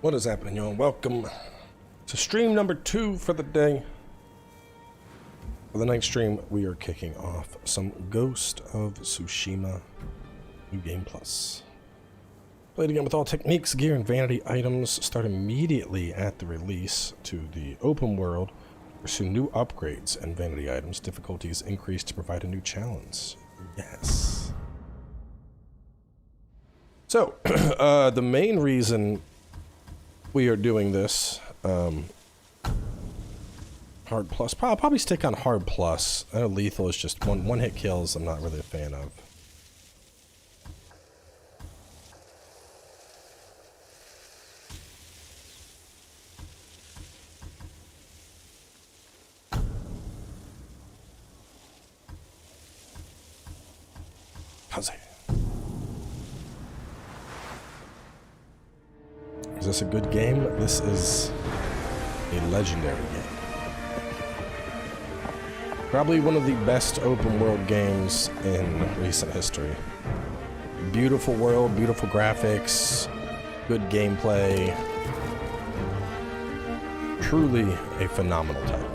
What is happening, y'all? Welcome to stream number 2 for the day. For the next stream, we are kicking off some Ghost of Tsushima New Game Plus. Played again with all techniques, gear, and vanity items. Start immediately at the release to the open world. Pursue new upgrades and vanity items. Difficulties increased to provide a new challenge. Yes. So, the main reason we are doing this, hard plus, probably stick on hard plus. I know lethal is just one hit kills. I'm not really a fan of. How's it? Is this a good game? This is a legendary game. Probably one of the best open world games in recent history. Beautiful world, beautiful graphics, good gameplay. Truly a phenomenal title.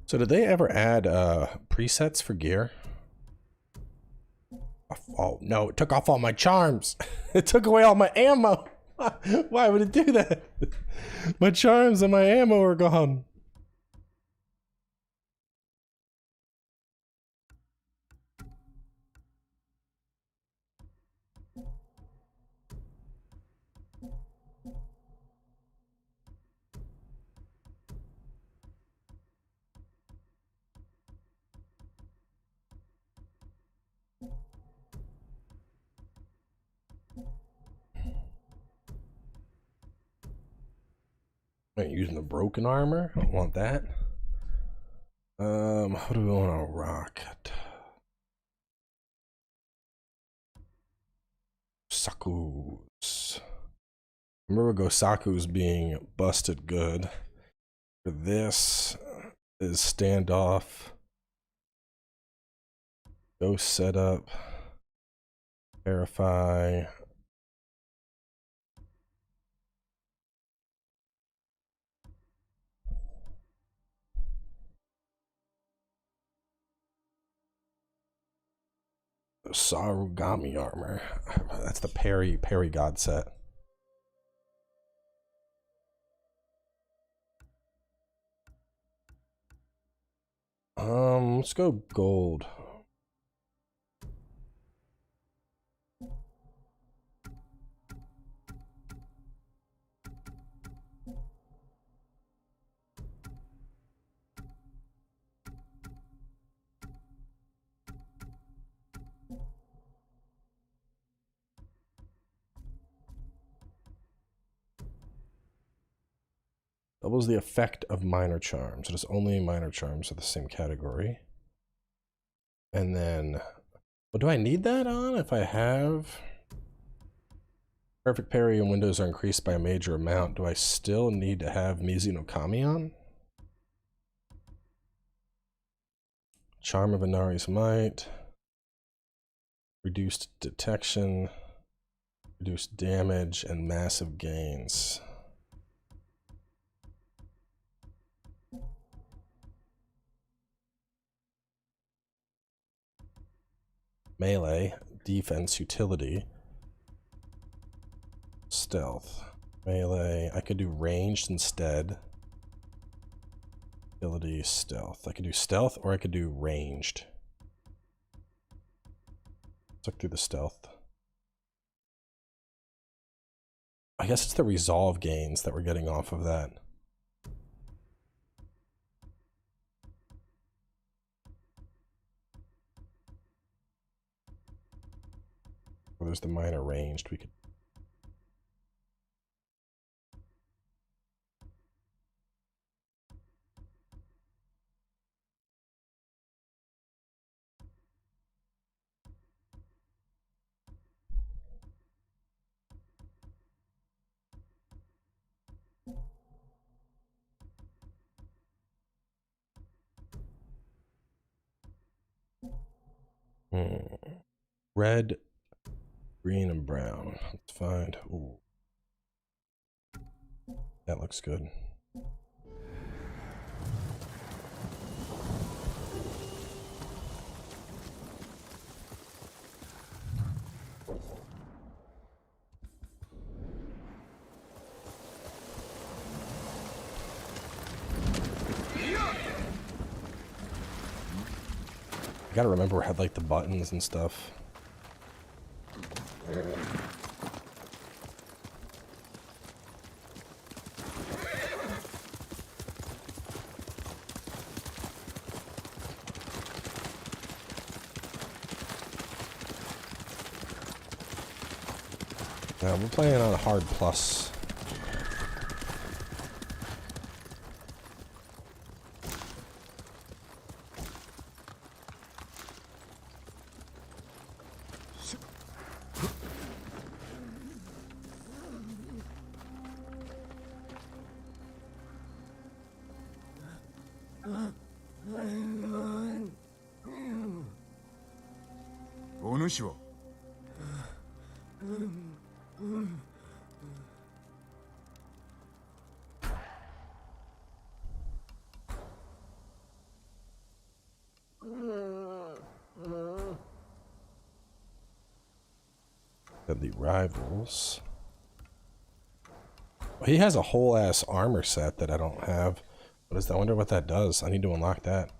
So did they ever add presets for gear? Oh no, it took off all my charms. It took away all my ammo. Why would it do that? My charms and my ammo are gone. Wait, using the broken armor? I don't want that. What do we want on a rocket? Saku's. Remember Gosaku's being busted good. For this is standoff. Ghost setup. Verify. Sarugami armor. That's the parry god set. Let's go gold. Doubles the effect of minor charms. It is only minor charms of the same category. And then, well, do I need that on if I have? Perfect parry and windows are increased by a major amount. Do I still need to have Mizu no Kami on? Charm of Inari's Might. Reduced detection. Reduced damage and massive gains. Melee, defense, utility, stealth, melee. I could do ranged instead. Utility, stealth. I could do stealth or I could do ranged. Let's look through the stealth. I guess it's the resolve gains that we're getting off of that. there's the minor ranged. We could. Red, green, and brown. Let's find. Ooh. That looks good. I gotta remember I had like the buttons and stuff. Now we're playing on a hard plus. The rivals. Well, he has a whole ass armor set that I don't have. What is that? I wonder what that does. I need to unlock that.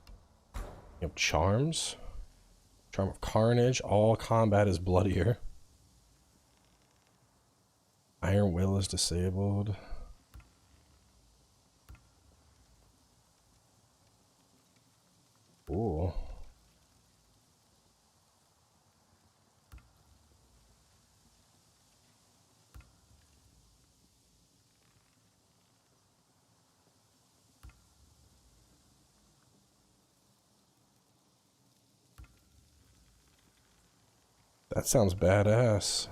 You have charms. Charm of Carnage. All combat is bloodier. Iron Will is disabled. Ooh. That sounds badass.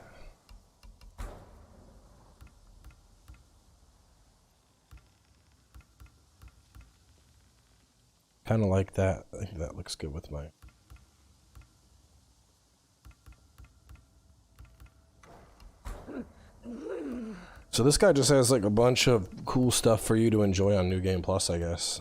Kind of like that. I think that looks good with my... So this guy just has like a bunch of cool stuff for you to enjoy on New Game Plus, I guess.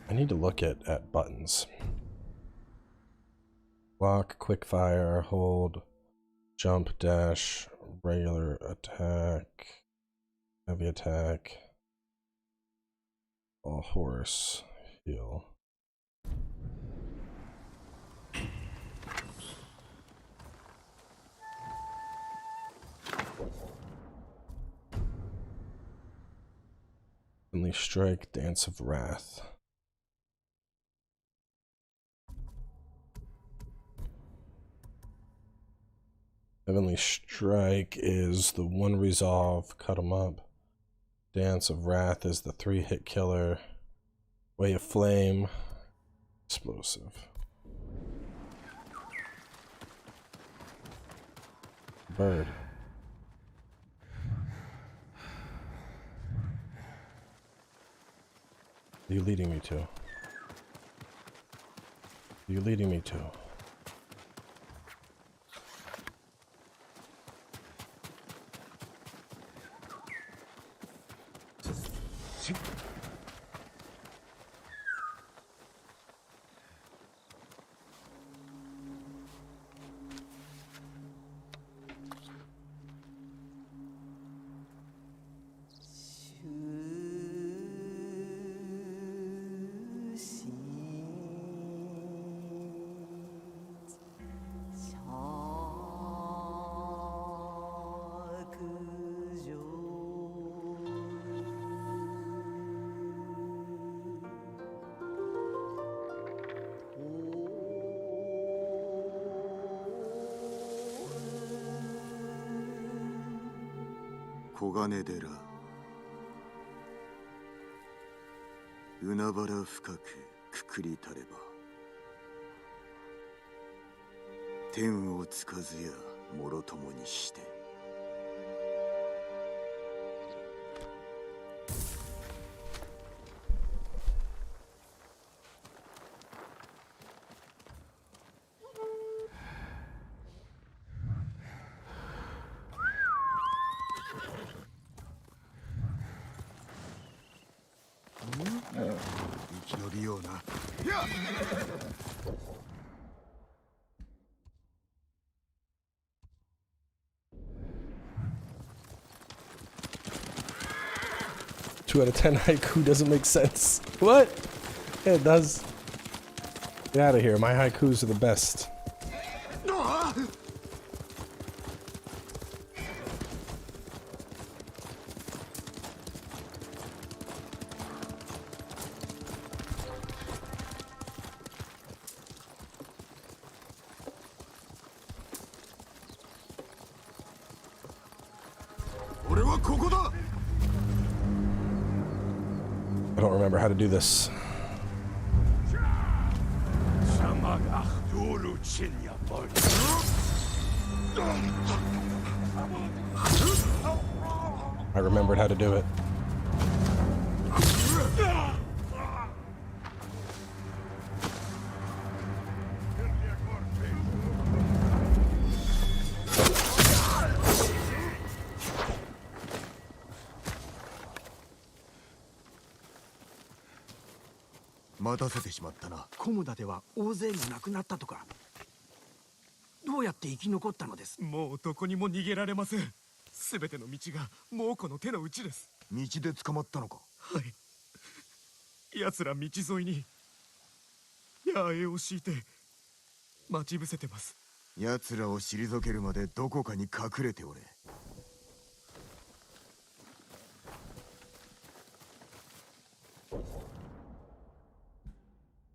I need to look at buttons. Walk, quick fire, hold, jump, dash, regular attack, heavy attack, all horse, heal. Heavenly Strike, Dance of Wrath. Heavenly Strike is the 1 resolve, cut them up. Dance of Wrath is the 3-hit killer. Way of Flame, explosive. Bird. What are you leading me to? What are you leading me to? 黄金寺海原深くくくりたれば天をつかずやもろともにして 2 out of 10 haiku doesn't make sense. What? Yeah, it does. Get out of here. My haikus are the best. I don't remember how to do this. I remembered how to do it.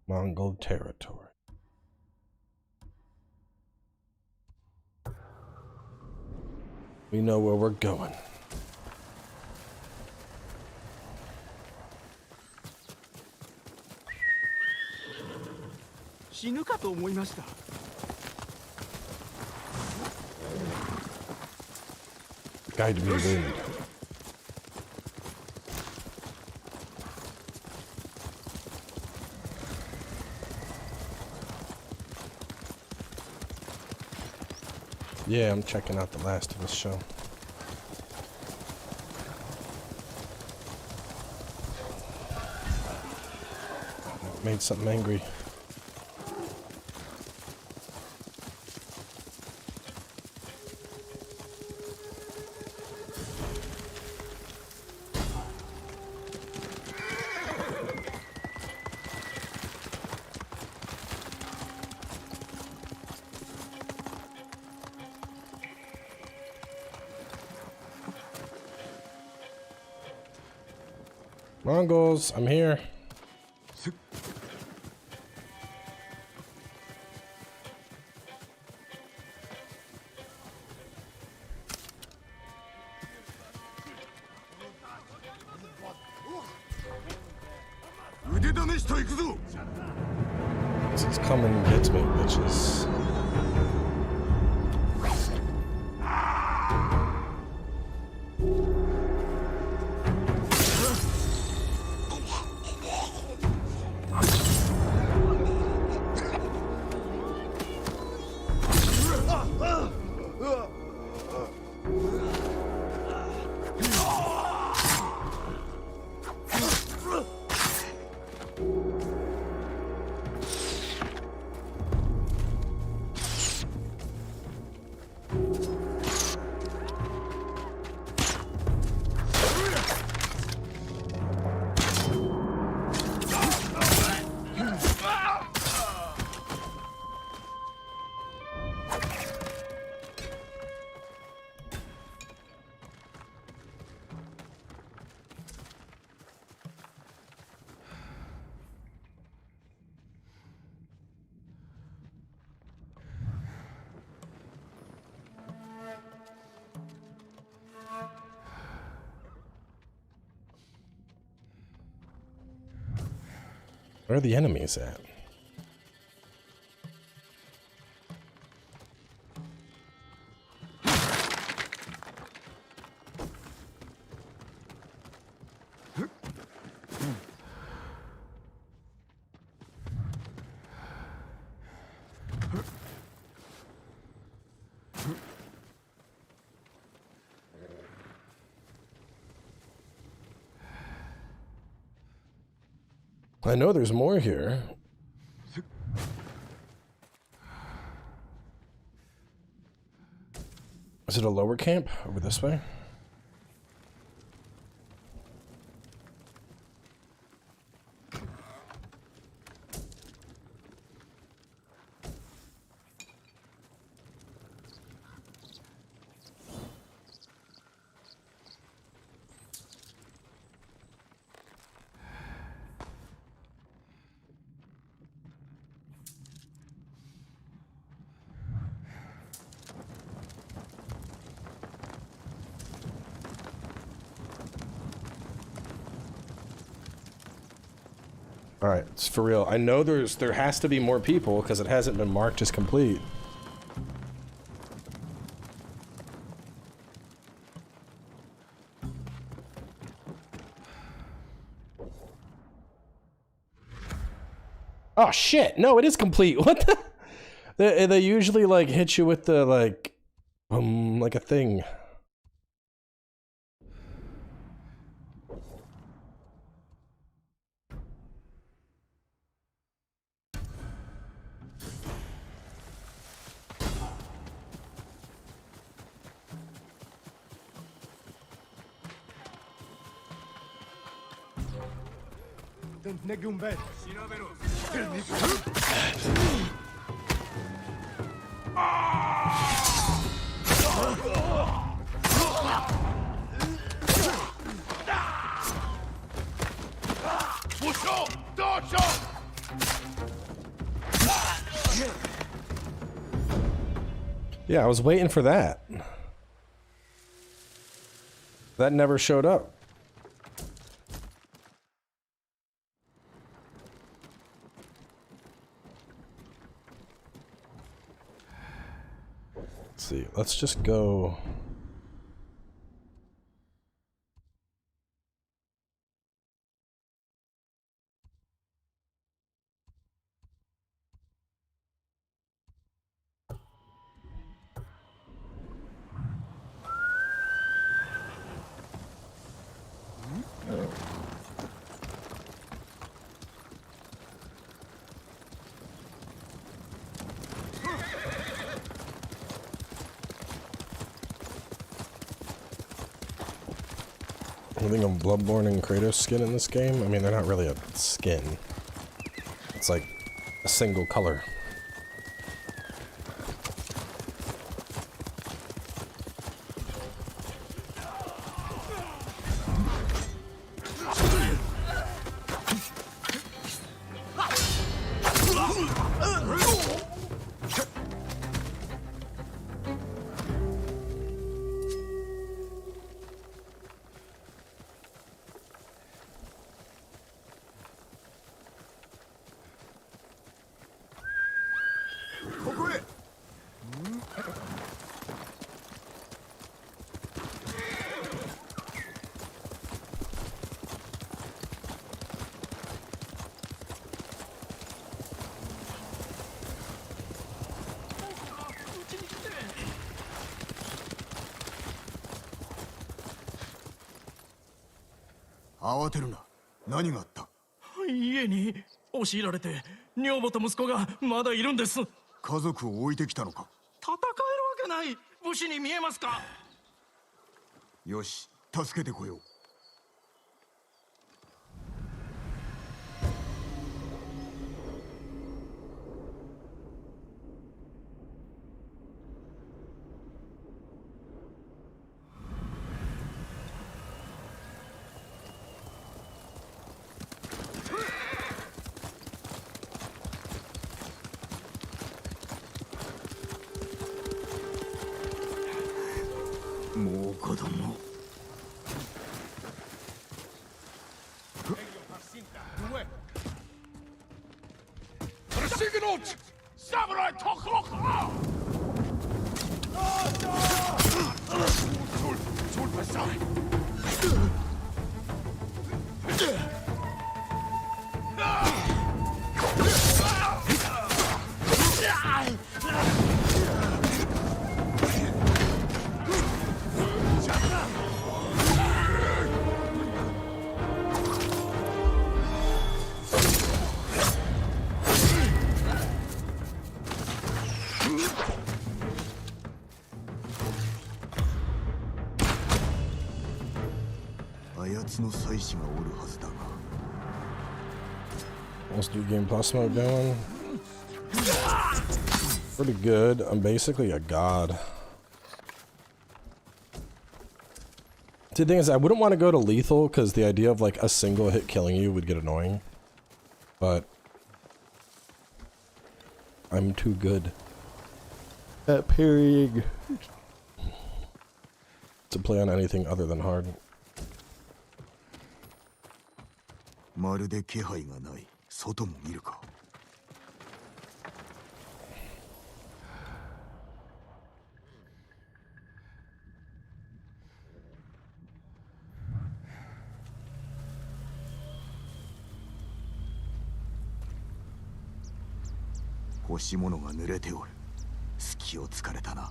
Mongol territory. We know where we're going. Guide me, wind. Yeah, I'm checking out The Last of Us show. Made something angry. Mongols, I'm here. This is coming and gets me, bitches. Where are the enemies at? I know there's more here. Is it a lower camp over this way? All right, it's for real. I know there has to be more people because it hasn't been marked as complete. Oh shit! No, it is complete. What the? They usually like hit you with the like a thing. Yeah, I was waiting for that. That never showed up. Let's see. Let's just go. Anything of Bloodborne and Kratos skin in this game? I mean, they're not really a skin. It's like a single color. Let's do Game Plus mode going. Pretty good. I'm basically a god. The thing is, I wouldn't want to go to lethal because the idea of like a single hit killing you would get annoying. But I'm too good at parrying to play on anything other than hard. まるで気配がない。外も見るか。干し物が濡れておる。隙を突かれたな。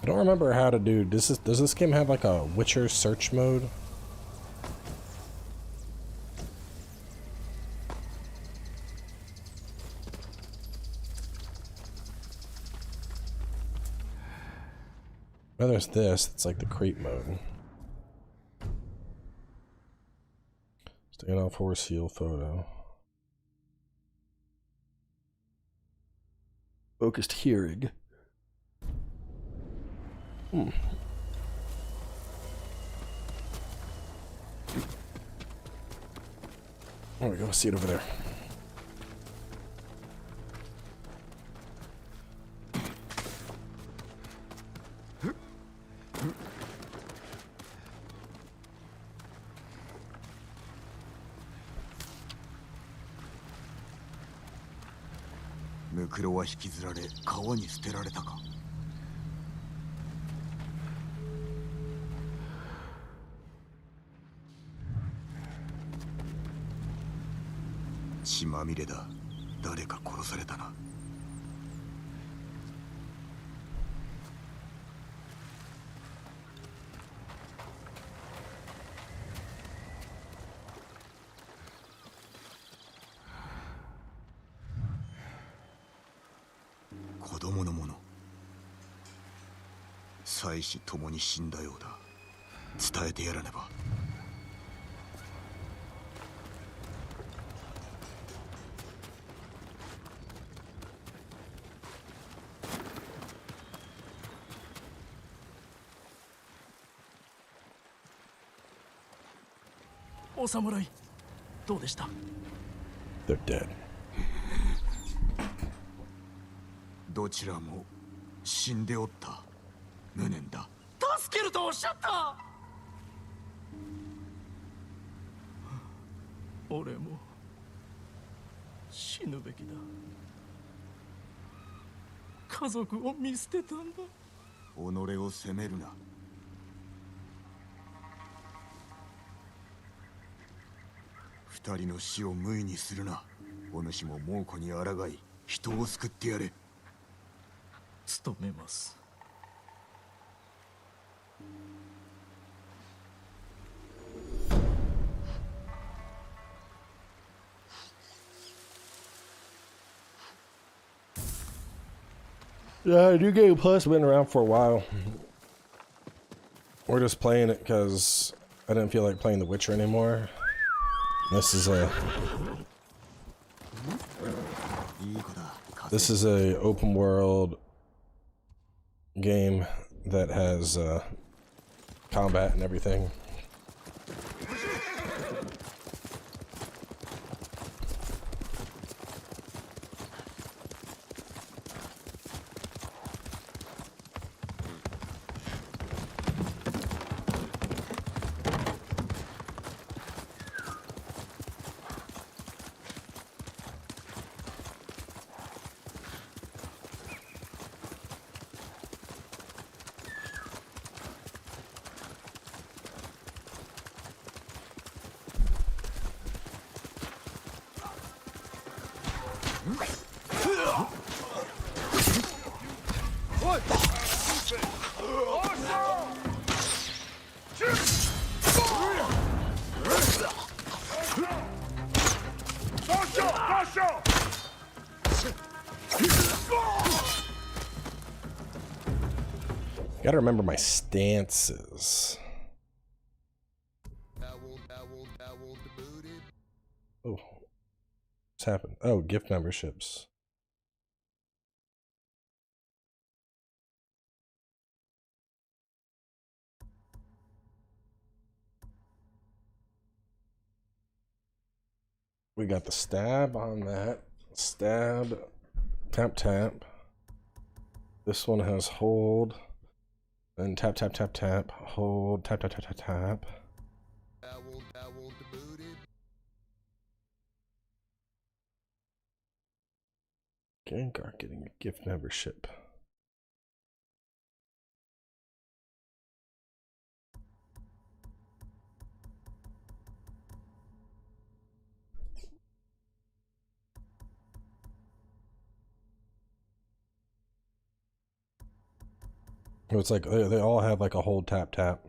I don't remember how to do. Does this game have like a Witcher search mode? Oh, there's this. It's like the creep mode. Stand off horse heel photo. Focused hearing. There we go, see it over there. Mukuro は引きずられ川に捨てられたか。血まみれだ。誰か殺されたな。子供のもの。妻子ともに死んだようだ。伝えてやらねば。お侍、どうでした？ They're dead. どちらも死んでおった。無念だ。助けるとおっしゃった。俺も死ぬべきだ。家族を見捨てたんだ。己を責めるな。二人の死を無意にするな。お主も猛虎に抗い、人を救ってやれ。努めます。Yeah, New Game Plus been around for a while. We're just playing it because I didn't feel like playing The Witcher anymore. This is a open world game that has combat and everything. Gotta remember my stances. Oh, what's happened? Oh, gift memberships. We got the stab on that. Stab, tap, tap. This one has hold. Then tap, tap, tap, tap. Hold, tap, tap, tap, tap, tap. Gengar getting a gift membership. It's like they all have like a hold, tap, tap.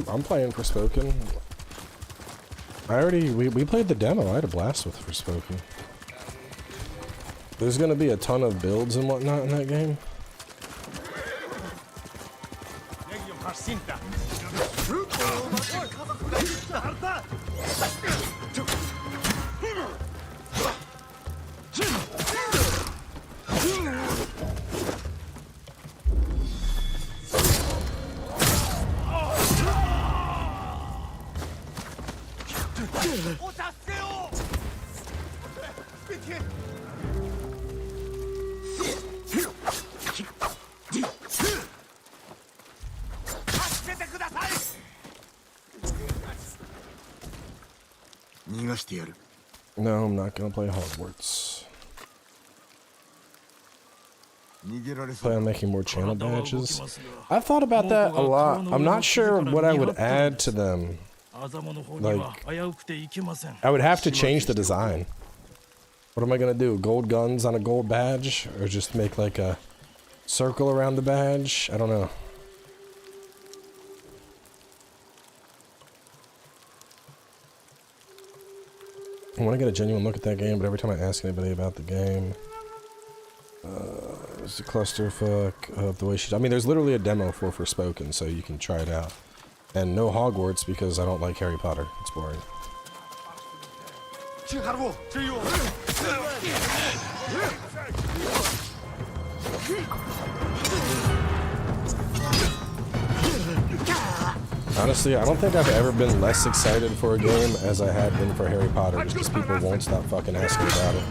I'm playing Forspoken. We played the demo. I had a blast with Forspoken. There's gonna be a ton of builds and whatnot in that game. No, I'm not gonna play Hogwarts. Plan on making more channel badges. I've thought about that a lot. I'm not sure what I would add to them. Like, I would have to change the design. What am I gonna do? Gold guns on a gold badge? Or just make like a circle around the badge? I don't know. I want to get a genuine look at that game, but every time I ask anybody about the game, it's a clusterfuck of the way she... I mean, there's literally a demo for Forspoken, so you can try it out. And no Hogwarts, because I don't like Harry Potter. It's boring. Honestly, I don't think I've ever been less excited for a game as I had been for Harry Potter, just because people won't stop fucking asking about it.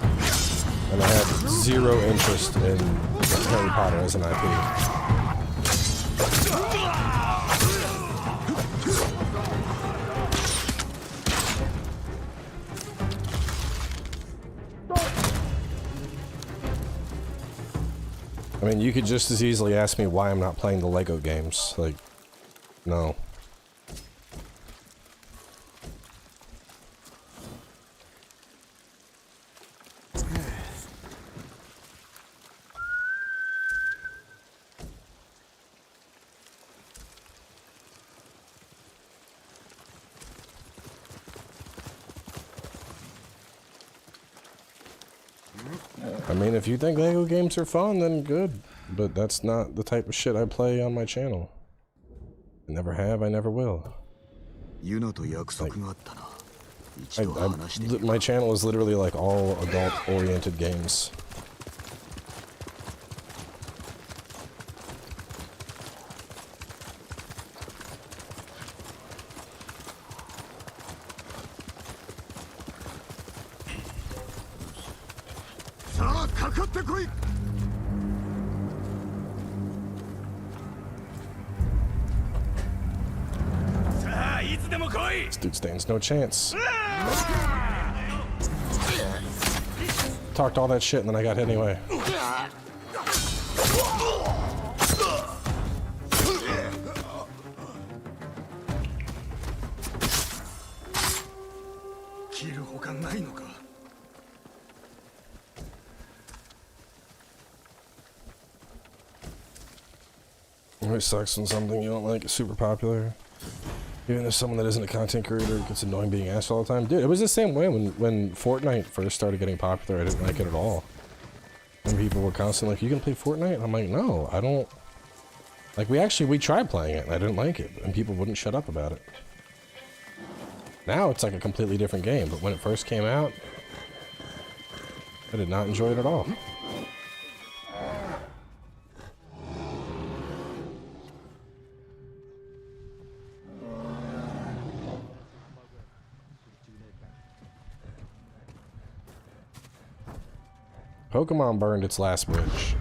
And I had zero interest in Harry Potter as an IP. I mean, you could just as easily ask me why I'm not playing the Lego games. Like, no. I mean, if you think Lego games are fun, then good. But that's not the type of shit I play on my channel. I never have, I never will. Like, my channel is literally like all adult-oriented games. This dude stands no chance. Talked all that shit and then I got hit anyway. かないのか。 It always sucks when something you don't like is super popular. Even as someone that isn't a content creator, it gets annoying being asked all the time. Dude, it was the same way when Fortnite first started getting popular. I didn't like it at all. And people were constantly like, you can play Fortnite? And I'm like, no, I don't. Like, we tried playing it, and I didn't like it. And people wouldn't shut up about it. Now it's like a completely different game. But when it first came out, I did not enjoy it at all. Pokemon burned its last bridge.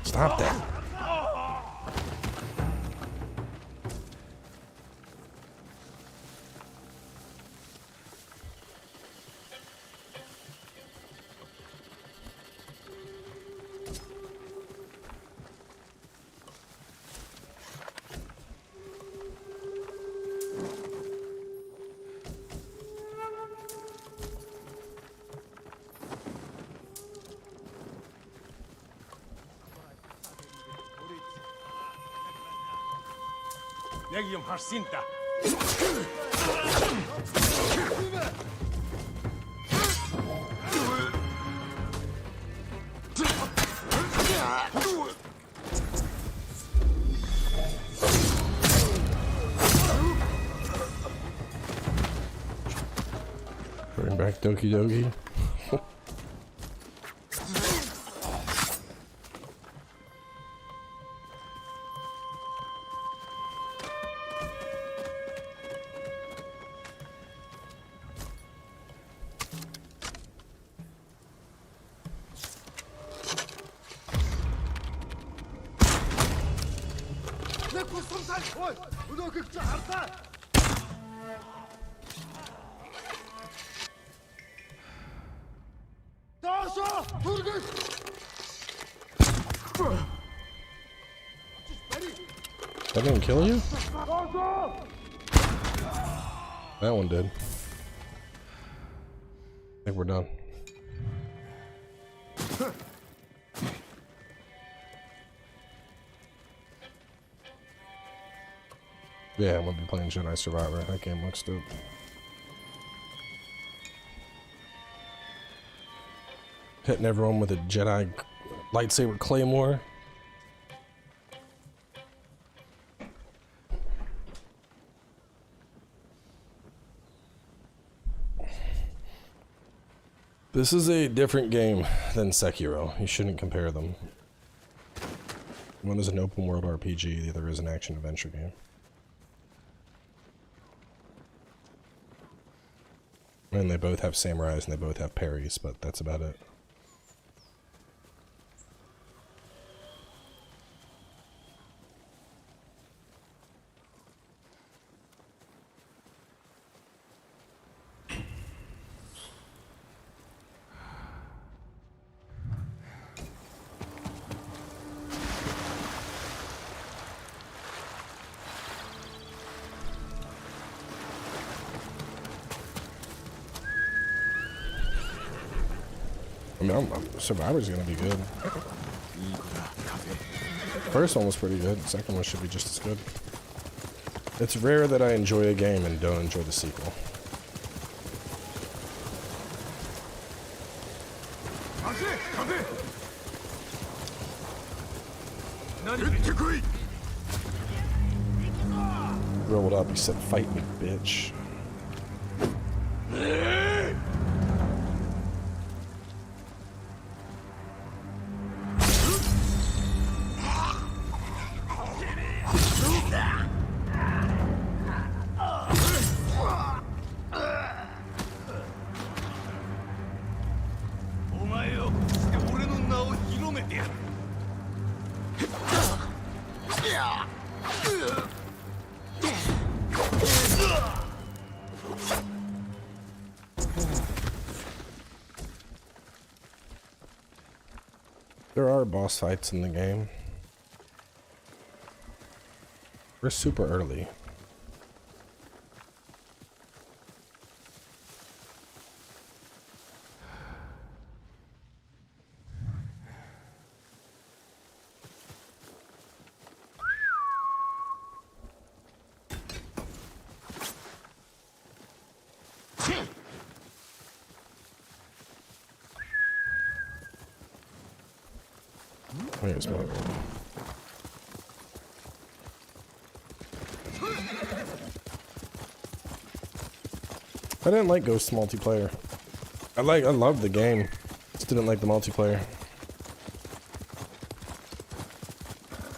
Stop that. Bring back Doki Doki. That didn't kill you? That one did. I think we're done. Yeah, I'm gonna be playing Jedi Survivor. That game looks dope. Hitting everyone with a Jedi lightsaber claymore. This is a different game than Sekiro. You shouldn't compare them. One is an open world RPG, the other is an action adventure game. And they both have samurais and they both have parries, but that's about it. I mean, Survivor's gonna be good. First one was pretty good. The second one should be just as good. It's rare that I enjoy a game and don't enjoy the sequel. Rolled up, he said, "Fight me, bitch." There are boss fights in the game. We're super early. Here's one. I didn't like Ghost multiplayer. I loved the game. Just didn't like the multiplayer.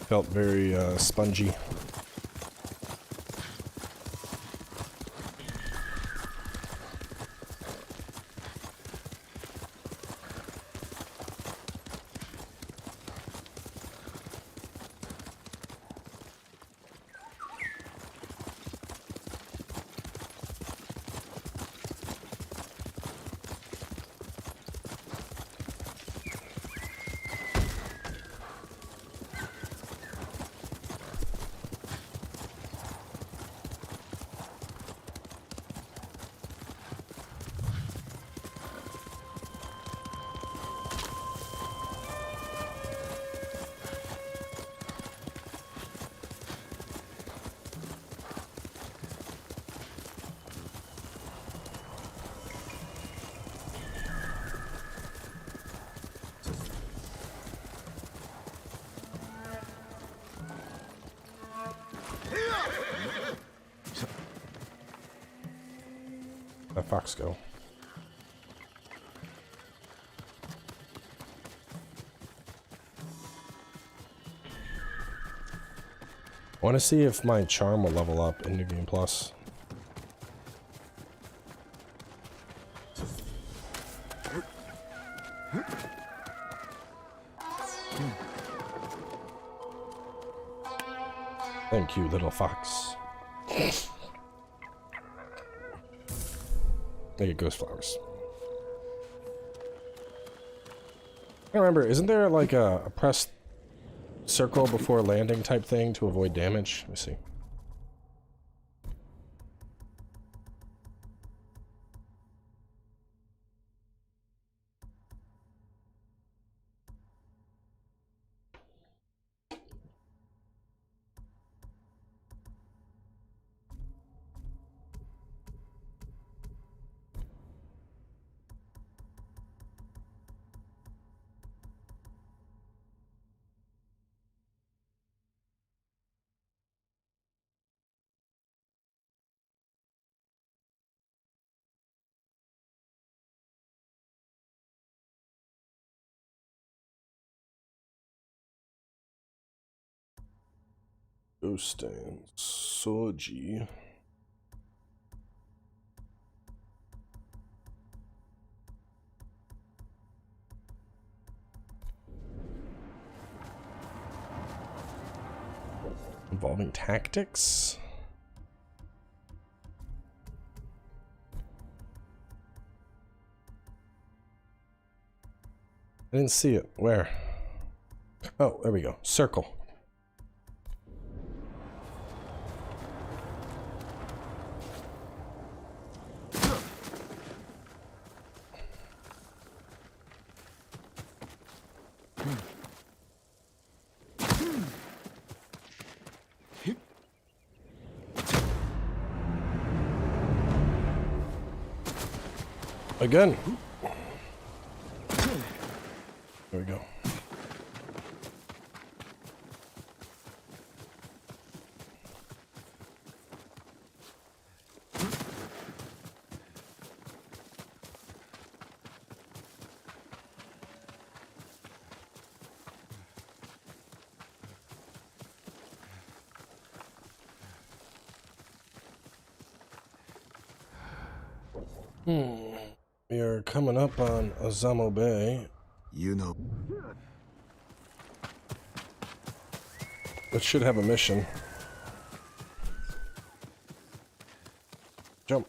Felt very spongy. That fox go. I want to see if my charm will level up in New Game Plus. Thank you, little fox. There you ghost flowers. I remember, isn't there like a press circle before landing type thing to avoid damage? Let me see. Ghost and Soji. Involving tactics? I didn't see it. Where? Oh, there we go. Circle. Again. There we go. We are coming up on Azamo Bay, You know, which should have a mission. Jump.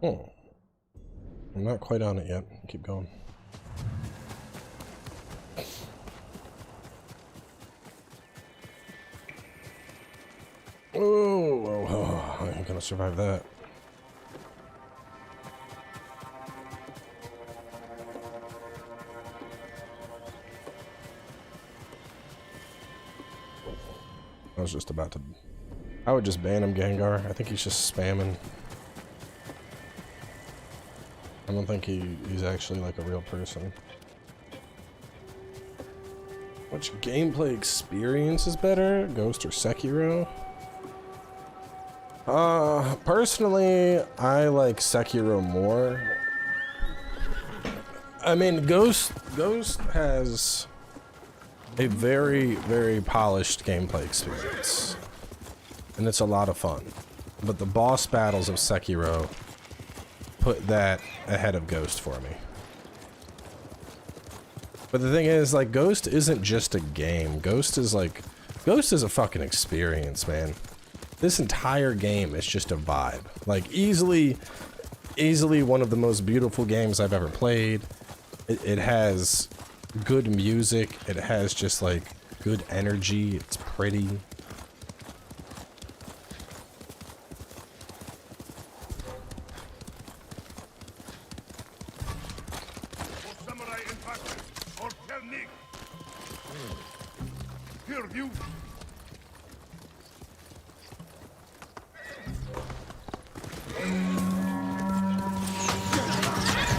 Oh, I'm not quite on it yet. Keep going. Oh, I ain't gonna survive that. I was just about to... I would just ban him, Gengar. I think he's just spamming. I don't think he's actually like a real person. Which gameplay experience is better? Ghost or Sekiro? Personally, I like Sekiro more. I mean, Ghost has a very, very polished gameplay experience. And it's a lot of fun. But the boss battles of Sekiro put that ahead of Ghost for me. But the thing is, like, Ghost isn't just a game. Ghost is a fucking experience, man. This entire game is just a vibe. Like, easily one of the most beautiful games I've ever played. It has good music. It has just, like, good energy. It's pretty.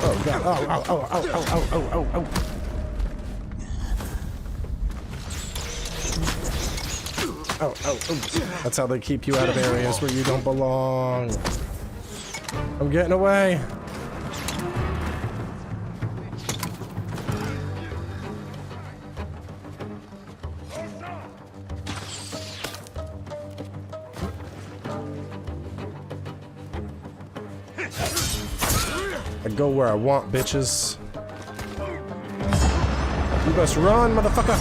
Oh god, oh. Oh. That's how they keep you out of areas where you don't belong. I'm getting away. I go where I want, bitches. You best run, motherfucker!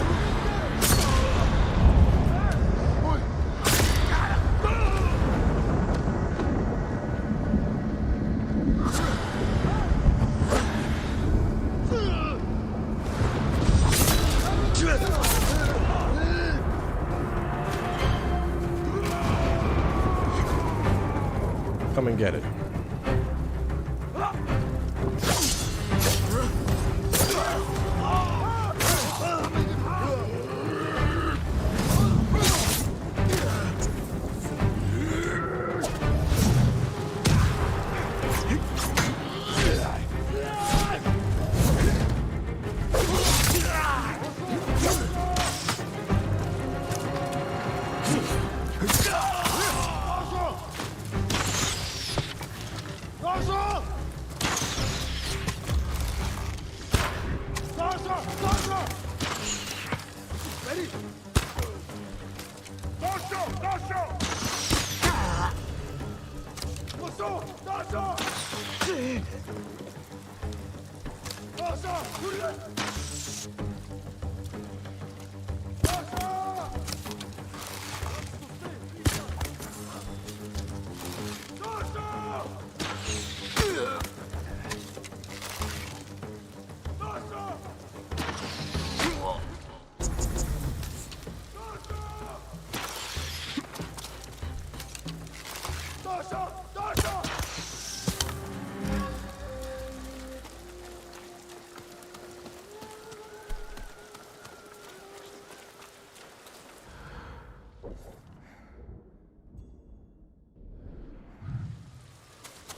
Come and get it.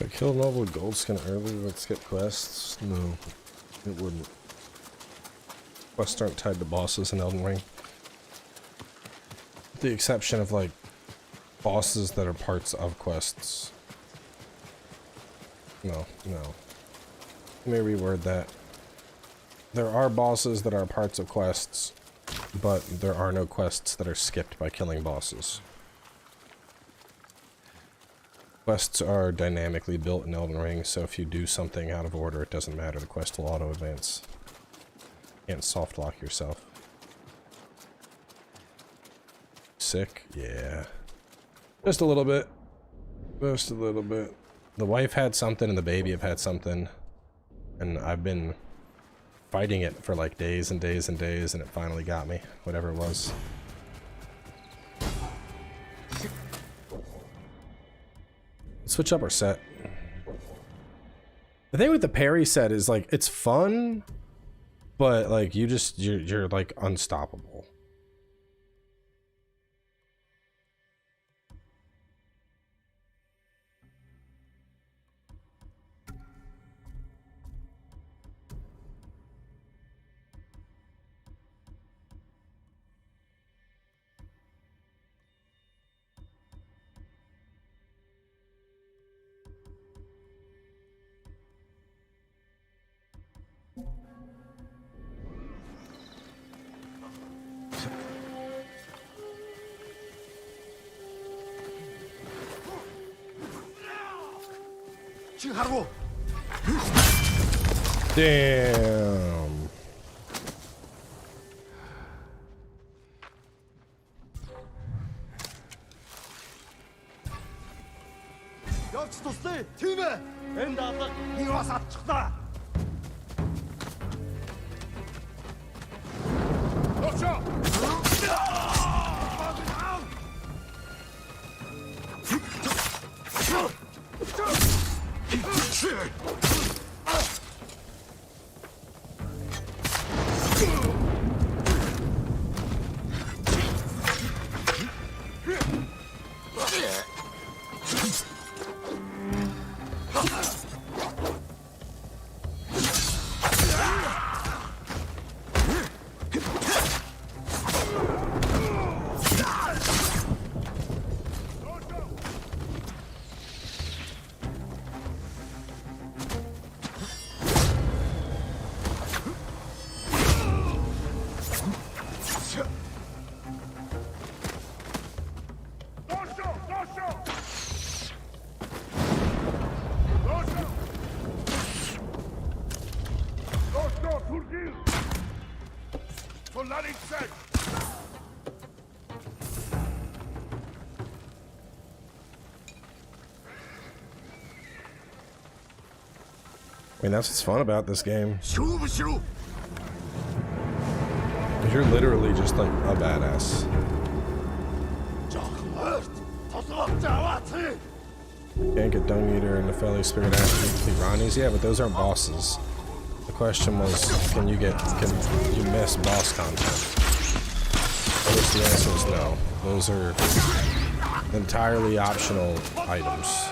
If I kill a noble with gold skin early, would skip quests? No, it wouldn't. Quests aren't tied to bosses in Elden Ring. With the exception of, like, bosses that are parts of quests. No. Let me reword that. There are bosses that are parts of quests, but there are no quests that are skipped by killing bosses. Quests are dynamically built in Elden Ring, so if you do something out of order, it doesn't matter. The quest will auto-advance. You can't soft lock yourself. Sick? Yeah. Just a little bit. Just a little bit. The wife had something and the baby have had something. And I've been fighting it for like days and days and days, and it finally got me. Whatever it was. Switch up our set. The thing with the parry set is like it's fun, but like you're like unstoppable. Damn. Явц туслая тийм ээ. Энд алга хивээс авчихлаа. Очоо. I mean, that's what's fun about this game. 勝負しろ You're literally just like a badass. Can't get Dung Eater and the Felly Spirit after you complete Ronnie's. Yeah, but those aren't bosses. The question was, can you miss boss content? I guess the answer is no. Those are entirely optional items.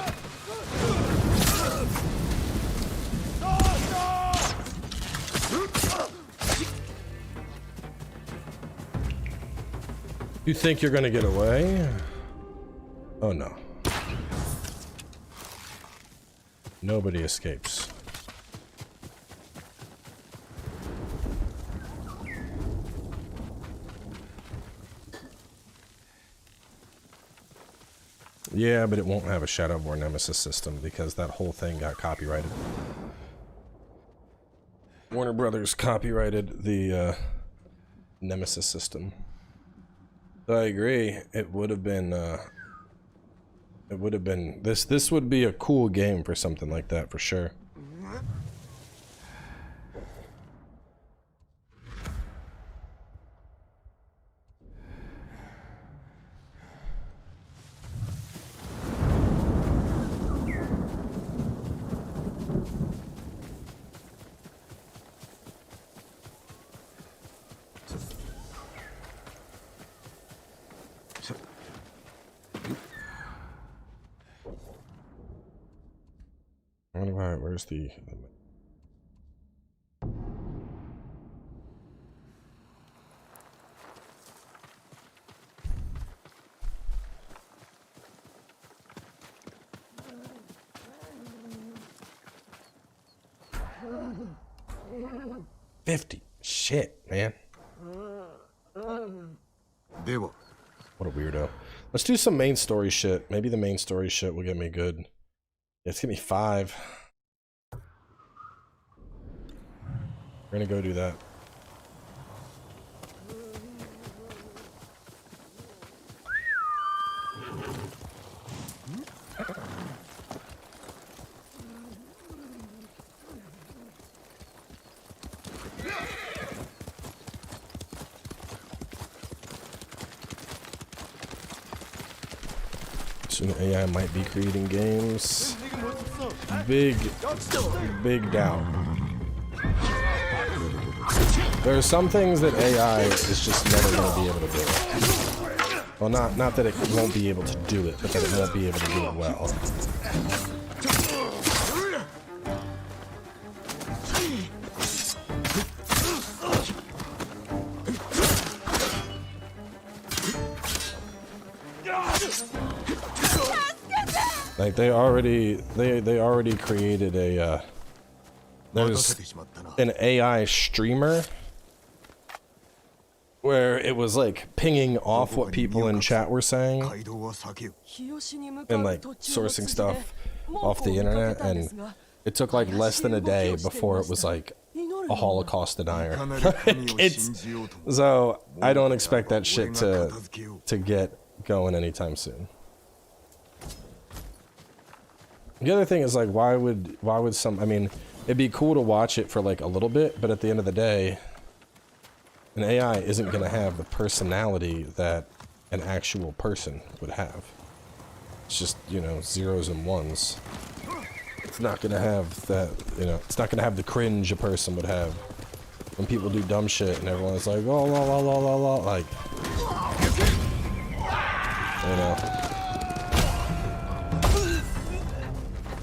You think you're gonna get away? Oh no. Nobody escapes. Yeah, but it won't have a Shadowborn Nemesis system because that whole thing got copyrighted. Warner Brothers copyrighted the Nemesis system. So I agree. It would have been. This would be a cool game for something like that for sure. Where's the 50. Shit, man. What a weirdo. Let's do some main story shit. Maybe the main story shit will get me good. It's gonna be 5. We're gonna go do that. Soon AI might be creating games. Big doubt. There are some things that AI is just never going to be able to do. Well, not that it won't be able to do it, but that it won't be able to do it well. Like they already created a there's an AI streamer where it was like pinging off what people in chat were saying and like sourcing stuff off the internet, and it took like less than a day before it was like a Holocaust denier. So I don't expect that shit to get going anytime soon. The other thing is like, why would some, I mean, it'd be cool to watch it for like a little bit, but at the end of the day, an AI isn't going to have the personality that an actual person would have. It's just, you know, zeros and ones. It's not going to have that, you know, it's not going to have the cringe a person would have when people do dumb shit and everyone's like, oh, la, la, la, la, la, like, you know.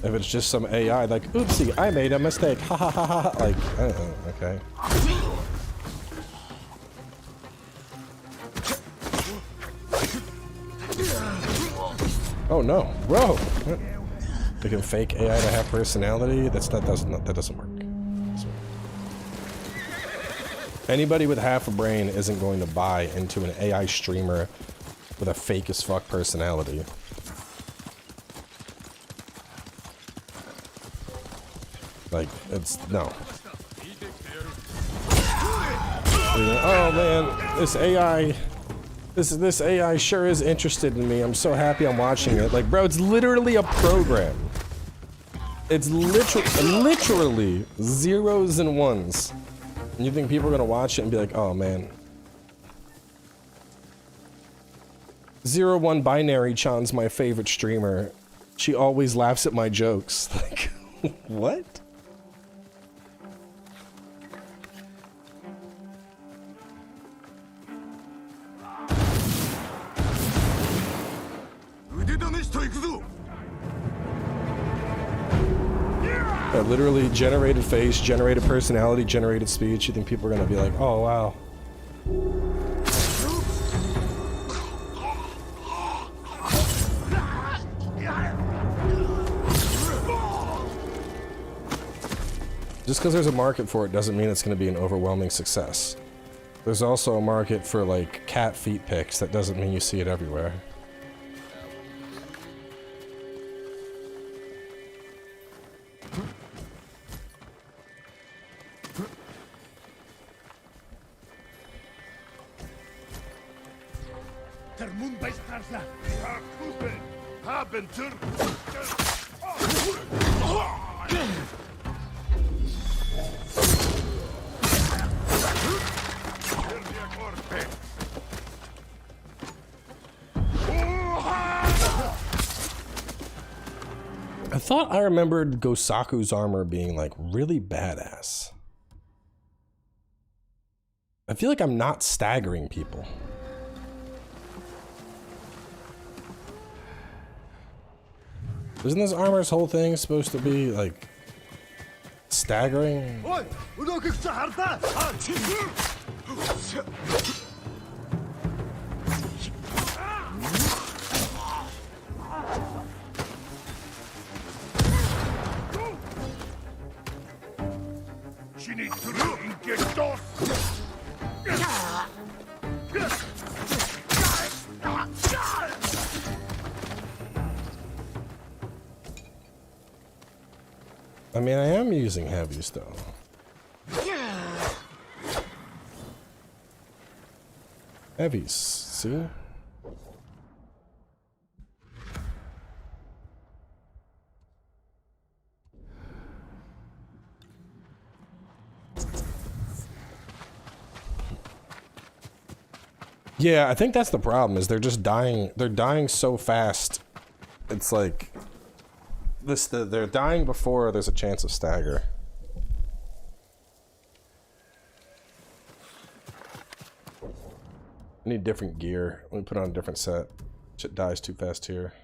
If it's just some AI, like, oopsie, I made a mistake, ha ha ha ha, like, okay. Oh no, bro! They can fake AI to have personality? That doesn't work. Anybody with half a brain isn't going to buy into an AI streamer with a fake as fuck personality. Like, it's, no. Oh man, this AI sure is interested in me. I'm so happy I'm watching it. Like, bro, it's literally a program. It's literally zeros and ones. And you think people are gonna watch it and be like, oh man. 01 Binary Chan's my favorite streamer. She always laughs at my jokes. Like, what? Yeah, literally generated face, generated personality, generated speech. You think people are gonna be like, oh wow. Just because there's a market for it doesn't mean it's going to be an overwhelming success. There's also a market for like cat feet pics. That doesn't mean you see it everywhere. I thought I remembered Gosaku's armor being like really badass. I feel like I'm not staggering people. Isn't this armor's whole thing supposed to be like staggering? I mean, I am using heavies though. Heavies, see? Yeah, I think that's the problem, is they're just dying. They're dying so fast. It's like they're dying before there's a chance of stagger. I need different gear. Let me put on a different set. Shit dies too fast here.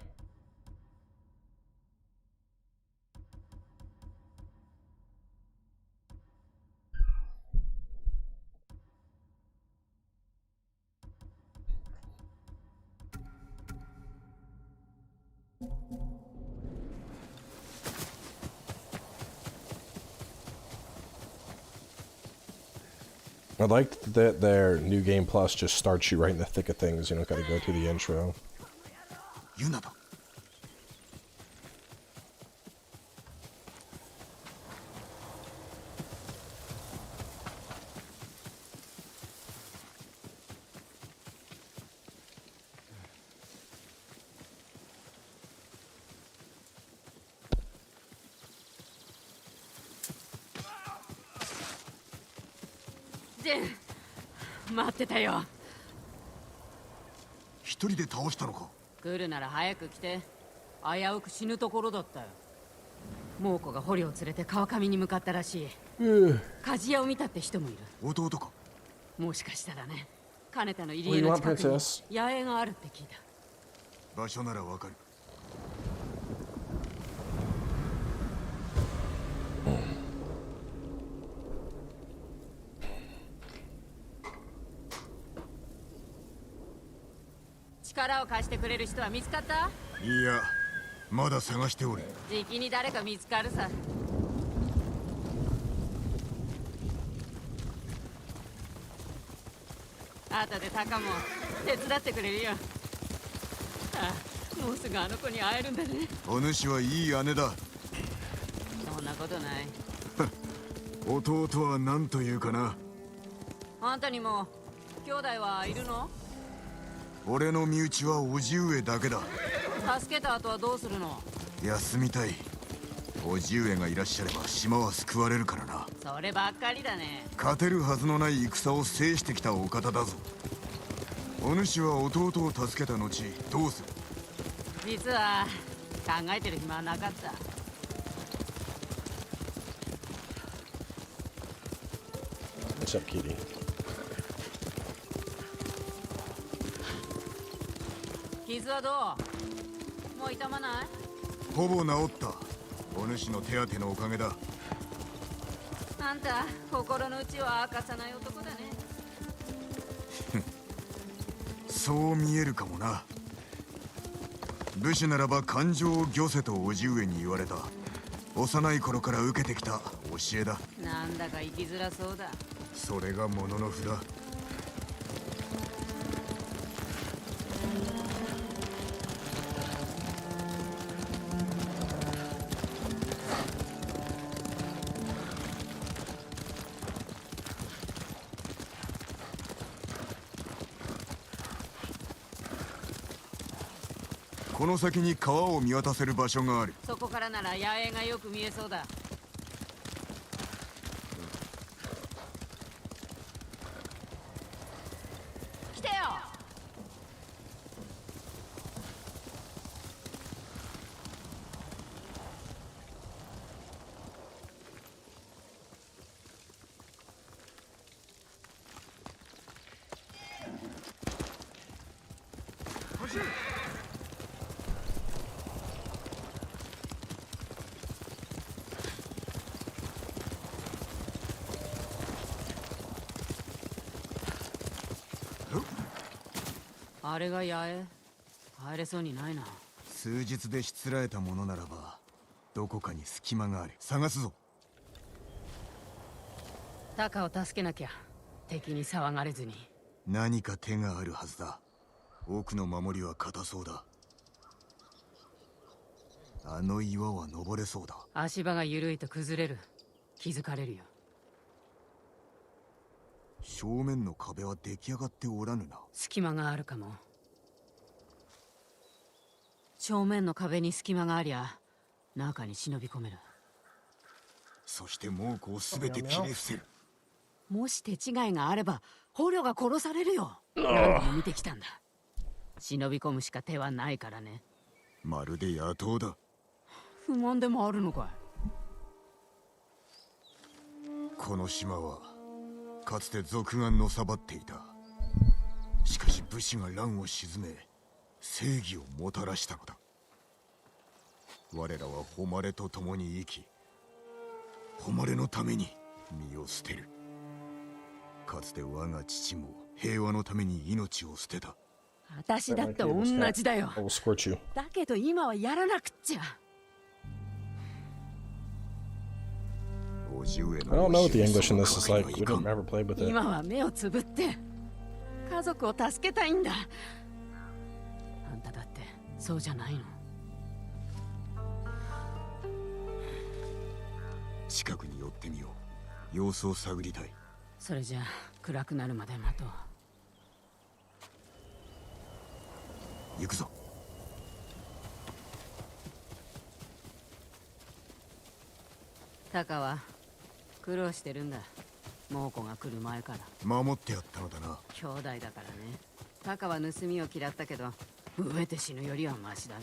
I liked that their New Game Plus just starts you right in the thick of things. You don't gotta go through the intro. あんたにも兄弟はいるの？俺の身内は叔父上だけだ。助けた後はどうするの？休みたい。叔父上がいらっしゃれば島は救われるからな。そればっかりだね。勝てるはずのない戦を制してきたお方だぞ。お主は弟を助けた後どうする？実は考えてる暇はなかった。What's up, Kitty? 傷はどう？もう痛まない？ほぼ治った。お主の手当てのおかげだ。あんた心の内は明かさない男だね。そう見えるかもな。武士ならば感情を御せと叔父上に言われた。幼い頃から受けてきた教えだ。なんだか生きづらそうだ。それがもののふだ。この先に川を見渡せる場所がある。そこからなら野営がよく見えそうだ。来てよ。あれが野営？入れそうにないな。数日でしつらえたものならばどこかに隙間がある。探すぞ。タカを助けなきゃ。敵に騒がれずに。何か手があるはずだ。奥の守りは硬そうだ。あの岩は登れそうだ。足場が緩いと崩れる。気づかれるよ。正面の壁は出来上がっておらぬな。隙間があるかも。正面の壁に隙間がありゃ中に忍び込める。そして猛虎を全て切り伏せる。もし手違いがあれば捕虜が殺されるよ。何度も見てきたんだ。忍び込むしか手はないからね。まるで野党だ。不満でもあるのかい？この島はかつて賊がのさばっていた。しかし武士が乱を鎮め正義をもたらしたのだ。我らは誉れと共に生き、誉れのために身を捨てる。かつて我が父も平和のために命を捨てた。私だって同じだよ。 I will squirt you. だけど今はやらなくっちゃ。叔父上 I の don't know what the 教え English in に this is 背 like. い We か didn't ん。 ever play with it. 今は目をつぶって家族を助けたいんだ。あんただってそうじゃないの？近くに寄ってみよう。様子を探りたい。それじゃあ暗くなるまで待とう。行くぞ。タカは苦労してるんだ。猛虎が来る前から。守ってやったのだな。兄弟だからね。タカは盗みを嫌ったけど飢えて死ぬよりはマシだろ。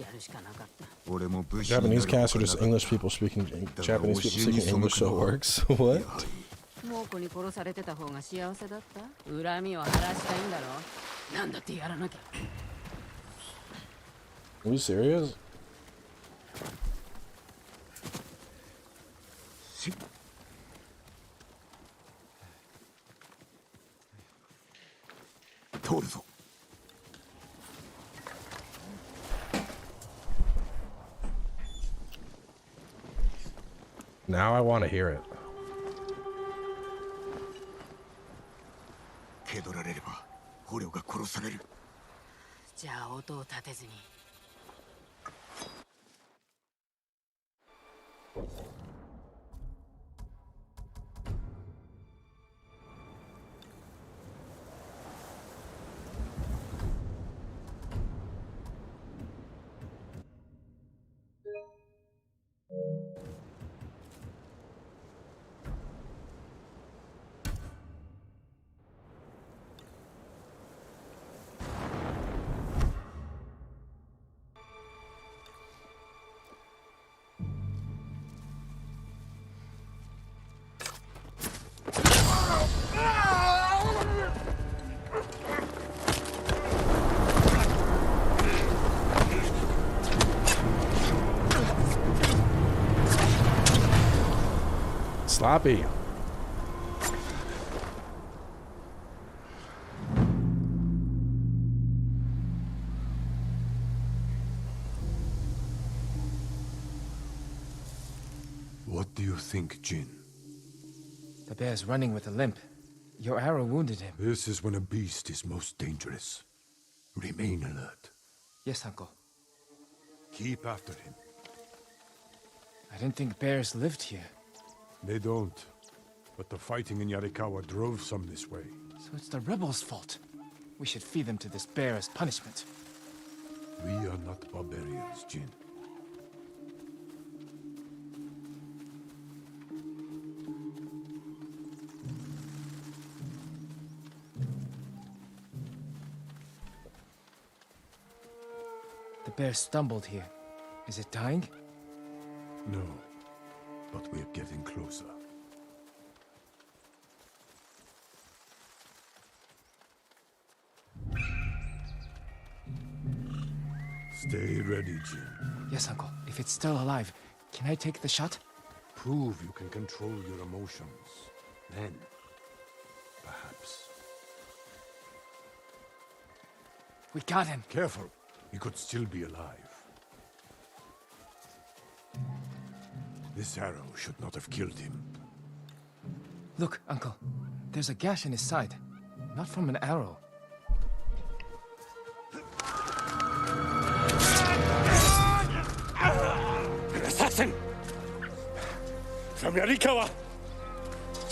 やるしかなかった。俺も武士になる Japanese ことが cast are just English people speaking Japanese people speaking English, so it works. What? 猛虎に殺されてた方が幸せだった？恨みを晴らしたいんだろ。なんだってやらなきゃ。Are you serious? 通るぞ。Now I want to hear it. 蹴取られれば捕虜が殺される。じゃあ音を立てずに。Bobby. What do you think, Jin? The bear's running with a limp. Your arrow wounded him. This is when a beast is most dangerous. Remain alert. Yes, Uncle. Keep after him. I didn't think bears lived here. They don't. But the fighting in Yarikawa drove some this way. So it's the rebels' fault. We should feed them to this bear as punishment. We are not barbarians, Jin. The bear stumbled here. Is it dying? No. But we're getting closer. Stay ready, Jin. Yes, Uncle. If it's still alive, can I take the shot? Prove you can control your emotions. Then, perhaps. We got him. Careful. He could still be alive. This arrow should not have killed him. Look, Uncle. There's a gash in his side. Not from an arrow. An assassin! From Yarikawa!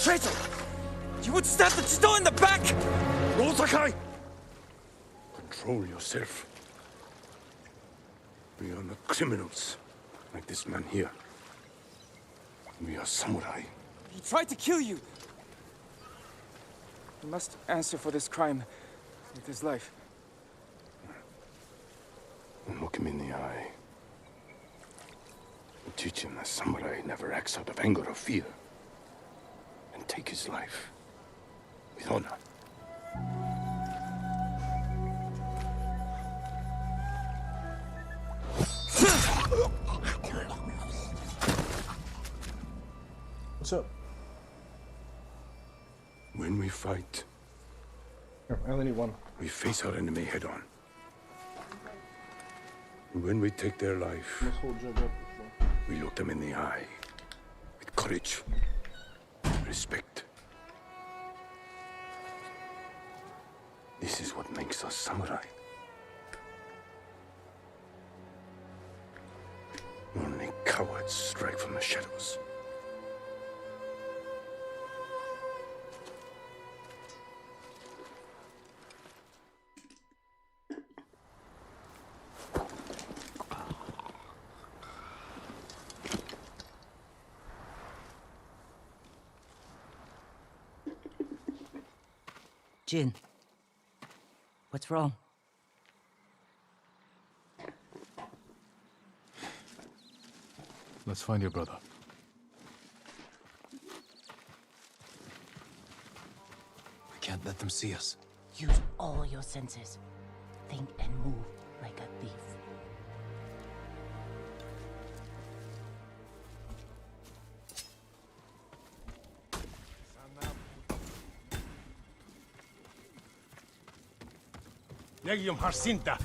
Traitor! You would stab the Chido in the back! Rosakai! Control yourself. We are not criminals, like this man here. We are samurai. He tried to kill you! He must answer for this crime with his life. Look him in the eye. Teach him that samurai never acts out of anger or fear. And take his life with honor. What's up? When we fight, Here, I only need one. we face our enemy head on. And when we take their life, This whole jug up. we look them in the eye with courage, respect. This is what makes us samurai. Only cowards strike from the shadows. Jin, what's wrong? Let's find your brother. We can't let them see us. Use all your senses. Think and move like a thief. Legium Harsinta!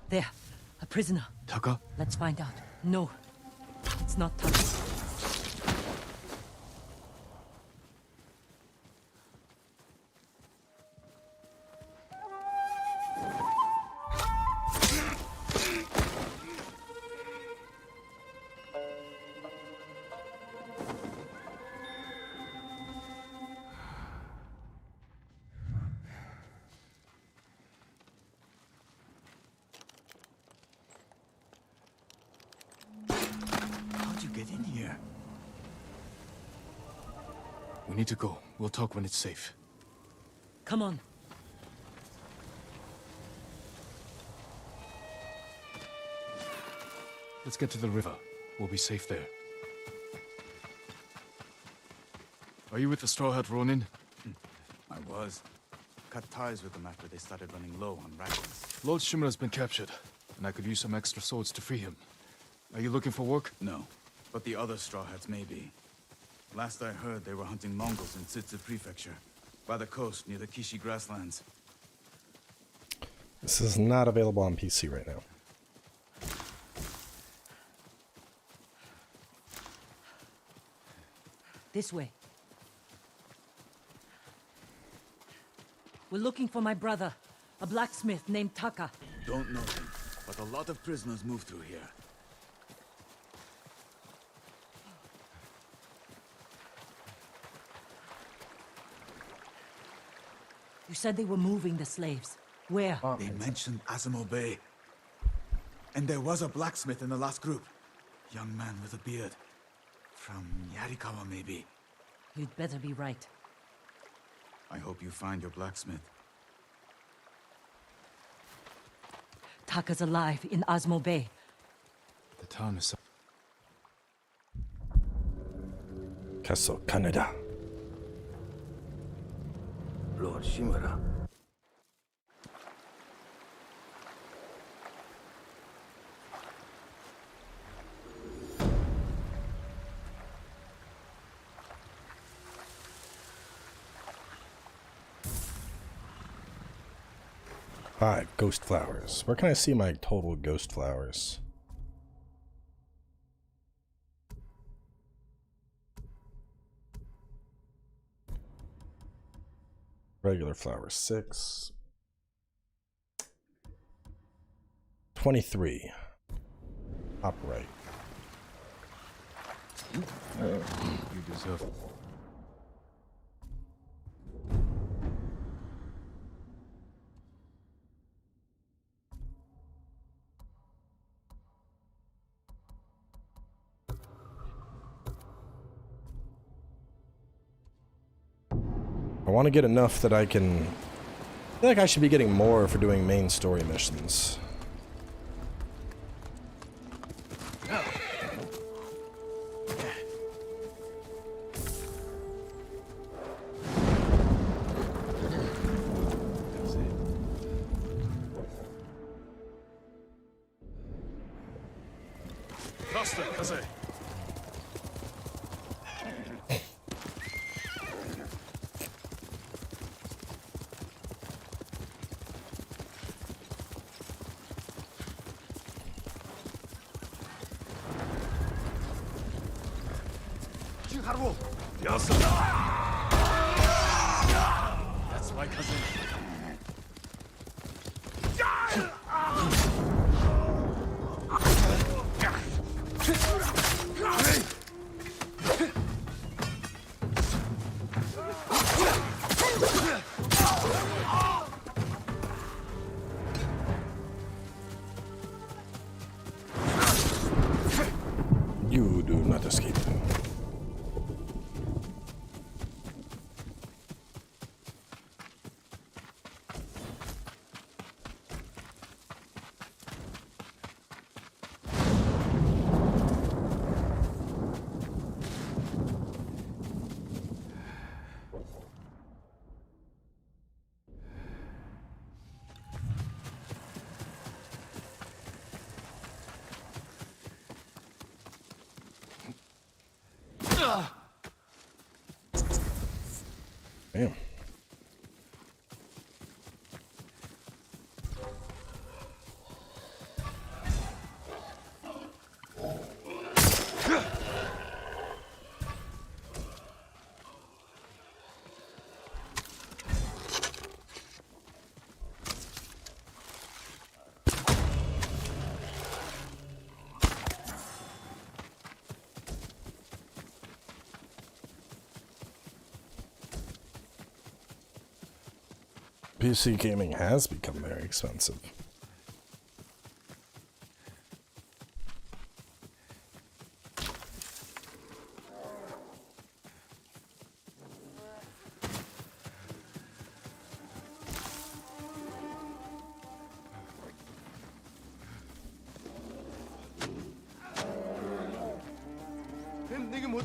There, a prisoner. Taka? Let's find out. No, it's not Taka. How'd you get in here? We need to go. We'll talk when it's safe. Come on. Let's get to the river. We'll be safe there. Are you with the Straw Hat Ronin? I was. Cut ties with them after they started running low on rations. Lord Shimura's been captured, and I could use some extra swords to free him. Are you looking for work? No, but the other Straw Hats may be. Last I heard, they were hunting Mongols in Tsutsu Prefecture, by the coast near the Kishi grasslands. This is not available on PC right now. This way. We're looking for my brother, a blacksmith named Taka. Don't know him, but a lot of prisoners move through here. You said they were moving the slaves. Where? They mentioned Azamo Bay. And there was a blacksmith in the last group. Young man with a beard. From Yarikawa, maybe. You'd better be right. I hope you find your blacksmith. Taka's alive in Azamo Bay. The town is... Castle Canada. Lord Shimura. Five ghost flowers. Where can I see my total ghost flowers? Regular flowers, 6. 23. Top right. You deserve it. I want to get enough that I can... I feel like I should be getting more for doing main story missions. That's my cousin. You do not escape. Damn. PC gaming has become very expensive. The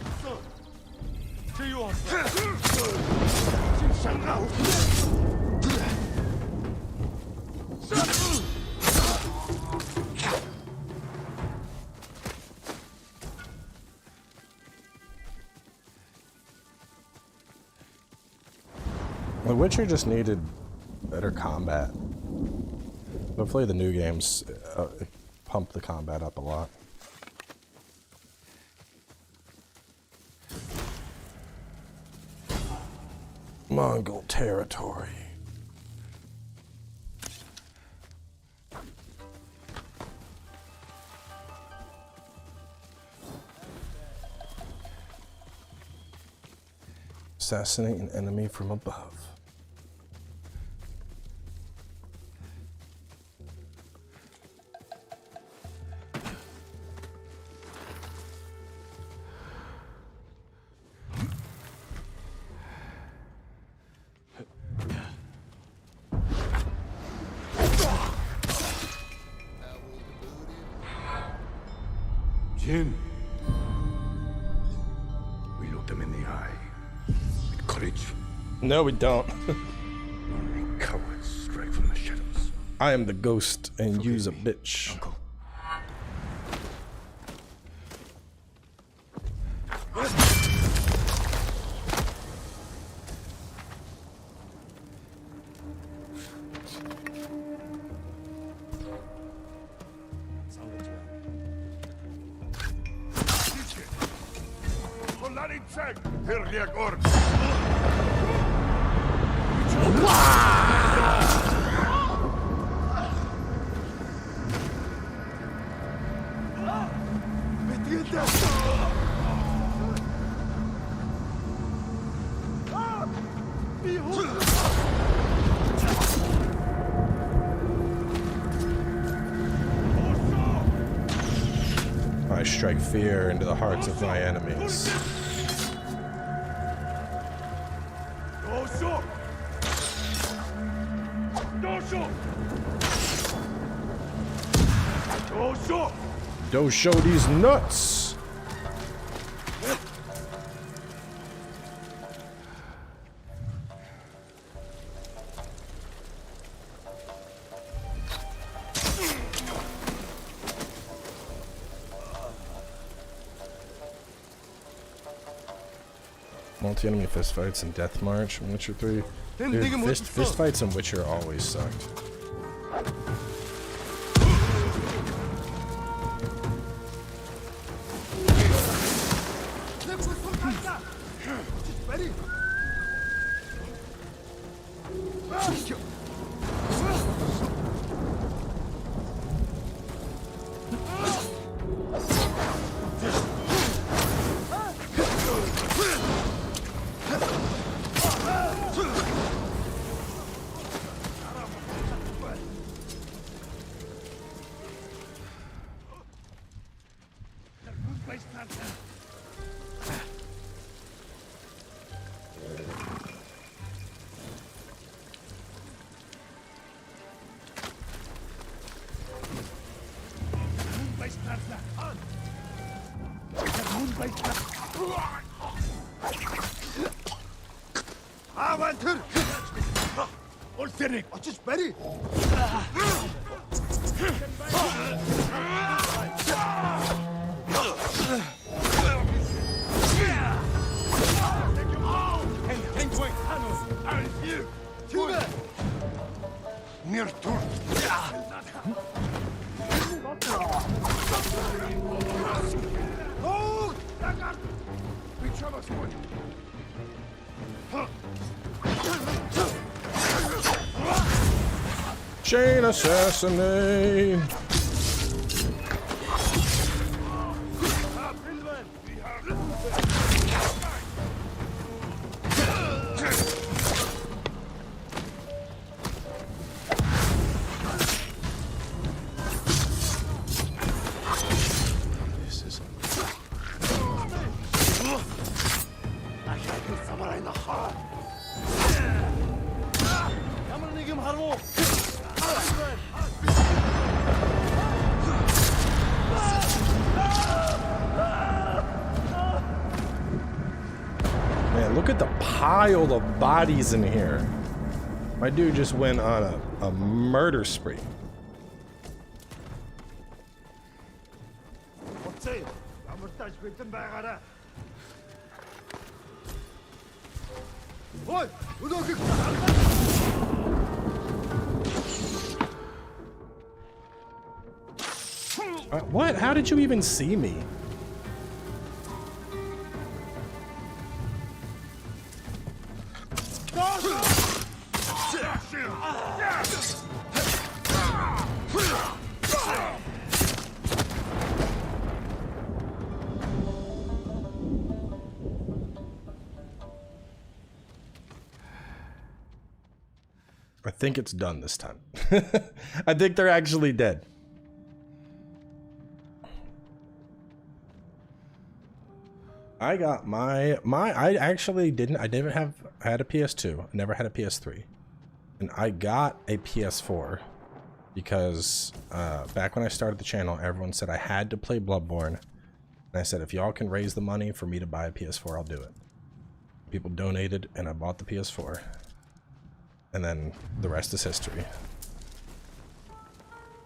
Witcher just needed better combat. Hopefully the new games pump the combat up a lot. Mongol territory. Assassinate an enemy from above. Jin. We look them in the eye. With courage. No, we don't. Only cowards strike from the shadows. I am the ghost and you's a bitch. Uncle. I strike fear into the hearts of my enemies. Don't show these nuts. Multi-enemy fistfights and death march in Witcher 3. Dude, fistfights in Witcher always sucked. Chain assassinate. Look at the pile of bodies in here. My dude just went on a murder spree. What? How did you even see me? I think it's done this time. I think they're actually dead. I got I actually didn't. I had a PS2. I never had a PS3. And I got a PS4 because back when I started the channel, everyone said I had to play Bloodborne. And I said, if y'all can raise the money for me to buy a PS4, I'll do it. People donated and I bought the PS4. And then the rest is history.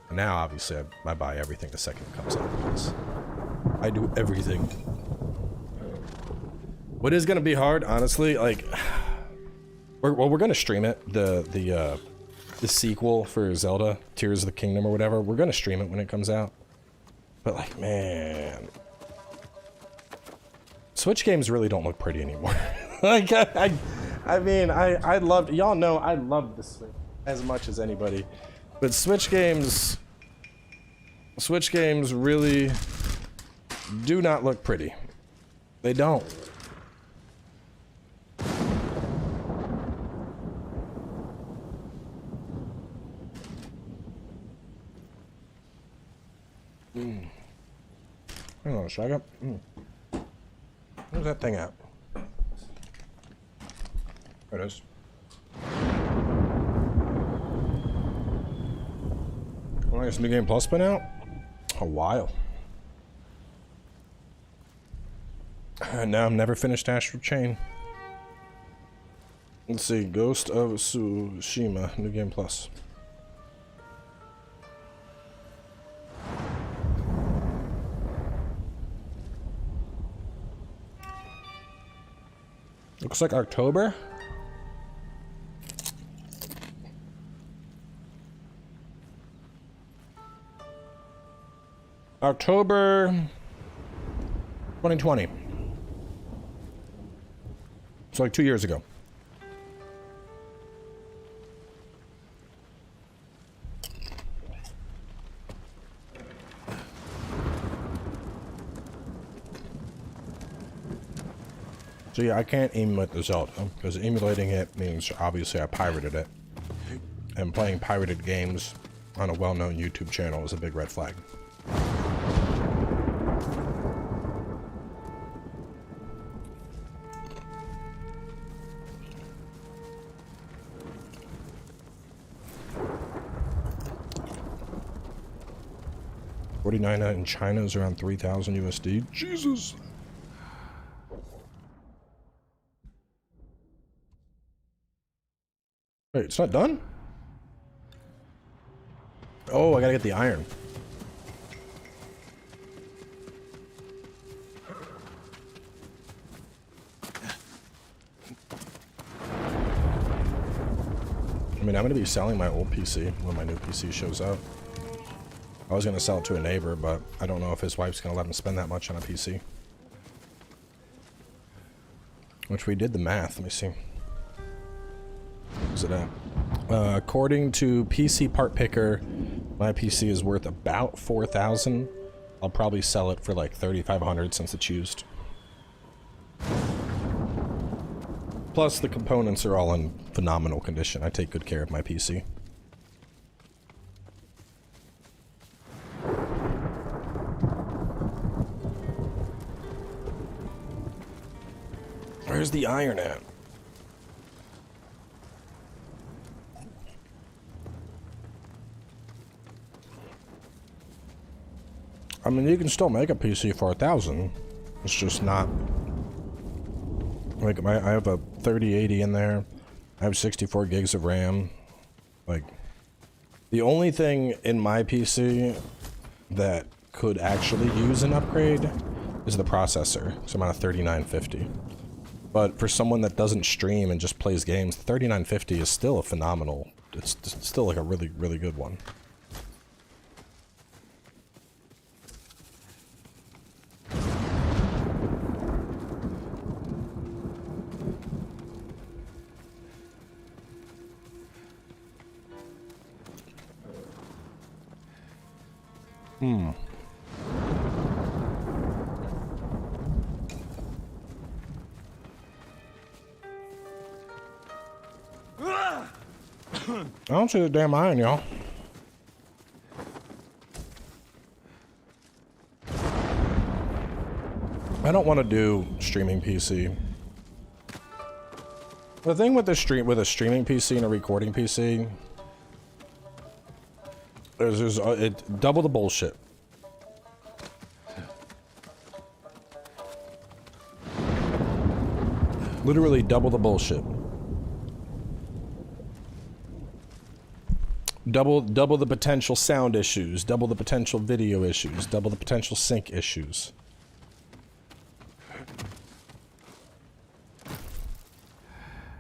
And now, obviously, I buy everything the second it comes out because I do everything. What is gonna be hard, honestly, like, we're gonna stream it, the sequel for Zelda, Tears of the Kingdom or whatever. We're gonna stream it when it comes out. But like, man, Switch games really don't look pretty anymore. Like, I mean, I loved, y'all know I love the Switch as much as anybody, but Switch games really do not look pretty. They don't. Hang on a second. Where's that thing at? There it is. When has New Game Plus been out? A while. And now I'm never finished Astral Chain. Let's see, Ghost of Tsushima, New Game Plus. Looks like October. October 2020. It's like 2 years ago. So yeah, I can't emulate the Zelda, because emulating it means obviously I pirated it. And playing pirated games on a well-known YouTube channel is a big red flag. $49 in China is around 3,000 USD. Jesus. Wait, it's not done? Oh, I gotta get the iron. I mean, I'm gonna be selling my old PC when my new PC shows up. I was gonna sell it to a neighbor, but I don't know if his wife's gonna let him spend that much on a PC. Which we did the math, let me see. Where's it at? According to PC Part Picker, my PC is worth about 4,000. I'll probably sell it for like 3,500 since it's used. Plus the components are all in phenomenal condition. I take good care of my PC. Where's the iron at? I mean, you can still make a PC for 1,000. It's just not Like I have a 3080 in there. I have 64 gigs of RAM. Like, the only thing in my PC that could actually use an upgrade is the processor. So I'm on a 3950. But for someone that doesn't stream and just plays games, the 3950 is still a phenomenal. It's still like a really, really good one. I don't see the damn iron, y'all. I don't want to do streaming PC. The thing with a streaming PC and a recording PC is it double the bullshit. Literally double the bullshit. Double the potential sound issues, double the potential video issues, double the potential sync issues.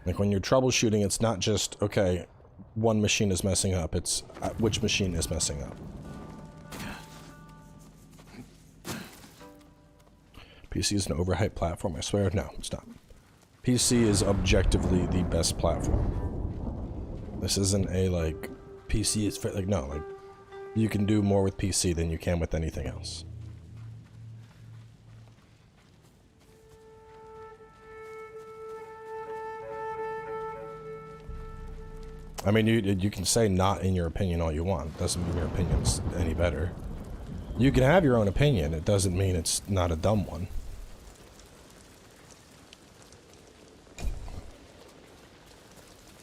Like when you're troubleshooting, it's not just, okay, one machine is messing up, it's which machine is messing up. PC is an overhyped platform, I swear. No, it's not. PC is objectively the best platform. This isn't a, like, PC is, like, no, like, you can do more with PC than you can with anything else. I mean, you can say not in your opinion all you want. Doesn't mean your opinion's any better. You can have your own opinion. It doesn't mean it's not a dumb one.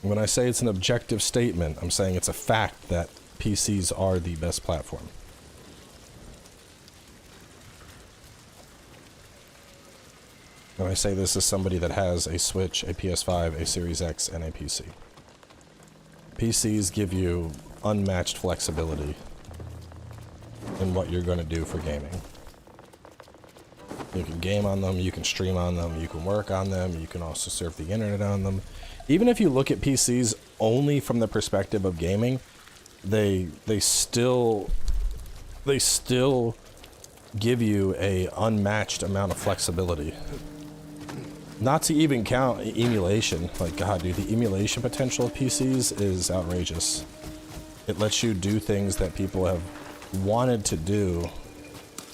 When I say it's an objective statement, I'm saying it's a fact that PCs are the best platform. And I say this as somebody that has a Switch, a PS5, a Series X, and a PC. PCs give you unmatched flexibility in what you're going to do for gaming. You can game on them, you can stream on them, you can work on them, you can also surf the internet on them. Even if you look at PCs only from the perspective of gaming, they still give you a unmatched amount of flexibility. Not to even count emulation. Like, God, dude, the emulation potential of PCs is outrageous. It lets you do things that people have wanted to do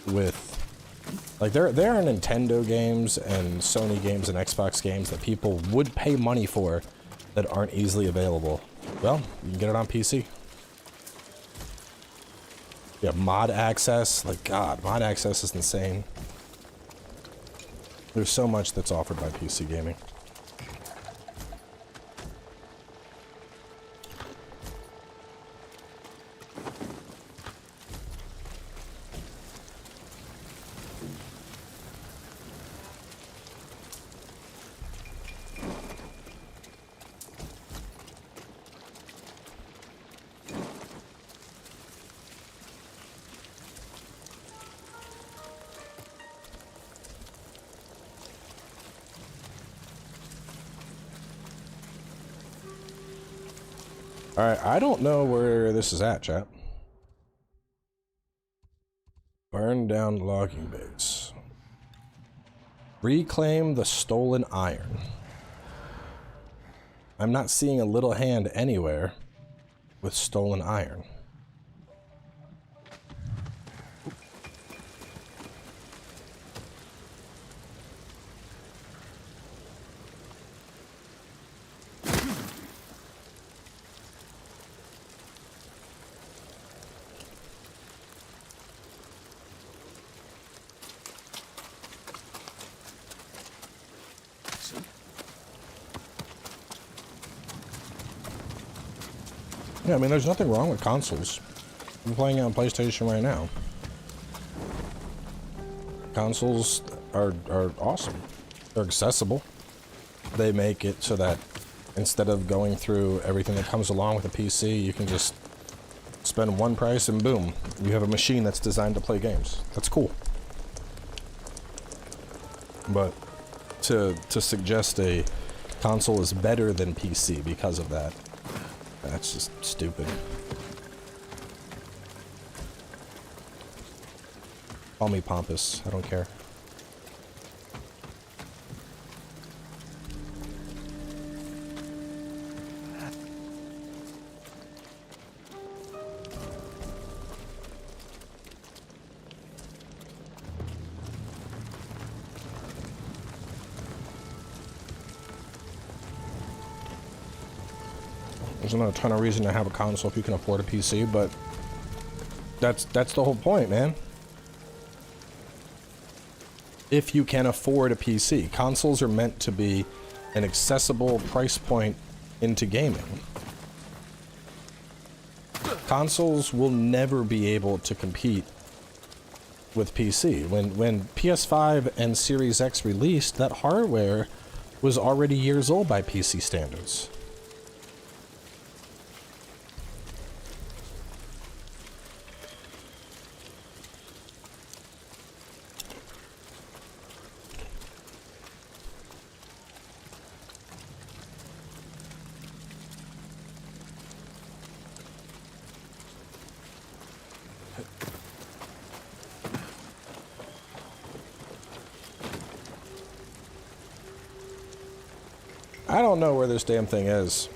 with... Like, there are Nintendo games and Sony games and Xbox games that people would pay money for that aren't easily available. Well, you can get it on PC. You have mod access. Like, God, mod access is insane. There's so much that's offered by PC gaming. Alright, I don't know where this is at, chat. Burn down logging base. Reclaim the stolen iron. I'm not seeing a little hand anywhere with stolen iron. Yeah, I mean, there's nothing wrong with consoles. I'm playing it on PlayStation right now. Consoles are awesome. They're accessible. they make it so that instead of going through everything that comes along with a PC, you can just spend one price and boom, you have a machine that's designed to play games. That's cool. But to suggest a console is better than PC because of that, that's just stupid. Call me pompous, I don't care. There's not a ton of reason to have a console if you can afford a PC, but that's the whole point, man. If you can afford a PC, consoles are meant to be an accessible price point into gaming. Consoles will never be able to compete with PC. When PS5 and Series X released, that hardware was already years old by PC standards. I don't know where this damn thing is.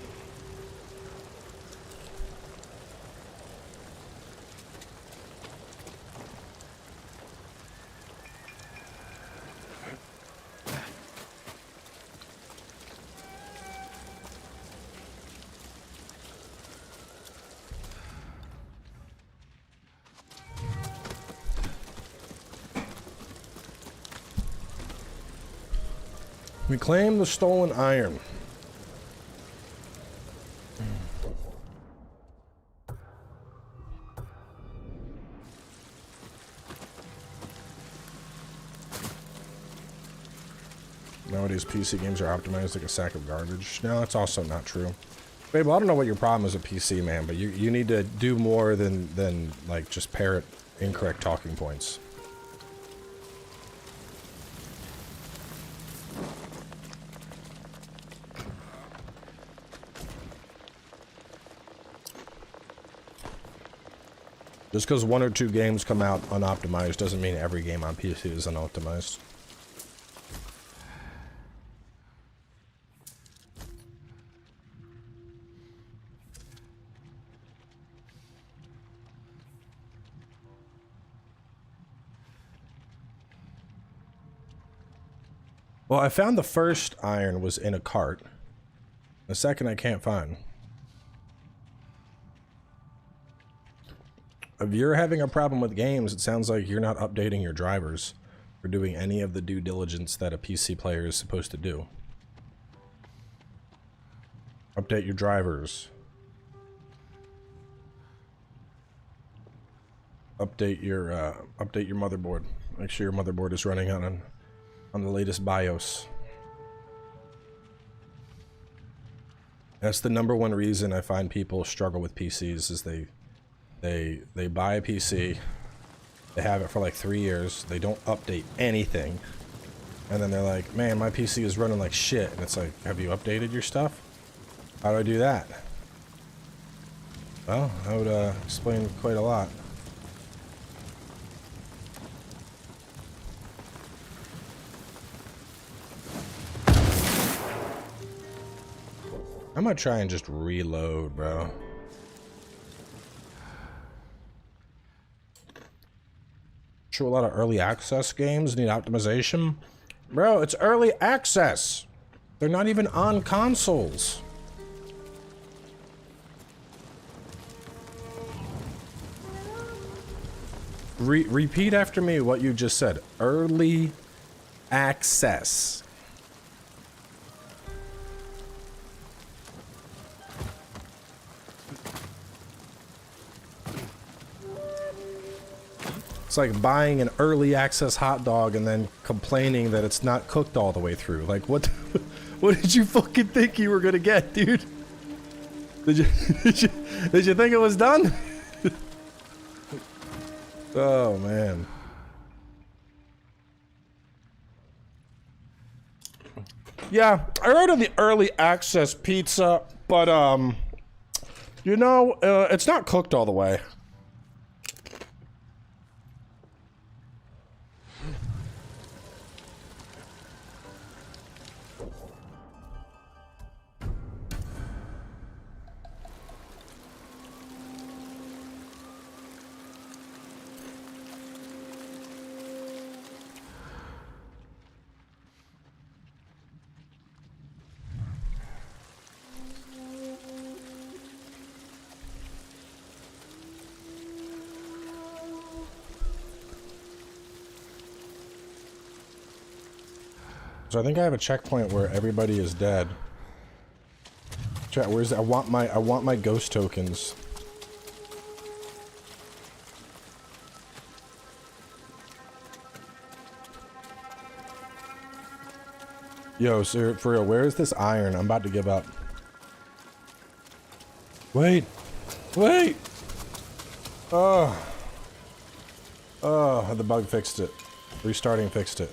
Reclaim the stolen iron. Nowadays, PC games are optimized like a sack of garbage. No, that's also not true. Babel, I don't know what your problem is with PC, man, but you need to do more than like just parrot incorrect talking points. Just because one or two games come out unoptimized doesn't mean every game on PC is unoptimized. Well, I found the first iron was in a cart. The second I can't find. If you're having a problem with games, it sounds like you're not updating your drivers or doing any of the due diligence that a PC player is supposed to do. Update your drivers. Update your motherboard. Make sure your motherboard is running on the latest BIOS. That's the #1 reason I find people struggle with PCs is they buy a PC, they have it for like 3 years, they don't update anything, and then they're like, man, my PC is running like shit, and it's like, have you updated your stuff? How do I do that? Well, that would explain quite a lot. I'm gonna try and just reload, bro. Sure, a lot of early access games need optimization. Bro, it's early access. They're not even on consoles. Repeat after me what you just said. Early access. It's like buying an early access hot dog and then complaining that it's not cooked all the way through. Like, what? What did you fucking think you were gonna get, dude? Did you did you think it was done? Oh man. Yeah, I ordered the early access pizza, but you know, it's not cooked all the way. So I think I have a checkpoint where everybody is dead. Chat, where's I want my ghost tokens. Yo, sir, for real, where is this iron? I'm about to give up. Wait. Wait. Oh, the bug fixed it. Restarting fixed it.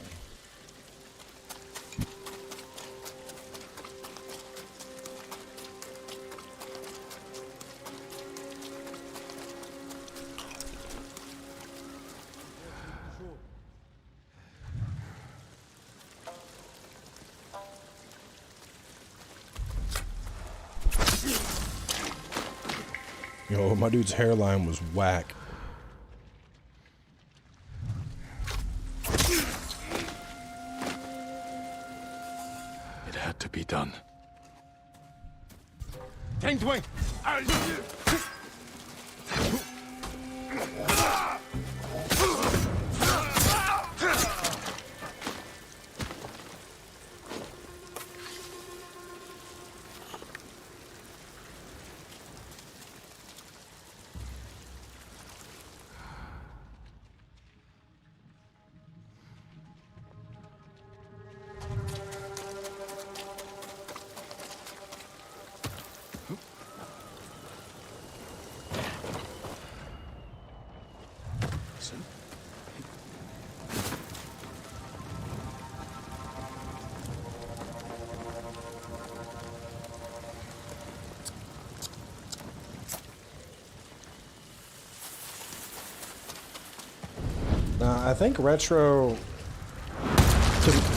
Yo, my dude's hairline was whack. It had to be done. Wing. I think retro,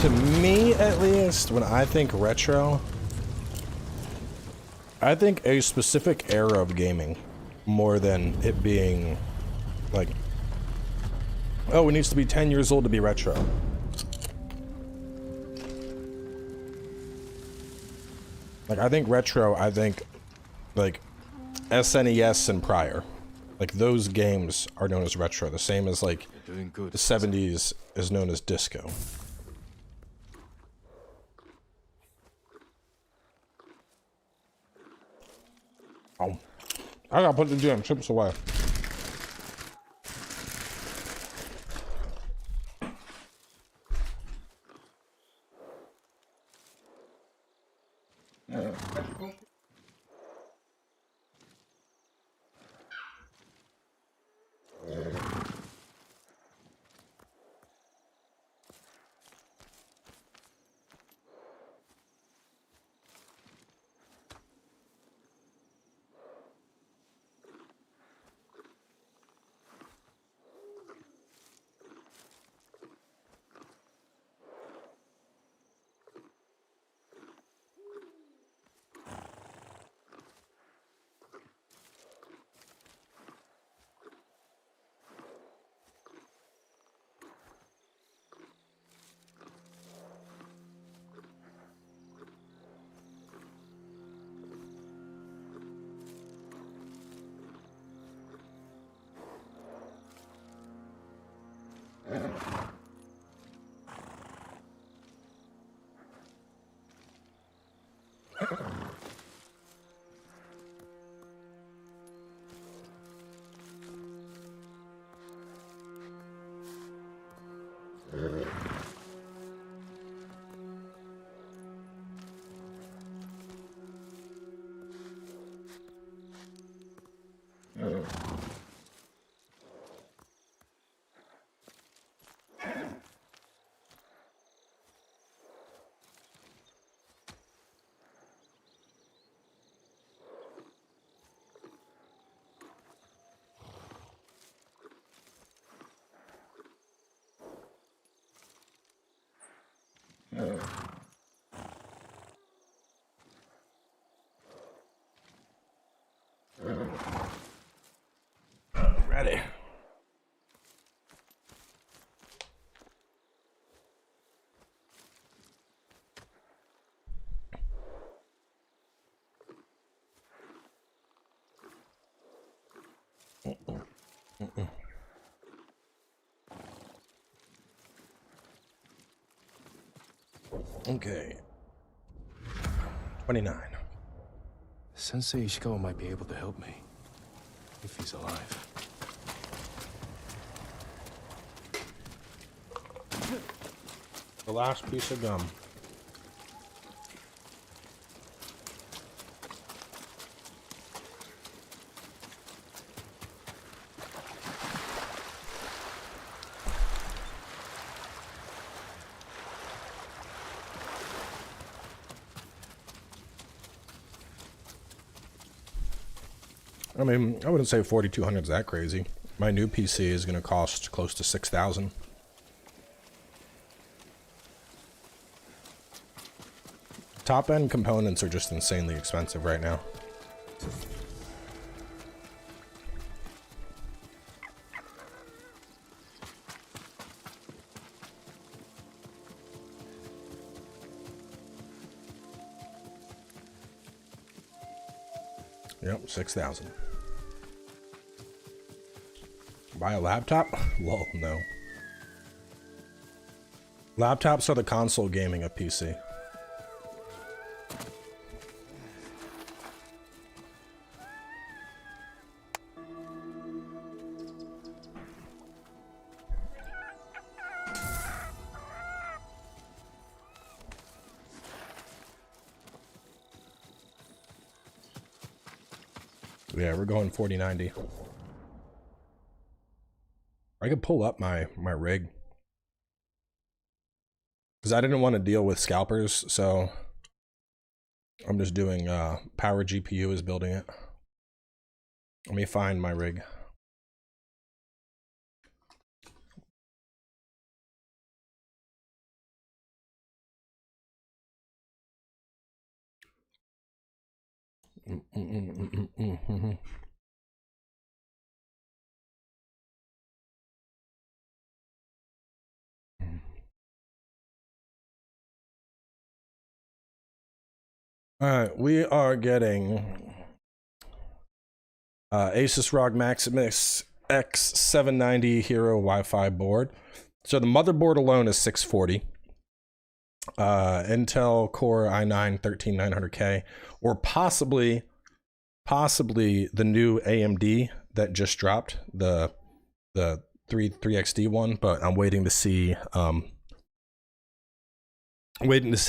to me at least, when I think retro, I think a specific era of gaming more than it being like, oh, it needs to be 10 years old to be retro. Like, I think retro, I think like SNES and prior. Like, those games are known as retro, the same as like the 70s is known as disco. Oh, I gotta put the damn chips away. Okay. 29. Sensei Ishikawa might be able to help me. If he's alive. The last piece of gum. I mean, I wouldn't say 4,200 is that crazy. My new PC is going to cost close to 6,000. Top-end components are just insanely expensive right now. Yep, 6,000. Buy a laptop? Lol, no. Laptops are the console gaming of PC. Yeah, we're going 4090. I could pull up my rig. Because I didn't want to deal with scalpers, so I'm just doing power GPU is building it. Let me find my rig. Alright, we are getting Asus ROG Maximus X790 Hero Wi-Fi board. So the motherboard alone is 640. Intel Core i9-13900K, or possibly the new AMD that just dropped, the 3XD one, but I'm waiting to see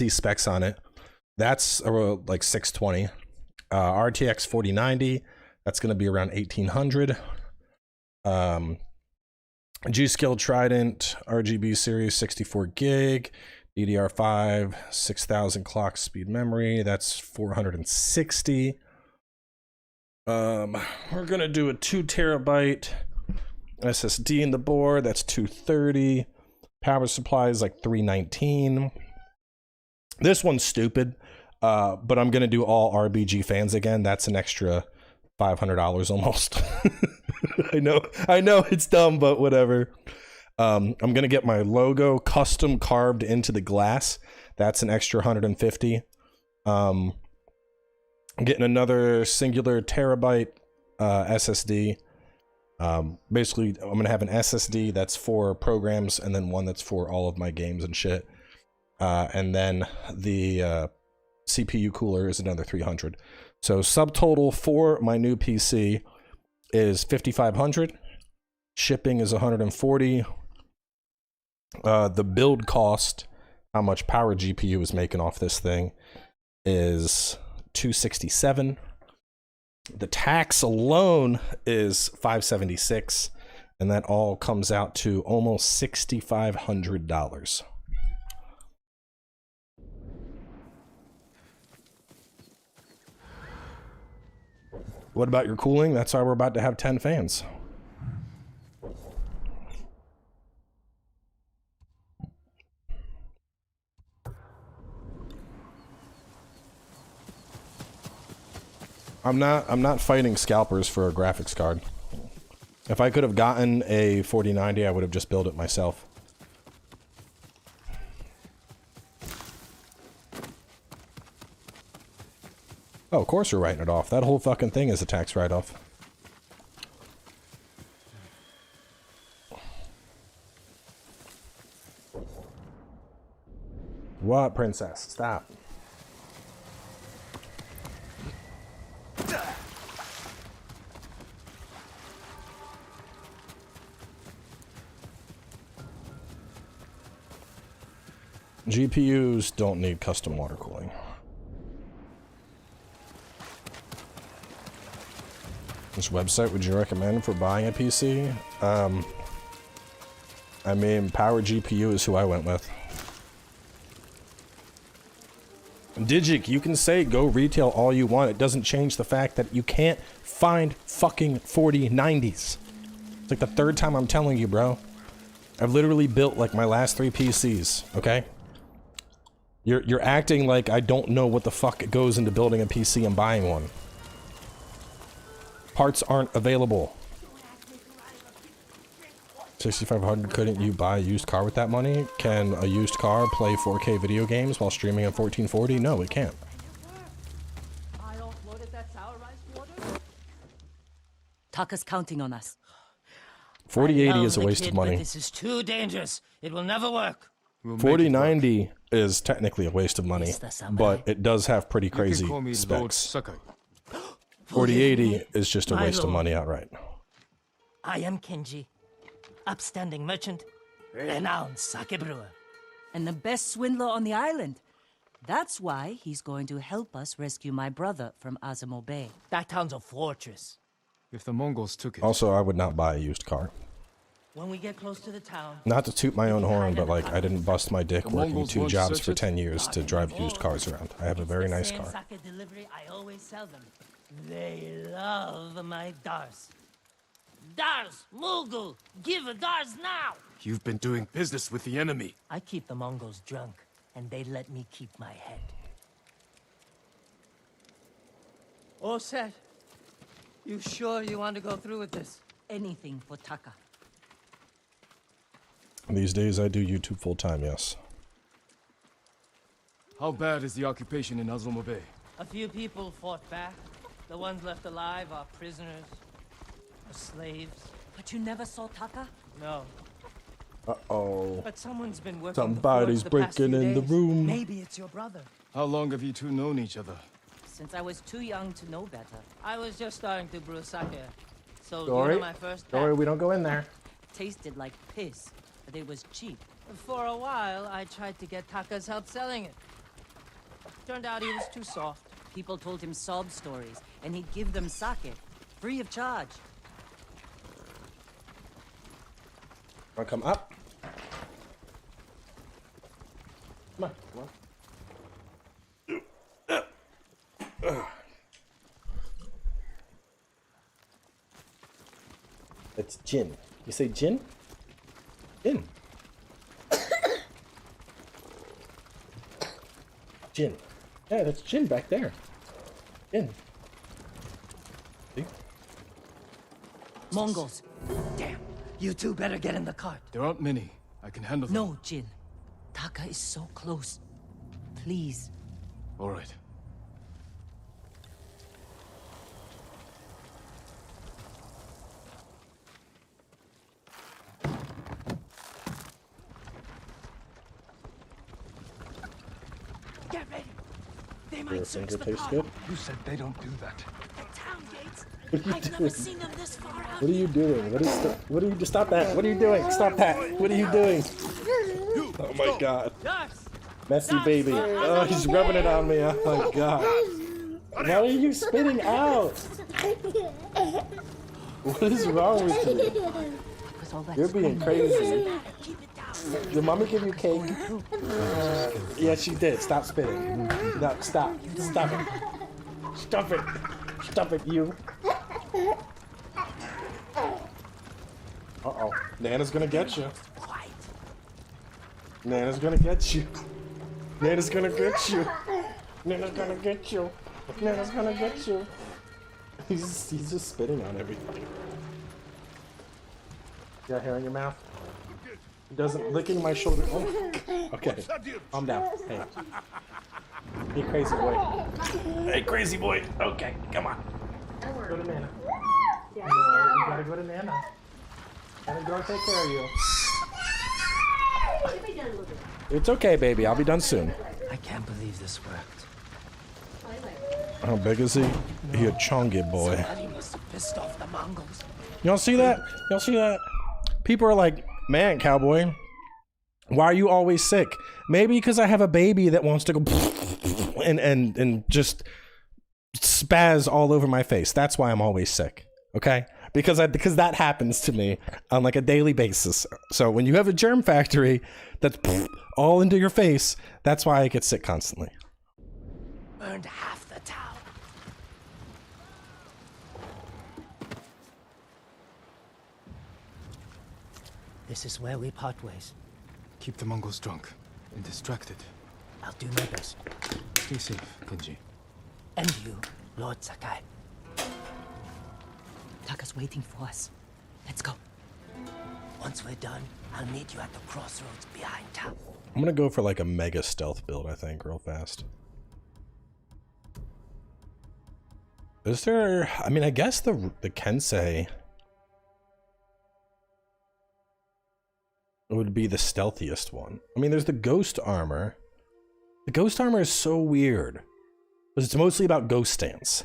specs on it. That's like 620. RTX 4090, that's going to be around 1800. G-Skill Trident RGB series 64 gig, DDR5 6000 clock speed memory, that's 460. We're gonna do a 2 terabyte SSD in the board, that's 230. Power supply is like 319. This one's stupid, but I'm gonna do all RBG fans again. That's an extra $500 almost. I know it's dumb, but whatever. I'm gonna get my logo custom carved into the glass. That's an extra 150. I'm getting another singular terabyte SSD. Basically, I'm gonna have an SSD that's for programs, and then one that's for all of my games and shit. And then the CPU cooler is another 300. So subtotal for my new PC is 5,500. Shipping is 140. The build cost, how much power GPU is making off this thing, is 267. The tax alone is 576, and that all comes out to almost $6,500. What about your cooling? That's why we're about to have 10 fans. I'm not fighting scalpers for a graphics card. If I could have gotten a 4090, I would have just built it myself. Oh, of course you're writing it off. That whole fucking thing is a tax write-off. What, princess? Stop. GPUs don't need custom water cooling. Which website would you recommend for buying a PC? I mean, Power GPU is who I went with. Digic, you can say go retail all you want. It doesn't change the fact that you can't find fucking 4090s. It's like the third time I'm telling you, bro. I've literally built like my last 3 PCs, okay? You're acting like I don't know what the fuck goes into building a PC and buying one. Parts aren't available. 6,500, couldn't you buy a used car with that money? Can a used car play 4K video games while streaming at 1440? No, it can't. Taka's counting on us. 4080 is a waste of money. This is too dangerous. It will never work. 4090 is technically a waste of money, but it does have pretty crazy specs. 4080 is just a waste of money outright. I am Kenji, upstanding merchant, renowned sake brewer, and the best swindler on the island. That's why he's going to help us rescue my brother from Azamo Bay. That town's a fortress. If the Mongols took it. Also, I would not buy a used car. When we get close to the town... Not to toot my own horn, but like, I didn't bust my dick working 2 jobs for 10 years to drive used cars around. I have a very nice car. Sake delivery, I always sell them. They love my Dars. Dars, Mogul, give a Dars now! You've been doing business with the enemy. I keep the Mongols drunk, and they let me keep my head. All set. You sure you want to go through with this? Anything for Taka. These days I do YouTube full time, yes. How bad is the occupation in Azamo Bay? A few people fought back. The ones left alive are prisoners, or slaves. But you never saw Taka? No. Uh-oh. But someone's been working. Somebody's breaking in the room. Maybe it's your brother. How long have you two known each other? Since I was too young to know better. I was just starting to brew sake. So Dory, you know my first Dory, we don't go in there. tasted like piss, but it was cheap. For a while, I tried to get Taka's help selling it. Turned out he was too soft. People told him sob stories, and he'd give them sake, free of charge. Wanna come up? Come on, come on. It's gin. You say gin? Gin. Gin. Yeah, that's gin back there. Gin. See? Mongols. Damn. You two better get in the cart. There aren't many. I can handle them. No, Jin. Taka is so close. Please. All right. Get ready. They Your might search finger the tastes car. good? You said they don't do that. The town gates. What are you I've doing? never seen them this far out. What are you doing? What are you stop that? What are you doing? Stop that. What are you doing? Oh my god. Dars. Messy baby. Oh, he's rubbing it on me. Oh my god. Why are you spitting out? What is wrong with you? You're being crazy. Did mommy give you cake? Yeah, she did. Stop spitting. No, stop. Stop it. Stop it. Stop it, you. Uh-oh. Nana's gonna get you. Nana's gonna get you. Nana's gonna get you. Nana's gonna get you. Nana's gonna get you. He's just spitting on everything. You got hair in your mouth? He doesn't licking my shoulder. Oh. Okay. Calm down. Hey. Hey, crazy boy. Hey, crazy boy. Okay, come on. Go to Nana. No, you gotta go to Nana. Nana, go take care of you. It's okay, baby. I'll be done soon. I can't believe this worked. How big is he? He a chongy boy. Somebody must have pissed off the Mongols. Y'all see that? Y'all see that? People are like, man, Cowboy, why are you always sick? Maybe because I have a baby that wants to go and just spaz all over my face. That's why I'm always sick. Okay? Because that happens to me on like a daily basis. So when you have a germ factory that's all into your face, that's why I get sick constantly. Burned half the town. This is where we part ways. Keep the Mongols drunk and distracted. I'll do my best. Stay safe, Kenji. And you, Lord Sakai. Taka's waiting for us. Let's go. Once we're done, I'll meet you at the crossroads behind town. I'm gonna go for like a mega stealth build, I think, real fast. Is there... I mean, I guess the Kensei would be the stealthiest one. I mean, there's the ghost armor. The ghost armor is so weird. Because it's mostly about ghost stance.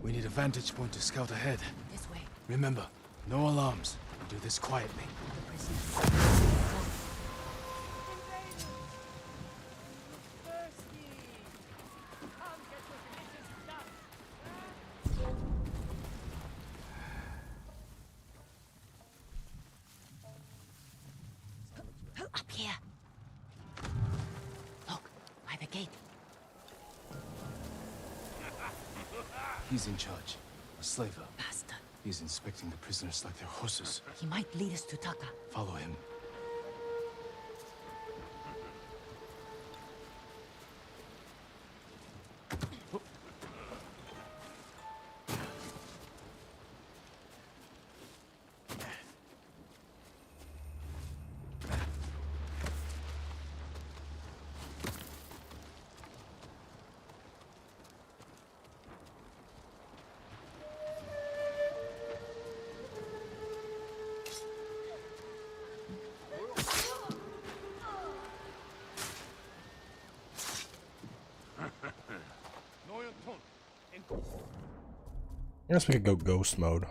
We need a vantage point to scout ahead. This way. Remember, no alarms. Do this quietly. Up here. Look, by the gate. He's in charge. A slaver. Bastard. He's inspecting the prisoners like they're horses. He might lead us to Taka. Follow him. I guess we could go ghost mode.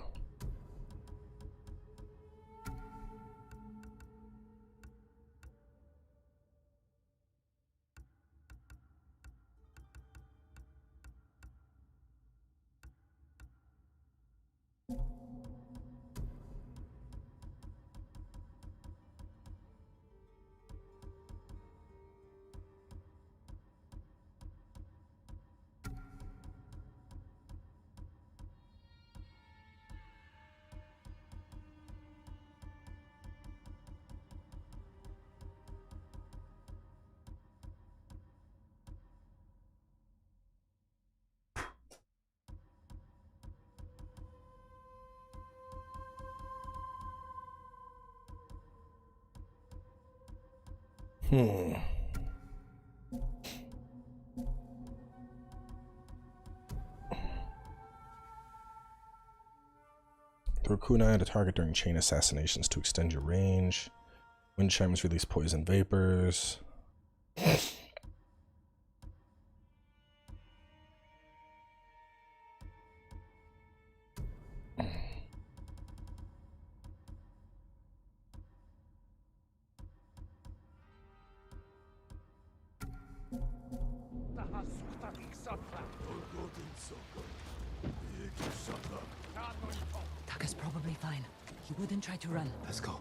Throw kunai at a target during chain assassinations to extend your range. Wind chimes release poison vapors. Taka's probably fine. He wouldn't try to run. Let's go.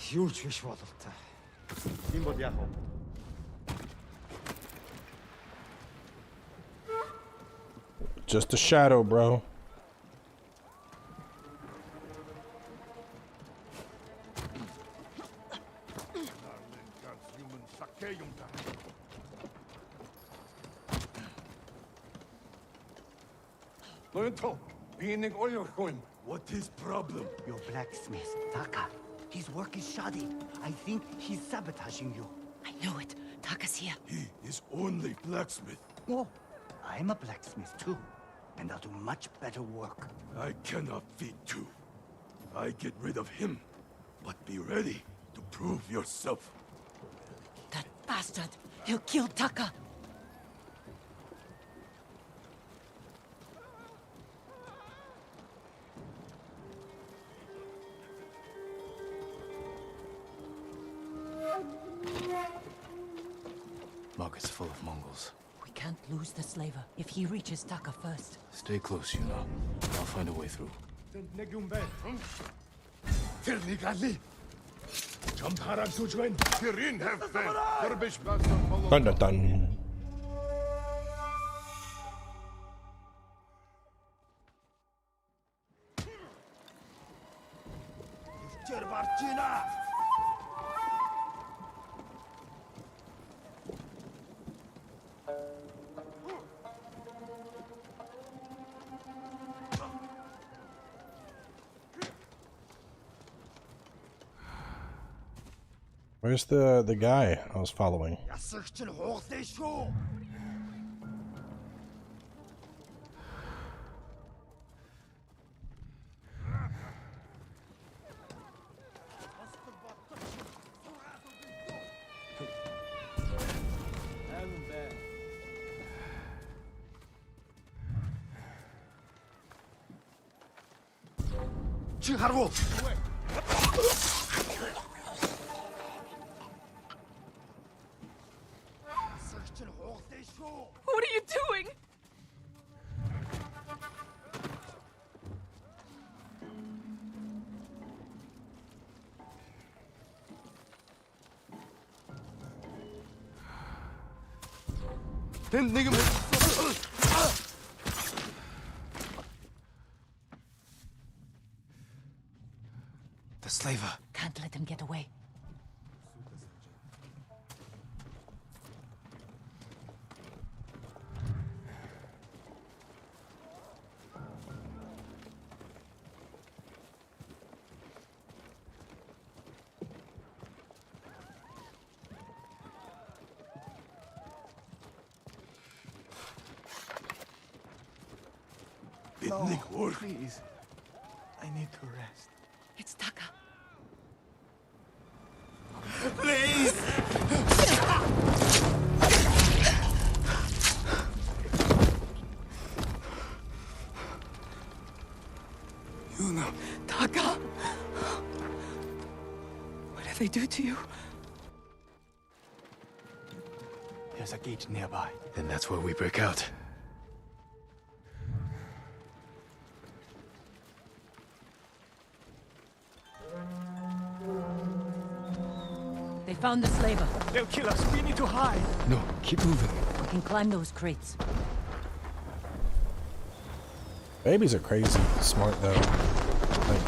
Huge fish бололтой. Тийм бол яах вэ? Just a shadow, bro. What is problem? Your blacksmith, Taka. His work is shoddy. I think he's sabotaging you. I know it. Taka's here. He is only blacksmith. Oh, I'm a blacksmith too. And I'll do much better work. I cannot feed two. I get rid of him. But be ready to prove yourself. That bastard! He'll kill Taka! Market's full of Mongols. We can't lose the slaver if he reaches Taka first. Stay close, you know. I'll find a way through. Dun dun dun. Where's the guy I was following? What are you doing? The slaver. Can't let him get away. No, please. I need to rest. It's Taka. You know. Taka! What did they do to you? There's a gate nearby. Then that's where we break out. They found the slaver. They'll kill us. We need to hide. No, keep moving. We can climb those crates. Babies are crazy smart though. Like,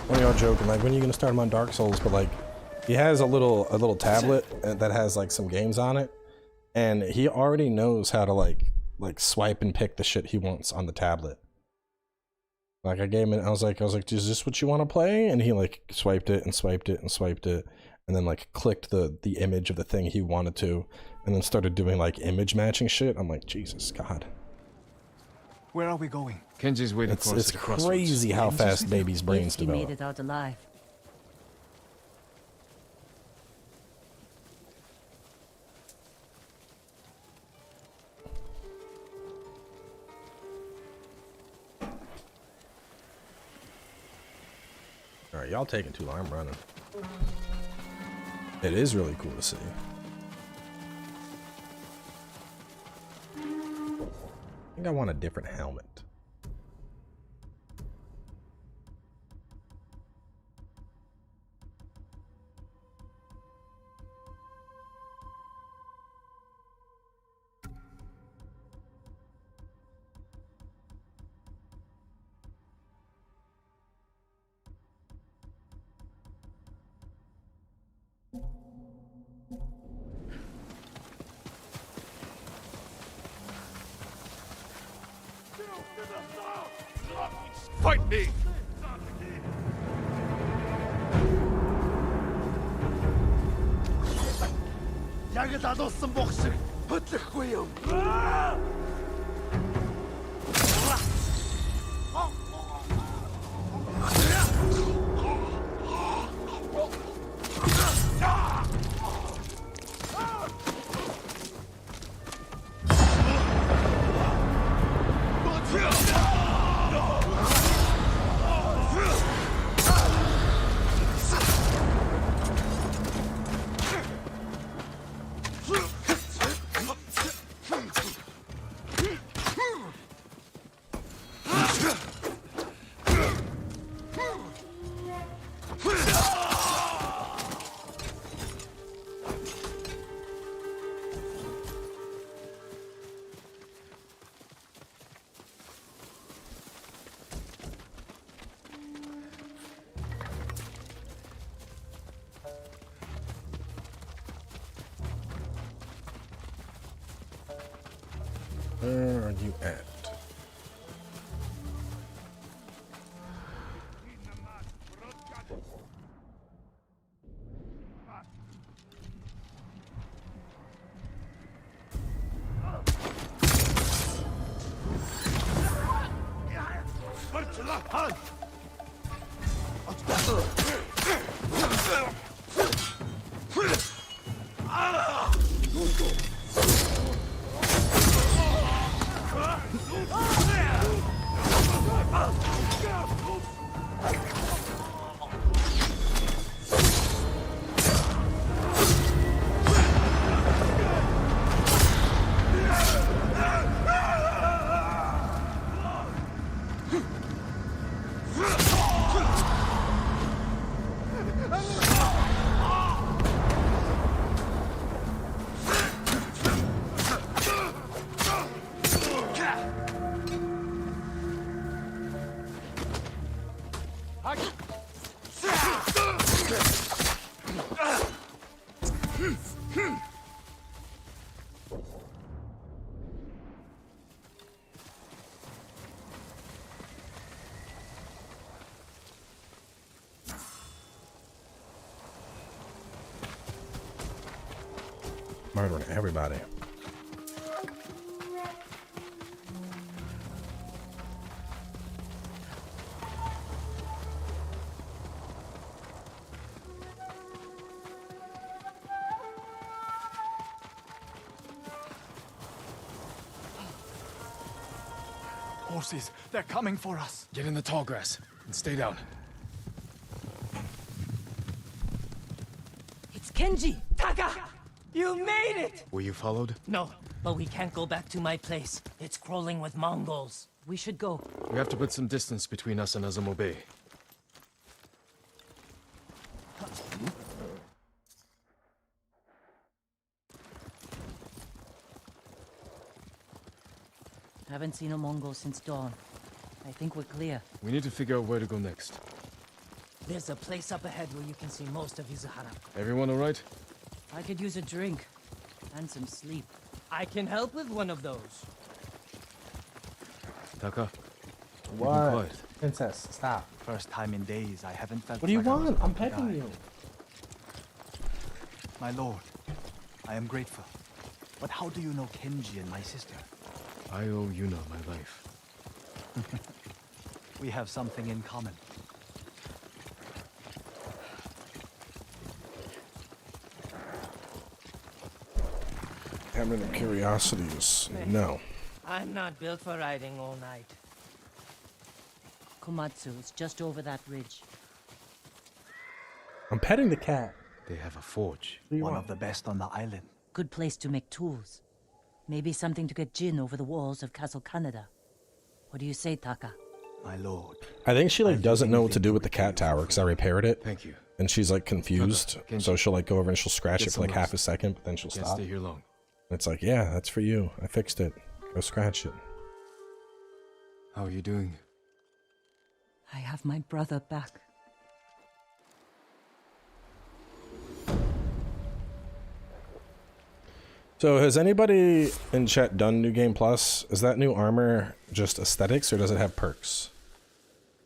when y'all joking, like, when are you gonna start him on Dark Souls? But like, he has a little tablet that has like some games on it, and he already knows how to like swipe and pick the shit he wants on the tablet. Like, I gave him, I was like, is this what you want to play? And he like swiped it and swiped it and swiped it, and then like clicked the image of the thing he wanted to, and then started doing like image matching shit. I'm like, Jesus God. Where are we going? Kenji's waiting for us It's at the crossroads. crazy how fast babies' brains If he made develop. it out alive. All right, y'all taking too long. I'm running. It is really cool to see. I think I want a different helmet. Fight me! Яг л алуулсан бох шиг хөдлөхгүй юм. Where are you at? Murdering everybody. Horses, they're coming for us. Get in the tall grass and stay down. It's Kenji! Taka! You made it! Were you followed? No, but we can't go back to my place. It's crawling with Mongols. We should go. We have to put some distance between us and Azamo Bay. Haven't seen a Mongol since dawn. I think we're clear. We need to figure out where to go next. There's a place up ahead where you can see most of Izuhara. Everyone all right? I could use a drink and some sleep. I can help with one of those. Taka, What? quiet. Princess, stop. First time in days I haven't felt What do you like I was want? about I'm to petting die. you. My lord, I am grateful. But how do you know Kenji and my sister? I owe Yuna my life. We have something in common. Having a curiosity is no. I'm not built for riding all night. Komatsu is just over that ridge. I'm petting the cat. They have a forge. One of the best on the island. Good place to make tools. Maybe something to get Jin over the walls of Castle Canada. What do you say, Taka? My lord. I think she like doesn't know what to do with the cat tower because I repaired it. Thank you. And she's like confused. Taka, So she'll like go over and she'll scratch Get it for like some half a rest. second, but then she'll Can't stop. stay here long. And it's like, yeah, that's for you. I fixed it. Go scratch it. How are you doing? I have my brother back. So has anybody in chat done New Game Plus? Is that new armor just aesthetics or does it have perks?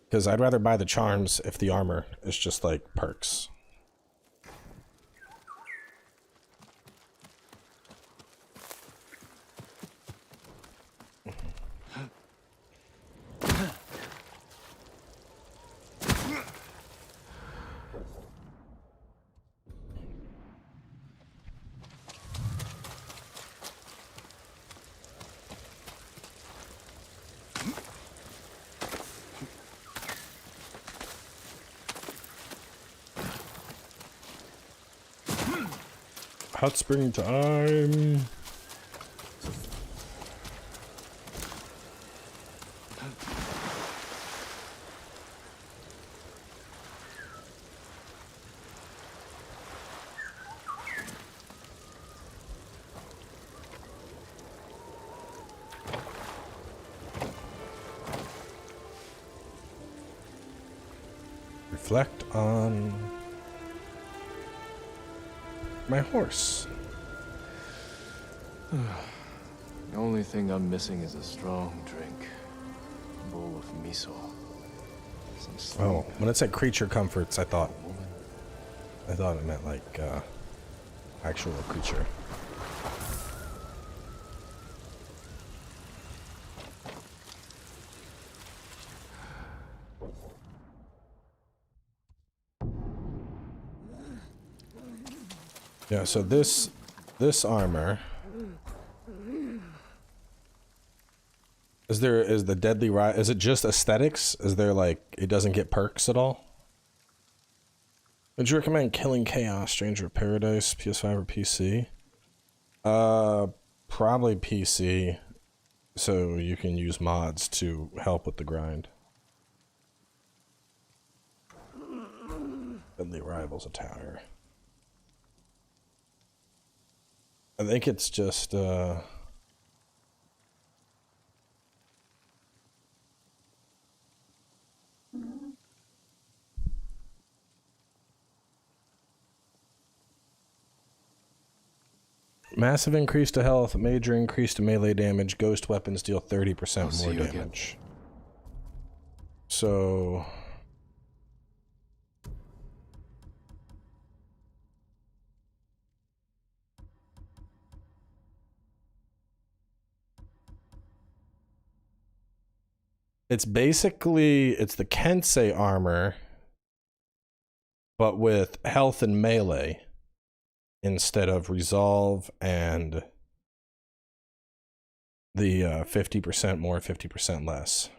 Because I'd rather buy the charms if the armor is just like perks. Hot spring time. Reflect on my horse. The only thing I'm missing is a strong drink. A bowl of miso. Some sleep. Oh, when it said creature comforts, I thought it meant like actual creature. Yeah, so this armor is the deadly rise, is it just aesthetics? Is there like it doesn't get perks at all? Would you recommend Killing Chaos, Stranger of Paradise, PS5 or PC? Probably PC, so you can use mods to help with the grind. Deadly Rivals attire. I think it's just massive increase to health, major increase to melee damage, ghost weapons deal 30% more damage. So it's basically, it's the Kensei armor, but with health and melee instead of resolve and the 50% more, 50% less.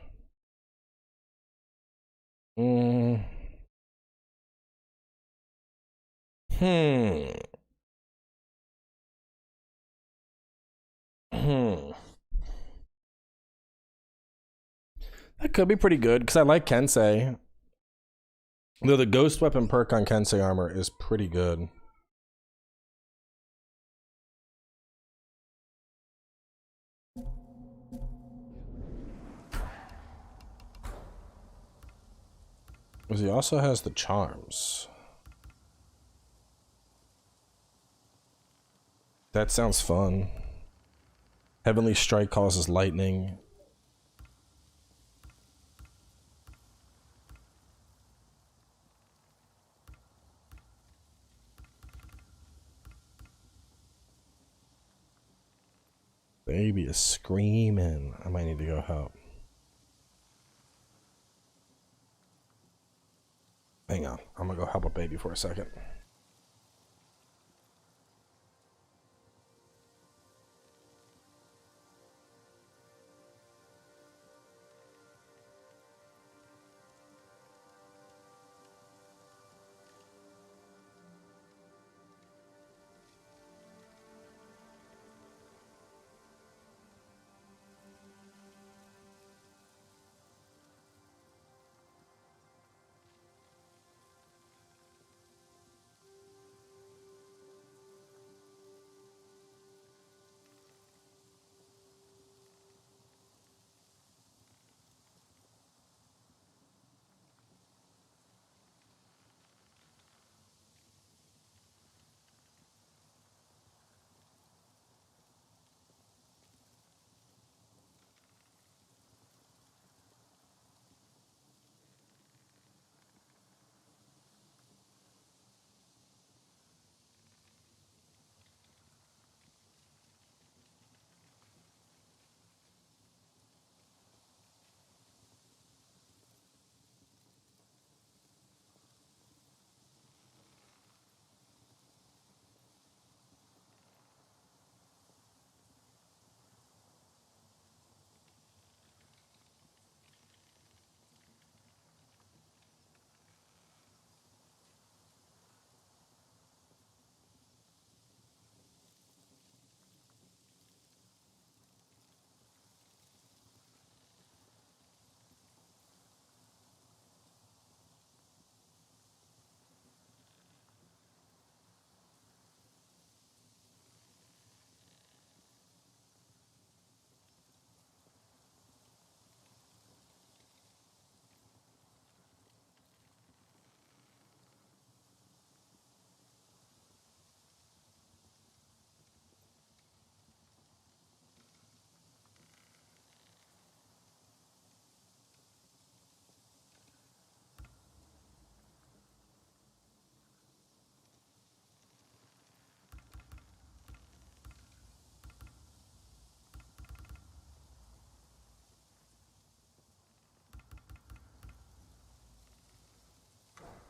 That could be pretty good, because I like Kensei. Though the ghost weapon perk on Kensei armor is pretty good. Because he also has the charms. That sounds fun. Heavenly Strike causes lightning. Baby is screaming. I might need to go help. Hang on. I'm gonna go help a baby for a second.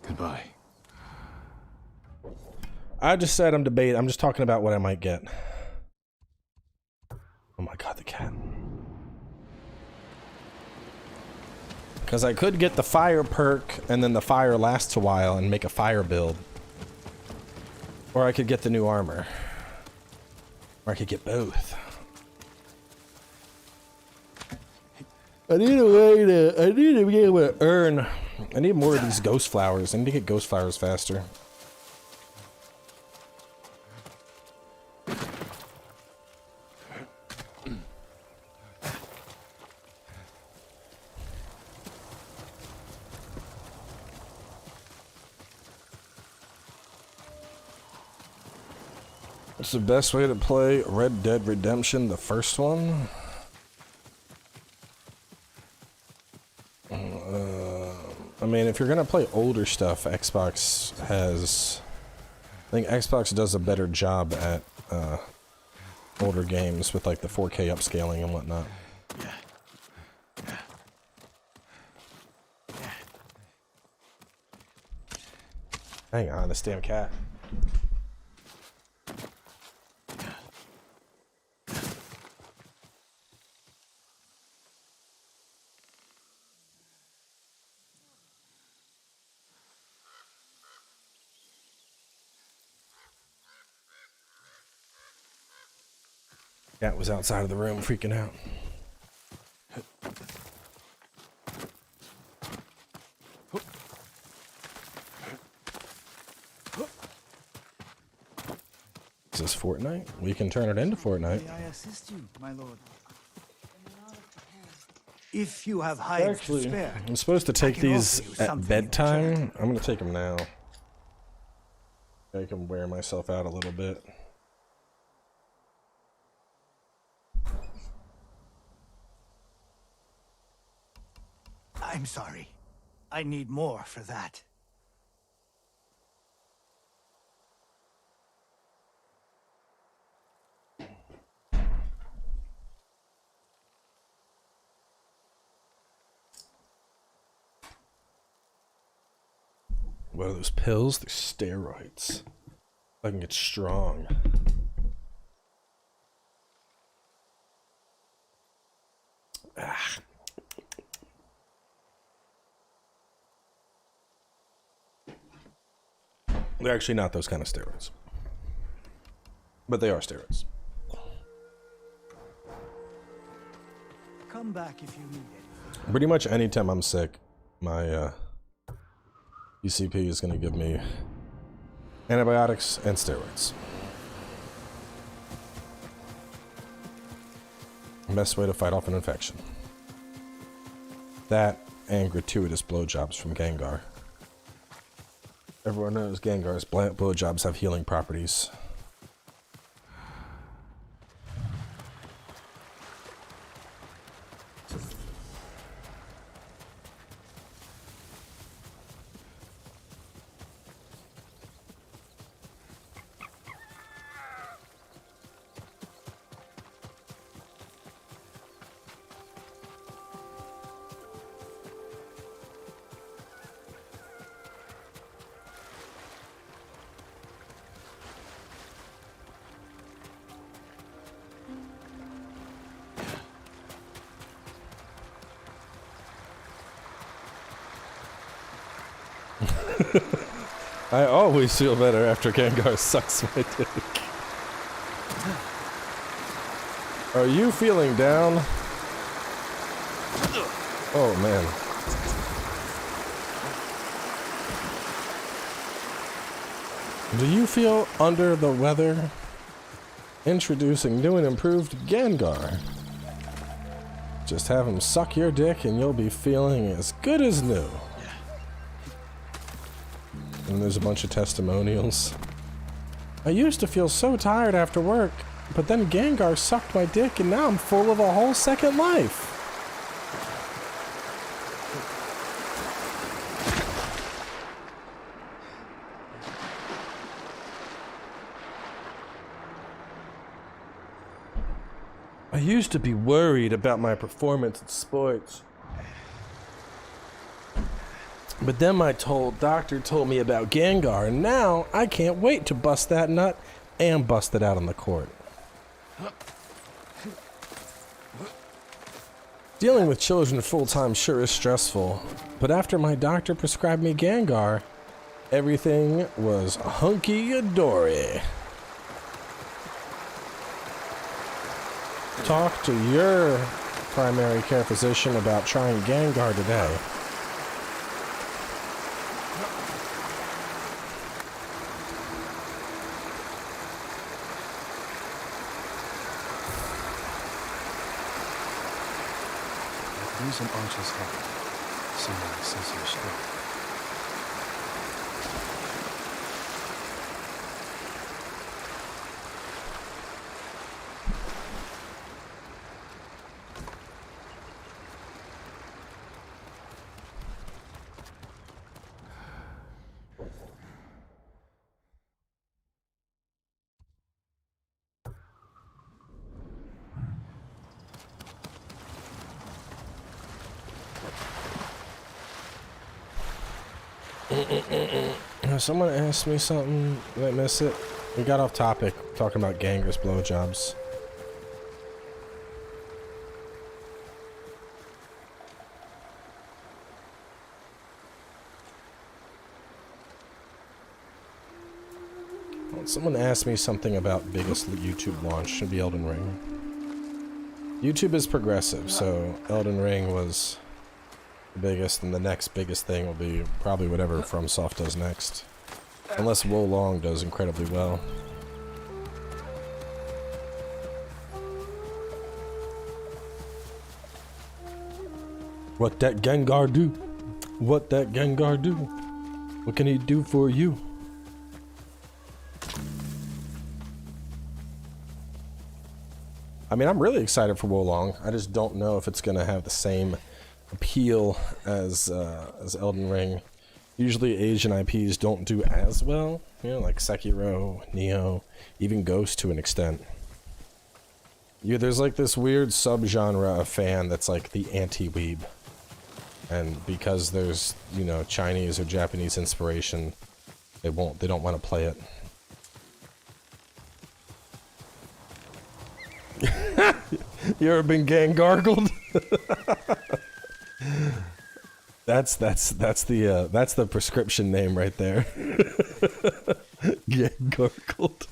Goodbye. I just said I'm debating. I'm just talking about what I might get. Oh my god, the cat. Because I could get the fire perk and then the fire lasts a while and make a fire build. Or I could get the new armor. Or I could get both. I need a way to... I need to be able to earn... I need more of these ghost flowers. I need to get ghost flowers faster. What's the best way to play Red Dead Redemption, the first one? I mean, if you're gonna play older stuff, Xbox has... I think Xbox does a better job at older games with like the 4K upscaling and whatnot. Hang on, this damn cat. Cat was outside of the room freaking out. Is this Fortnite? We can turn it into Fortnite. May I assist you, my lord? If you have hides to spare, I'm supposed to take these at bedtime. I'm gonna take them now. I can wear myself out a little bit. I'm sorry. I need more for that. What are those pills? They're steroids. I can get strong. Ah. They're actually not those kind of steroids. But they are steroids. Come back if you need it. Pretty much anytime I'm sick, my PCP is going to give me antibiotics and steroids. Best way to fight off an infection. That and gratuitous blowjobs from Gengar. Everyone knows Gengar's blowjobs have healing properties. I always feel better after Gengar sucks my dick. Are you feeling down? Oh man. Do you feel under the weather? Introducing new and improved Gengar. Just have him suck your dick and you'll be feeling as good as new. And there's a bunch of testimonials. I used to feel so tired after work, but then Gengar sucked my dick and now I'm full of a whole second life. I used to be worried about my performance in sports. But then my doctor told me about Gengar, and now I can't wait to bust that nut and bust it out on the court. Dealing with children full-time sure is stressful, but after my doctor prescribed me Gengar, everything was hunky-dory. Talk to your primary care physician about trying Gengar today. Use an archer's head. Someone says you're strong. Someone asked me something. Did I miss it? We got off topic talking about Gengar's blowjobs. Well, someone asked me something about biggest YouTube launch. Should be Elden Ring. YouTube is progressive, so Elden Ring was the biggest, and the next biggest thing will be probably whatever FromSoft does next. Unless Wo Long does incredibly well. What that Gengar do? What that Gengar do? What can he do for you? I mean, I'm really excited for Wo Long. I just don't know if it's gonna have the same appeal as Elden Ring. Usually Asian IPs don't do as well, you know, like Sekiro, Nioh, even Ghost to an extent. Yeah, there's like this weird subgenre of fan that's like the anti-weeb. And because there's, you know, Chinese or Japanese inspiration, they don't want to play it. You ever been gang gargled? That's the prescription name right there. Gang gargled.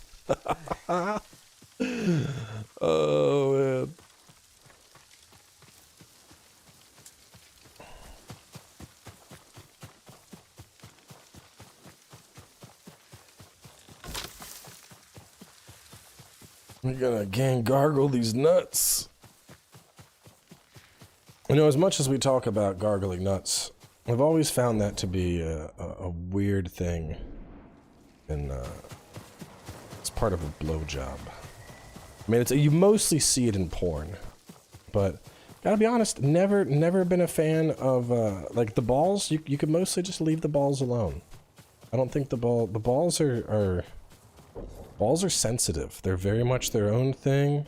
Oh man. We're gonna gang gargle these nuts. You know, as much as we talk about gargling nuts, I've always found that to be a weird thing. And it's part of a blowjob. I mean, you mostly see it in porn. But, gotta be honest, never been a fan of, like, the balls. You could mostly just leave the balls alone. I don't think the balls are balls are sensitive. They're very much their own thing.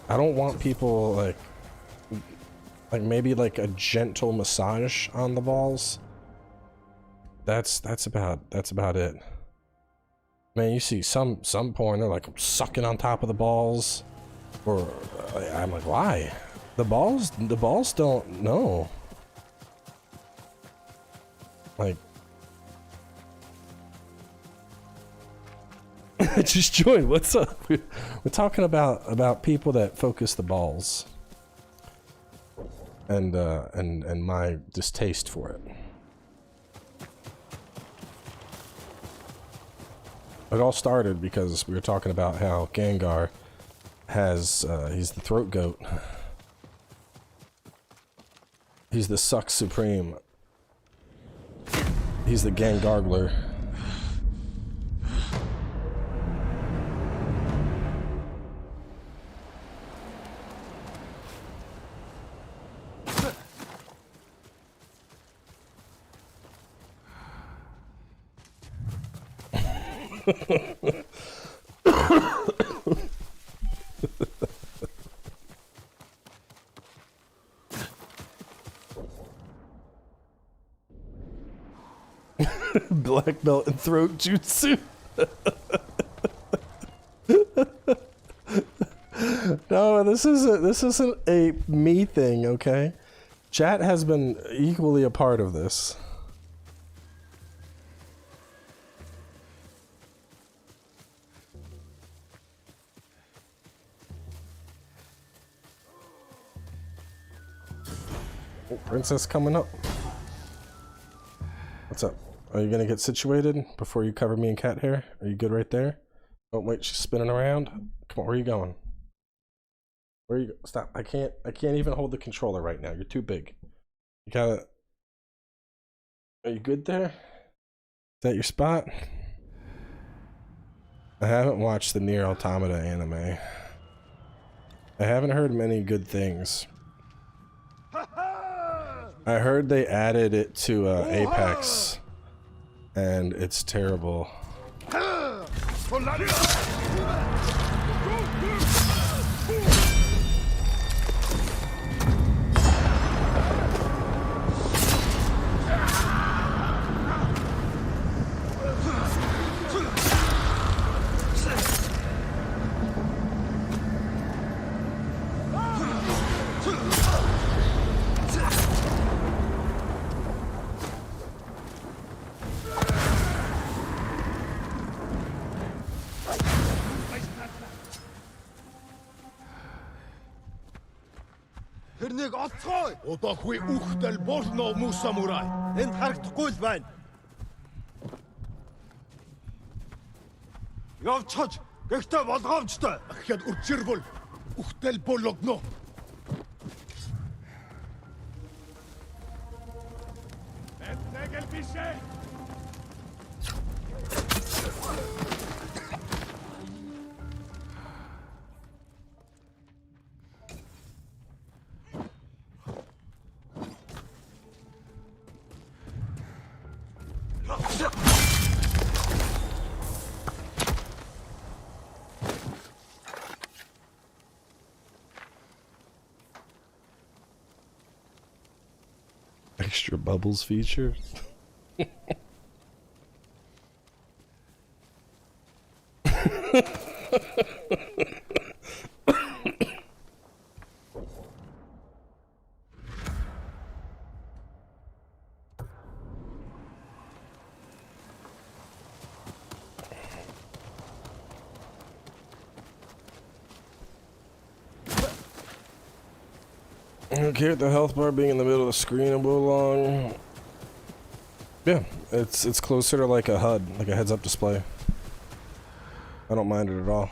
I don't want people like maybe like a gentle massage on the balls. That's about it. Man, you see some porn, they're like sucking on top of the balls, or I'm like, why? The balls don't know. Like, I just joined. What's up? We're talking about people that focus the balls, and my distaste for it. It all started because we were talking about how Gengar has he's the throat goat. He's the suck supreme. He's the Gangargler. Black belt and throat jutsu. No, this isn't a me thing, okay? Chat has been equally a part of this. Oh, princess coming up. What's up? Are you gonna get situated before you cover me in cat hair? Are you good right there? Oh wait, she's spinning around. Come on, where are you going? Where are you? Stop! I can't even hold the controller right now. You're too big. You gotta. Are you good there? Is that your spot? I haven't watched the Nier Automata anime. I haven't heard many good things. I heard they added it to Apex, and it's terrible. Тэрнийг олцгоо. Удахгүй үхтэл болно муу самурай. Энд харагдахгүй л байна. Явцгач. Гэхдээ болгоомжтой. Ахад үрчирбэл үхтэл болгоно. Тэгэл бишээ. Extra bubbles feature. Okay, with the health bar being in the middle of the screen a little long. Yeah, it's closer to like a HUD, like a heads-up display. I don't mind it at all.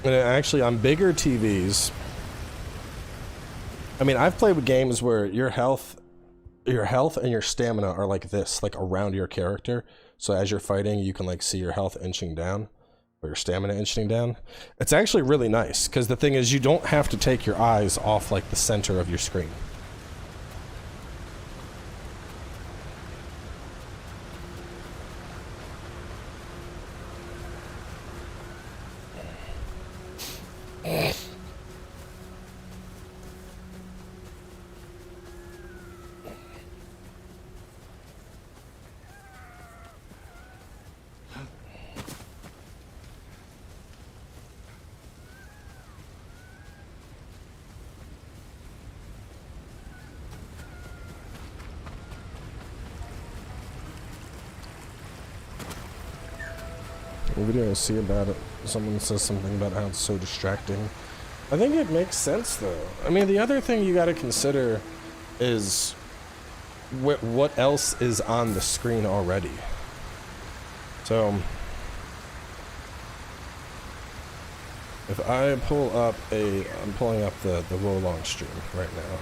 And actually, on bigger TVs, I mean, I've played with games where your health and your stamina are like this, like around your character. So as you're fighting, you can like see your health inching down, or your stamina inching down. It's actually really nice, because the thing is, you don't have to take your eyes off like the center of your screen. Video I see about it, someone says something about how it's so distracting. I think it makes sense though. I mean, the other thing you got to consider is what else is on the screen already. So if I pull up I'm pulling up the roll-along stream right now.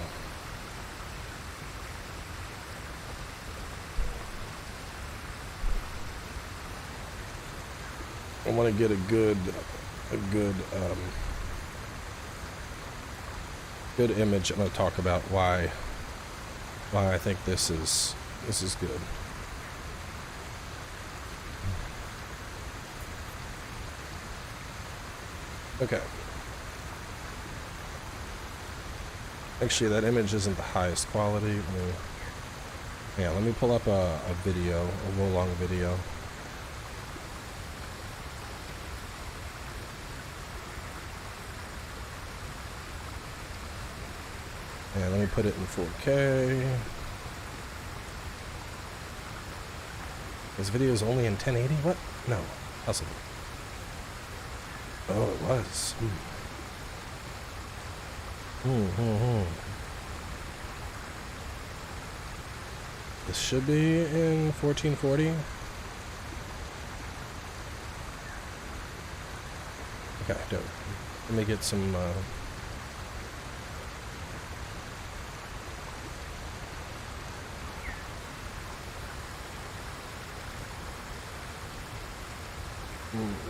I want to get a good image. I'm going to talk about why I think this is good. Okay. Actually, that image isn't the highest quality. Let me pull up a video, a roll-along video. And let me put it in 4K. This video is only in 1080? What? No. Possible. Oh, it was. This should be in 1440. Okay, no. Let me get some...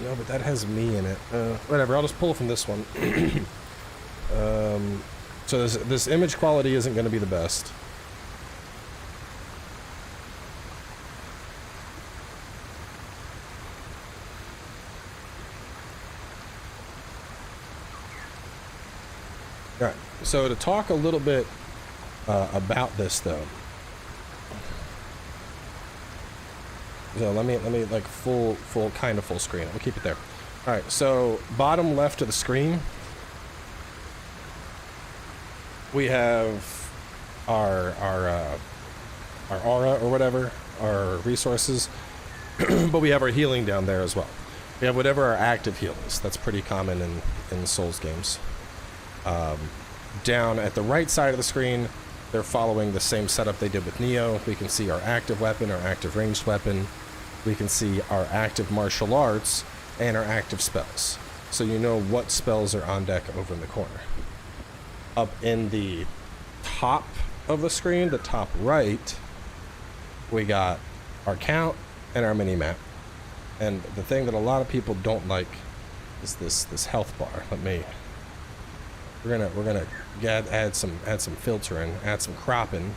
No, but that has me in it. Whatever, I'll just pull from this one. So this image quality isn't going to be the best. Alright, so to talk a little bit about this though. So let me like full screen. We'll keep it there. All right. So bottom left of the screen, we have our aura or whatever, our resources, but we have our healing down there as well. We have whatever our active heal is. That's pretty common in Souls games. Down at the right side of the screen, they're following the same setup they did with Neo. We can see our active weapon, our active ranged weapon. We can see our active martial arts and our active spells. So you know what spells are on deck over in the corner. Up in the top of the screen, the top right, we got our count and our mini-map. And the thing that a lot of people don't like is this health bar. We're gonna add some filtering, add some cropping.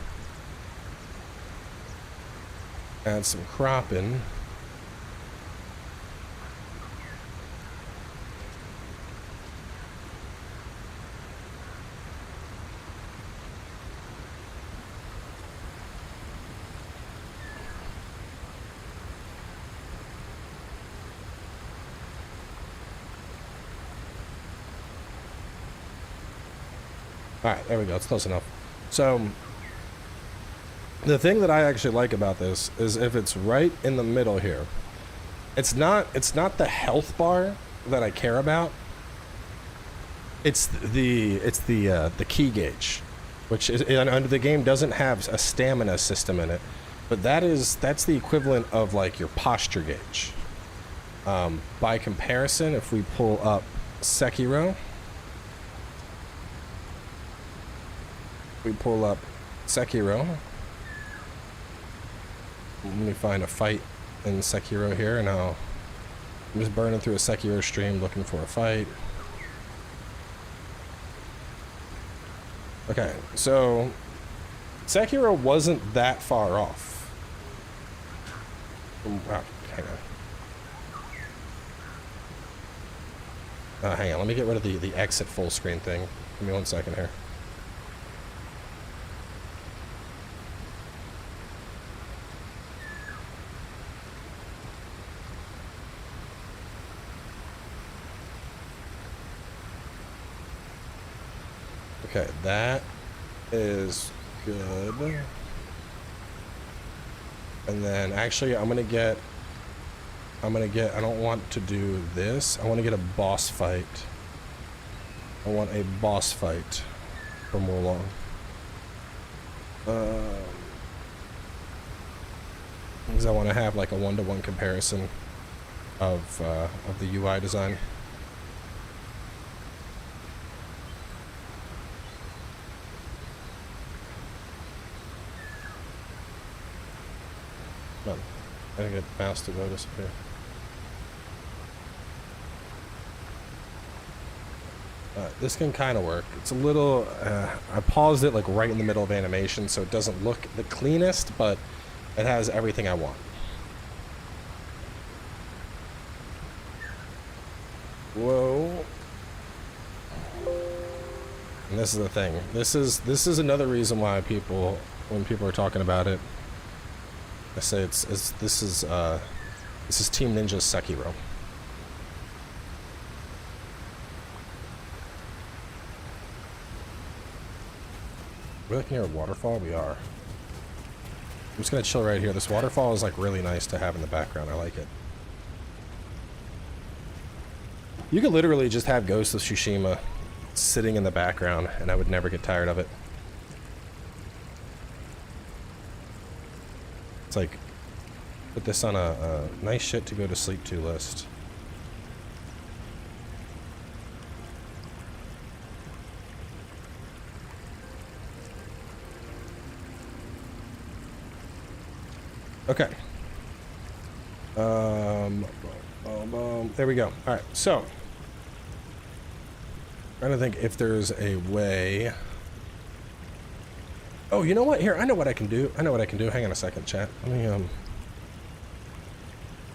Alright, there we go. It's close enough. So, the thing that I actually like about this is if it's right in the middle here. It's not the health bar that I care about. It's the key gauge, which is under the game doesn't have a stamina system in it, but that's the equivalent of like your posture gauge. By comparison, if we pull up Sekiro, let me find a fight in Sekiro here, and I'm just burning through a Sekiro stream looking for a fight. Okay, so Sekiro wasn't that far off. Oh, hang on. Hang on, let me get rid of the exit full screen thing. Give me 1 second here. Okay, that is good. And then actually I don't want to do this. I want to get a boss fight. I want a boss fight for Wolong. Because I want to have like a 1-to-1 comparison of the UI design. Come on. I gotta get mouse to go disappear. This can kind of work. It's a little... I paused it like right in the middle of animation, so it doesn't look the cleanest, but it has everything I want. Whoa. And this is the thing. This is another reason why people, when people are talking about it, I say this is Team Ninja's Sekiro. We're looking at a waterfall. We are. I'm just gonna chill right here. This waterfall is like really nice to have in the background. I like it. You could literally just have Ghost of Tsushima sitting in the background, and I would never get tired of it. It's like, put this on a nice shit to go to sleep to list. Okay. There we go. All right. So, trying to think if there's a way. Oh, you know what? Here, I know what I can do. Hang on a second, chat. Let me,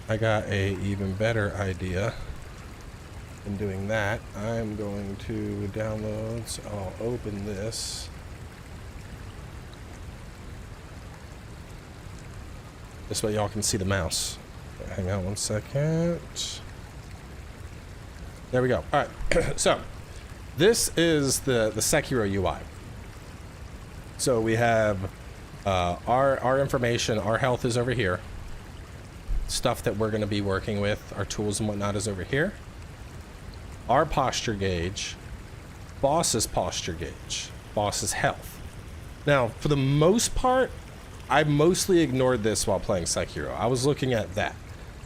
I got a even better idea than doing that. I'm going to download, so I'll open this. This way y'all can see the mouse. Hang on 1 second. There we go. All right. So, this is the Sekiro UI. So we have our information, our health is over here. Stuff that we're going to be working with, our tools and whatnot is over here. Our posture gauge, boss's posture gauge, boss's health. Now, for the most part, I mostly ignored this while playing Sekiro. I was looking at that.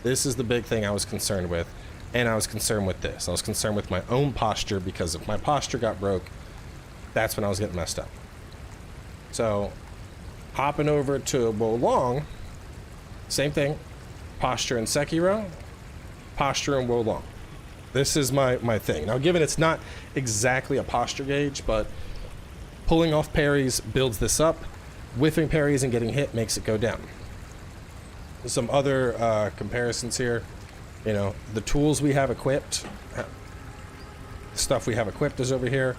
This is the big thing I was concerned with, and I was concerned with this. I was concerned with my own posture, because if my posture got broke, that's when I was getting messed up. So, hopping over to Wolong, same thing. Posture in Sekiro, posture in Wolong. This is my thing. Now, given it's not exactly a posture gauge, but pulling off parries builds this up. Whiffing parries and getting hit makes it go down. Some other comparisons here. You know, the tools we have equipped, stuff we have equipped is over here.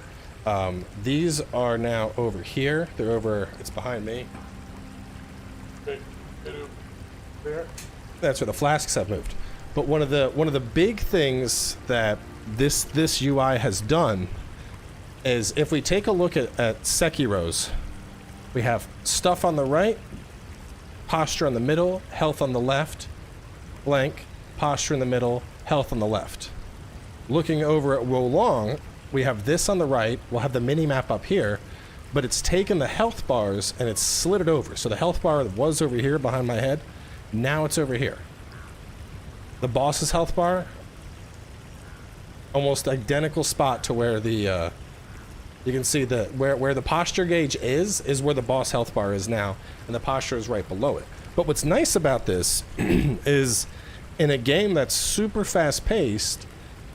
These are now over here. They're over, it's behind me. That's where the flasks have moved. But one of the big things that this UI has done is if we take a look at Sekiro's, we have stuff on the right, posture on the middle, health on the left, blank, posture in the middle, health on the left. Looking over at Wolong, we have this on the right, we'll have the mini-map up here, but it's taken the health bars and it's slid it over. So the health bar was over here behind my head, now it's over here. The boss's health bar, almost identical spot to where the, you can see the where the posture gauge is where the boss health bar is now, and the posture is right below it. But what's nice about this is in a game that's super fast-paced,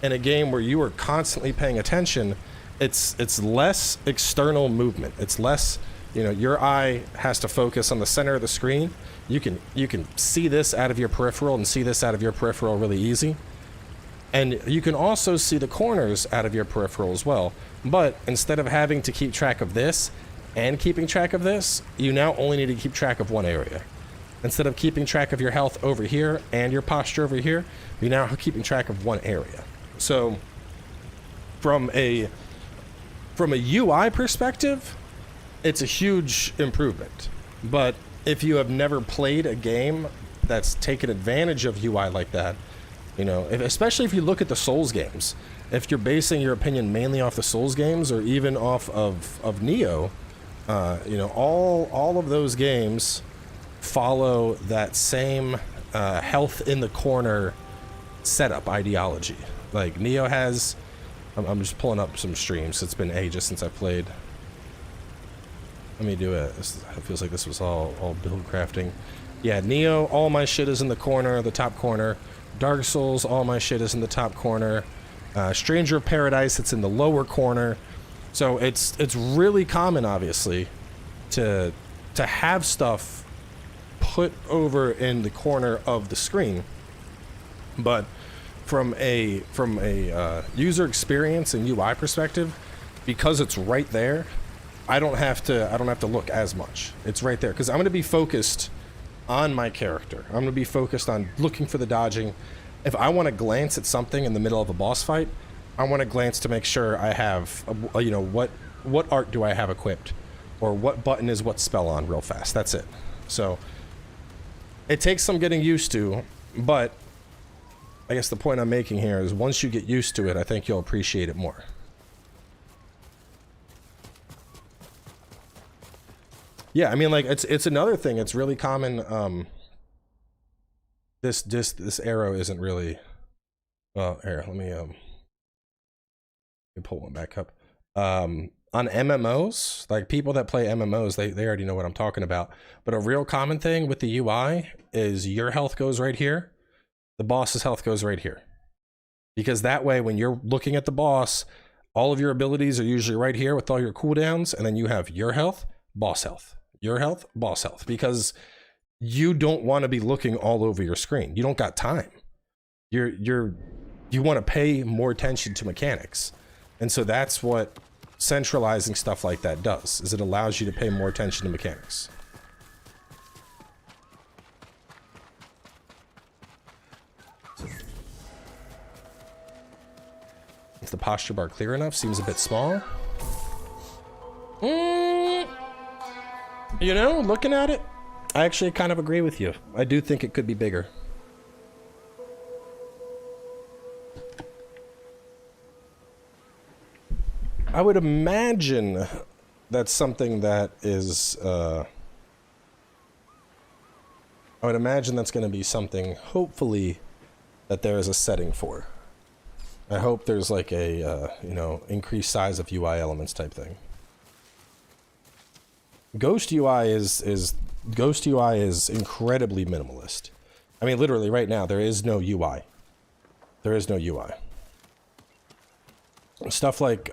in a game where you are constantly paying attention, it's less external movement. It's less, you know, your eye has to focus on the center of the screen. You can see this out of your peripheral and see this out of your peripheral really easy. And you can also see the corners out of your peripheral as well. But instead of having to keep track of this and keeping track of this, you now only need to keep track of one area. Instead of keeping track of your health over here and your posture over here, you're now keeping track of one area. So from a UI perspective, it's a huge improvement. But if you have never played a game that's taken advantage of UI like that, you know, especially if you look at the Souls games, if you're basing your opinion mainly off the Souls games or even off of Nioh, you know, all of those games follow that same health in the corner setup ideology. Like Nioh has, I'm just pulling up some streams. It's been ages since I played. Let me do it. It feels like this was all build crafting. Yeah, Nioh, all my shit is in the corner, the top corner. Dark Souls, all my shit is in the top corner. Stranger of Paradise, it's in the lower corner. So it's really common, obviously, to have stuff put over in the corner of the screen. But from a user experience and UI perspective, because it's right there, I don't have to look as much. It's right there because I'm going to be focused on my character. I'm going to be focused on looking for the dodging. If I want to glance at something in the middle of a boss fight, I want to glance to make sure I have, you know, what art do I have equipped, or what button is what spell on real fast. That's it. So it takes some getting used to, but I guess the point I'm making here is once you get used to it, I think you'll appreciate it more. Yeah, I mean, like, it's another thing. It's really common. This arrow isn't really. Well, here, let me pull one back up. On MMOs, like people that play MMOs, they already know what I'm talking about. But a real common thing with the UI is your health goes right here, the boss's health goes right here, because that way, when you're looking at the boss, all of your abilities are usually right here with all your cooldowns, and then you have your health, boss health. Your health, boss health, because you don't want to be looking all over your screen. You don't got time. You want to pay more attention to mechanics. And so that's what centralizing stuff like that does, is it allows you to pay more attention to mechanics. Is the posture bar clear enough? Seems a bit small. You know, looking at it, I actually kind of agree with you. I do think it could be bigger. I would imagine that's something that is, I would imagine that's going to be something, hopefully, that there is a setting for. I hope there's like a, you know, increased size of UI elements type thing. Ghost UI is incredibly minimalist. I mean, literally right now there is no UI. There is no UI. Stuff like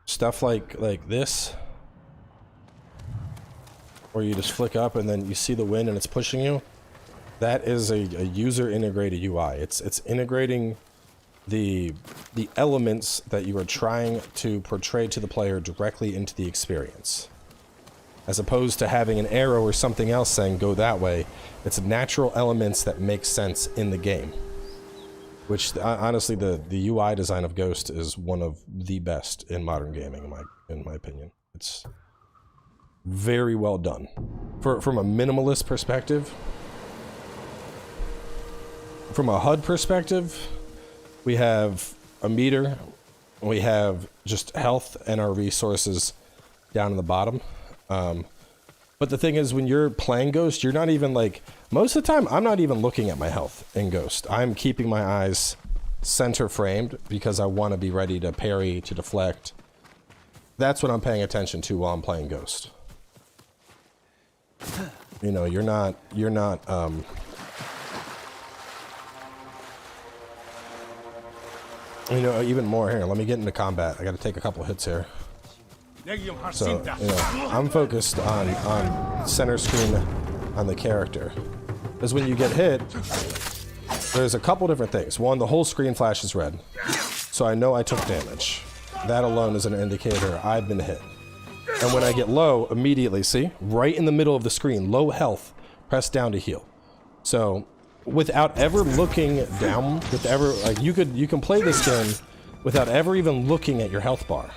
stuff like this, where you just flick up and then you see the wind and it's pushing you. That is a user integrated UI. It's integrating the elements that you are trying to portray to the player directly into the experience, as opposed to having an arrow or something else saying go that way. It's natural elements that make sense in the game. Which honestly, the UI design of Ghost is one of the best in modern gaming, in my opinion. It's very well done. From a minimalist perspective, from a HUD perspective, we have a meter, we have just health and our resources down in the bottom. But the thing is, when you're playing Ghost, you're not even like, most of the time, I'm not even looking at my health in Ghost. I'm keeping my eyes center framed because I want to be ready to parry, to deflect. That's what I'm paying attention to while I'm playing Ghost. You know, you're not, you know, even more here. Let me get into combat. I got to take a couple hits here. So, you know, I'm focused on center screen on the character. Because when you get hit, there's a couple different things. One, the whole screen flashes red. So I know I took damage. That alone is an indicator I've been hit. And when I get low, immediately, see? Right in the middle of the screen, low health, press down to heal. So, without ever looking down, like you can play this game without ever even looking at your health bar.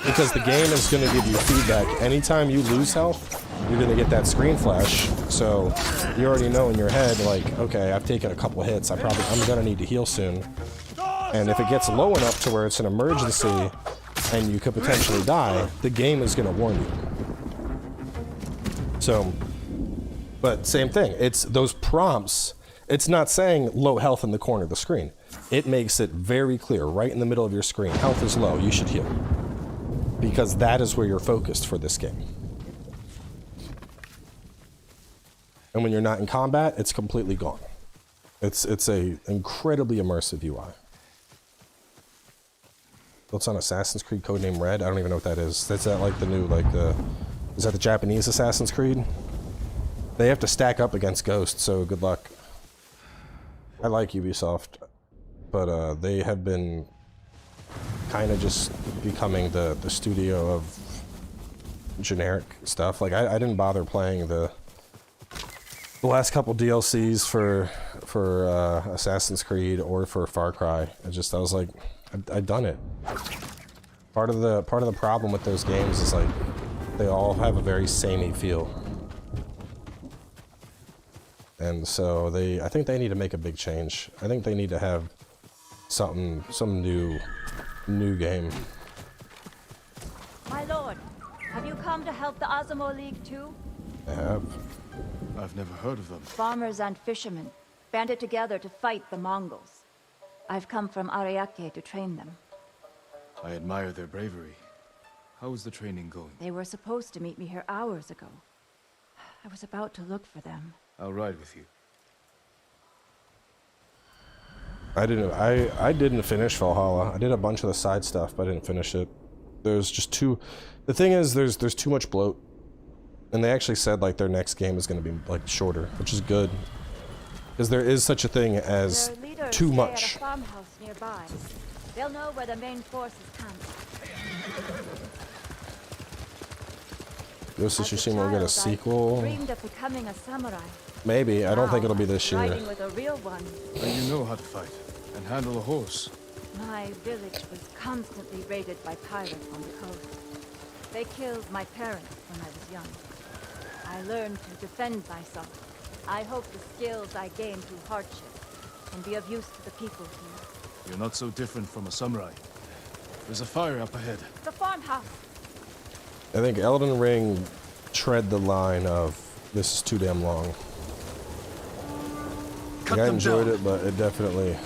Because the game is going to give you feedback. Anytime you lose health, you're going to get that screen flash. So you already know in your head, like, okay, I've taken a couple hits. I'm going to need to heal soon. And if it gets low enough to where it's an emergency and you could potentially die, the game is going to warn you. So, but same thing. It's those prompts. It's not saying low health in the corner of the screen. It makes it very clear, right in the middle of your screen. Health is low, you should heal. Because that is where you're focused for this game. And when you're not in combat, it's completely gone. It's a incredibly immersive UI. It's on Assassin's Creed codename Red. I don't even know what that is. That's that like the new is that the Japanese Assassin's Creed? They have to stack up against Ghost, so good luck. I like Ubisoft, but they have been kind of just becoming the studio of generic stuff. Like I didn't bother playing the last couple DLCs for Assassin's Creed or for Far Cry. I was like, I've done it. Part of the problem with those games is like they all have a very samey feel. And so I think they need to make a big change. I think they need to have some new game. My lord, have you come to help the Azamo League too? I have. I've never heard of them. Farmers and fishermen banded together to fight the Mongols. I've come from Ariake to train them. I admire their bravery. How is the training going? They were supposed to meet me here hours ago. I was about to look for them. I'll ride with you. I didn't finish Valhalla. I did a bunch of the side stuff, but I didn't finish it. There's just the thing is there's too much bloat. And they actually said like their next game is going to be like shorter, which is good. Because there is such a thing as too much. At a farmhouse nearby. They'll know where the main force is camped. Ghost of Tsushima will get a sequel. Dreamed of becoming a samurai. Maybe. I don't think it'll be this year. Riding with a real one. And you know how to fight and handle a horse. My village was constantly raided by pirates on the coast. They killed my parents when I was young. I learned to defend myself. I hope the skills I gained through hardship can be of use to the people here. You're not so different from a samurai. There's a fire up ahead. The farmhouse. I think Elden Ring tread the line of this is too damn long. Like, I enjoyed it, but it definitely.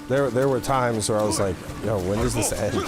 There were times where I was like, yo, when does this end?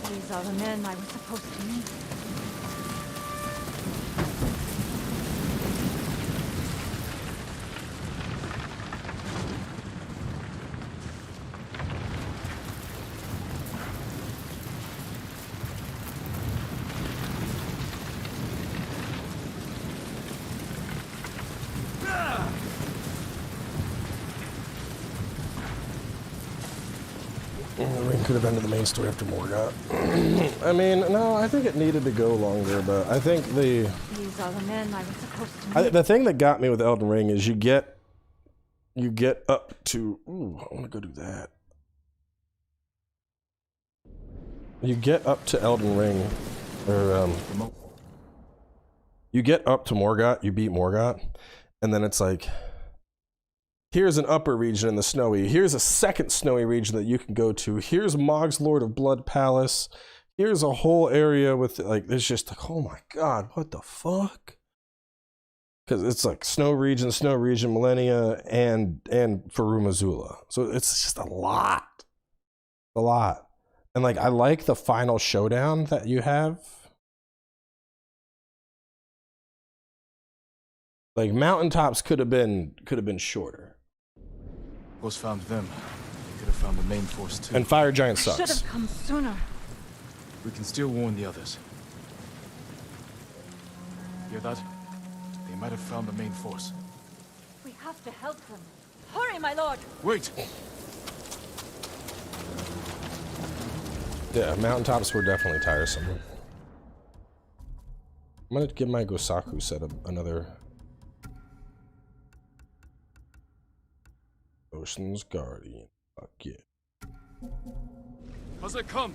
These are the men I was supposed to meet. The ring could have ended the main story after Morgoth. I mean, no, I think it needed to go longer, but I think These are the men I was supposed to meet. the thing that got me with Elden Ring is you get up to... Ooh, I want to go do that. You get up to Elden Ring, or, you get up to Morgoth, you beat Morgoth, and then it's like, here's an upper region in the snowy, here's a second snowy region that you can go to, here's Mog's Lord of Blood Palace, here's a whole area with, like, it's just like, oh my god, what the fuck? Because it's like snow region, Millennia, and Farum Azula. So it's just a lot. A lot. And like, I like the final showdown that you have. Like, mountaintops could have been shorter. Boss found them. They could have found the main force too. And Fire Giant I sucks. should have come sooner. We can still warn the others. Hear that? They might have found the main force. We have to help them. Hurry, my lord! Wait! Yeah, mountaintops were definitely tiresome. I'm gonna give my Gosaku set up another Ocean's Guardian. Fuck yeah. How's it come?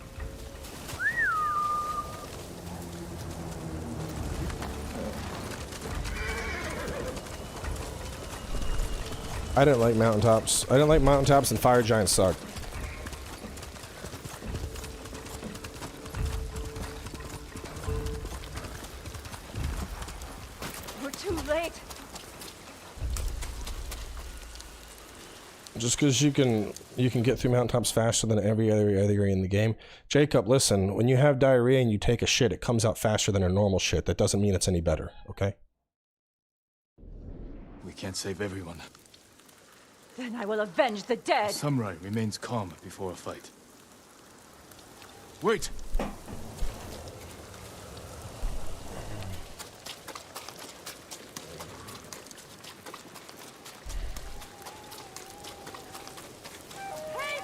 I didn't like mountaintops. I didn't like mountaintops, and Fire Giants suck. We're too late. Just because you can get through mountaintops faster than every other area in the game. Jacob, listen, when you have diarrhea and you take a shit, it comes out faster than a normal shit. That doesn't mean it's any better, okay? We can't save everyone. Then I will avenge the dead. The samurai remains calm before a fight. Wait! Pay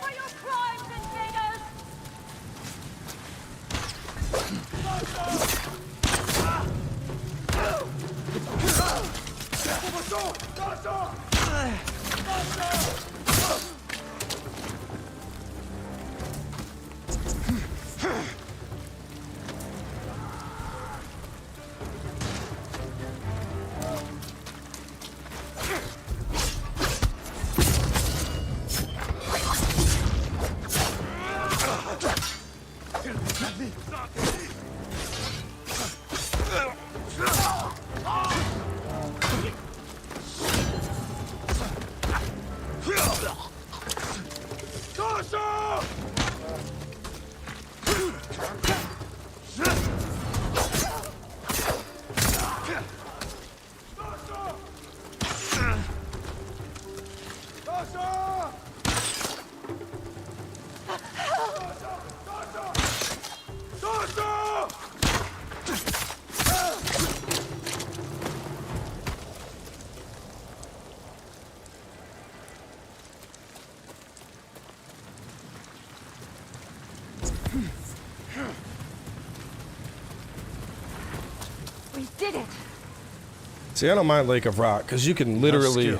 for your crimes, invaders! We did it! See, I don't mind Lake of Rock, because you can literally...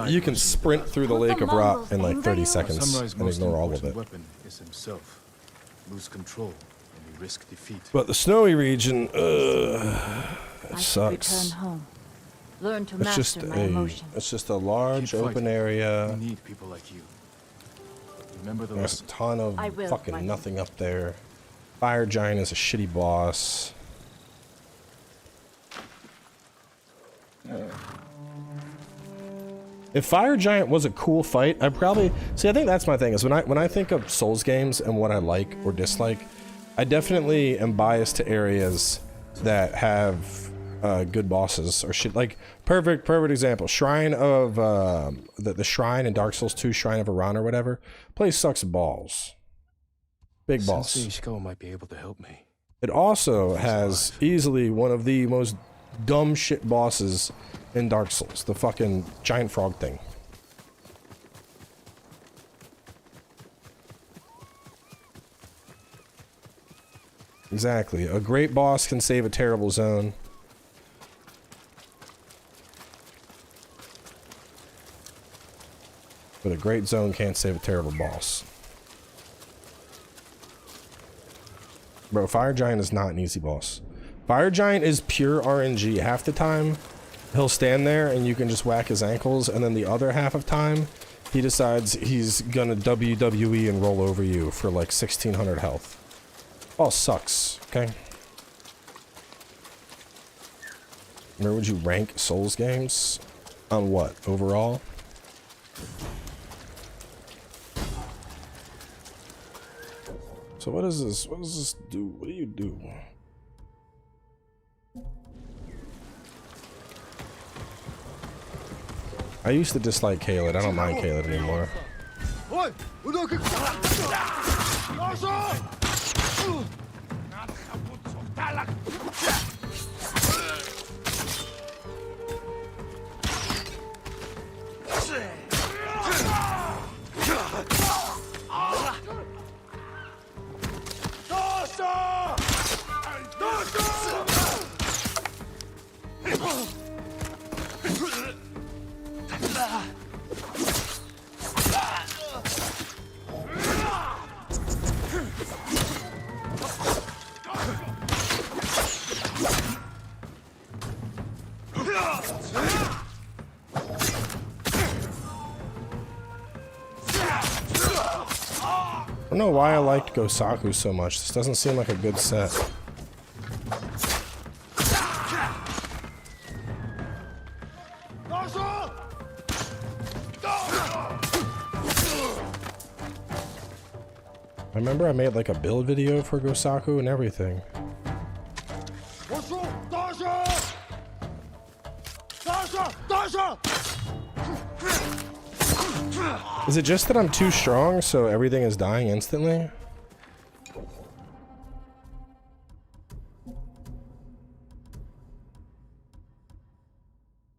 You can sprint through the Lake of Rock in like 30 seconds and ignore all of it. Weapon is himself. Lose control and you risk defeat. But the snowy region, it sucks. Return home. Learn to It's just master my emotions. it's just a large open area. We need people like you. Remember the There's a lesson. ton of I will, fucking Michael. nothing up there. Fire Giant is a shitty boss. If Fire Giant was a cool fight, I'd probably... See, I think that's my thing, is when I think of Souls games and what I like or dislike, I definitely am biased to areas that have good bosses or shit. Like, perfect example. Shrine of... the Shrine in Dark Souls 2, Shrine of Iran or whatever. Place sucks balls. Big boss. Sensei Ishikawa might be able to help me. It also has easily one of the most dumb shit bosses in Dark Souls, the fucking giant frog thing. Exactly. A great boss can save a terrible zone. But a great zone can't save a terrible boss. Bro, Fire Giant is not an easy boss. Fire Giant is pure RNG. Half the time, he'll stand there and you can just whack his ankles, and then the other half of time, he decides he's gonna WWE and roll over you for like 1600 health. Boss sucks, okay? Where would you rank Souls games? On what? Overall? So what is this? What does this do? What do you do? I used to dislike Caled. I don't mind Caled anymore. I don't know why I liked Gosaku so much. This doesn't seem like a good set. I remember I made like a build video for Gosaku and everything. Is it just that I'm too strong, so everything is dying instantly?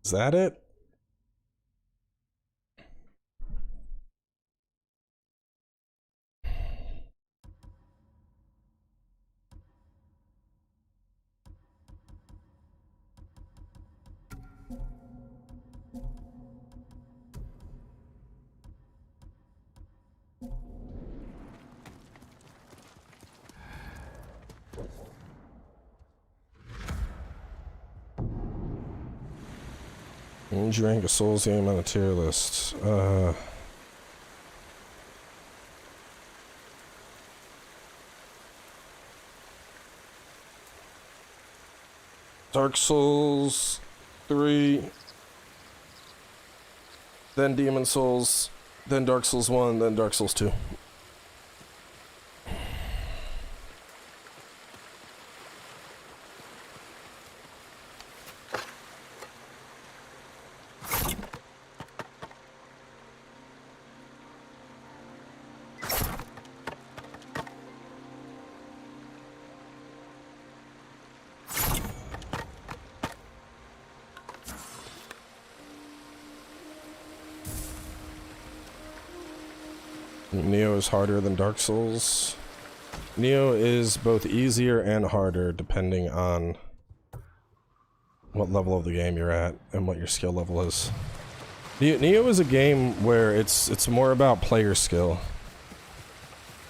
Is that it? When you rank a Souls game on a tier list? Dark Souls 3, then Demon Souls, then Dark Souls 1, then Dark Souls 2. Neo is harder than Dark Souls. Neo is both easier and harder depending on what level of the game you're at and what your skill level is. Neo is a game where it's more about player skill.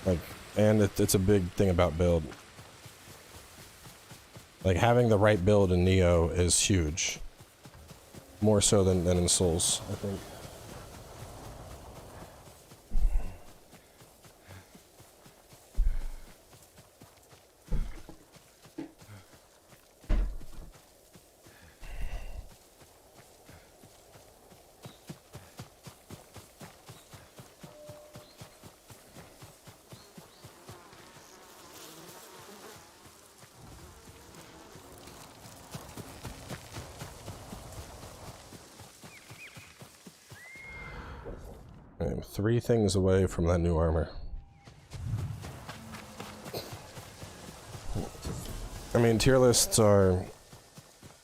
Like, and it's a big thing about build. Like, having the right build in Neo is huge. More so than in Souls, I think. I'm 3 things away from that new armor. I mean, tier lists are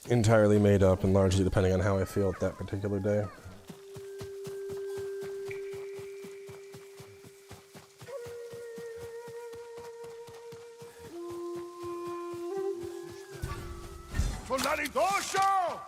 entirely made up and largely depending on how I feel at that particular day. soldati Dosho!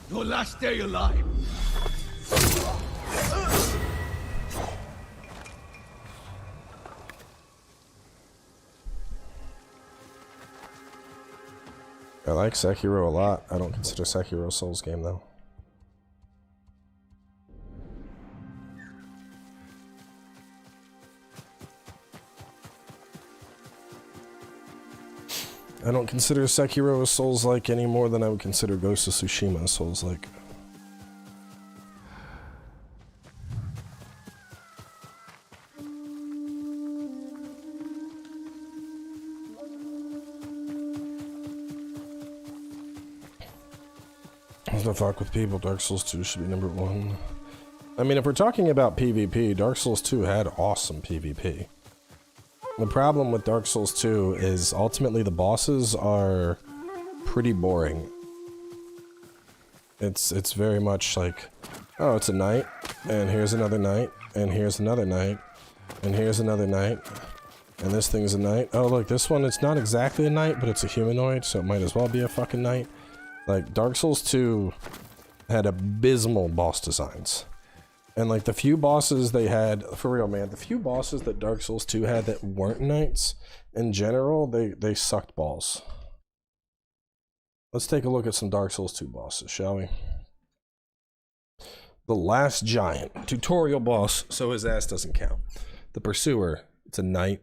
Your last day alive. I like Sekiro a lot. I don't consider Sekiro a Souls game though. I don't consider Sekiro a Souls-like any more than I would consider Ghost of Tsushima a Souls-like. What the fuck with people? Dark Souls 2 should be #1. I mean, if we're talking about PvP, Dark Souls 2 had awesome PvP. The problem with Dark Souls 2 is ultimately the bosses are pretty boring. It's very much like, oh, it's a night, and here's another night, and here's another night, and here's another night, and this thing's a night. Oh, look, this one, it's not exactly a night, but it's a humanoid, so it might as well be a fucking night. Like, Dark Souls 2 had abysmal boss designs. And like the few bosses they had, for real man, the few bosses that Dark Souls 2 had that weren't knights, in general, they sucked balls. Let's take a look at some Dark Souls 2 bosses, shall we? The Last Giant, tutorial boss, so his ass doesn't count. The Pursuer, it's a knight.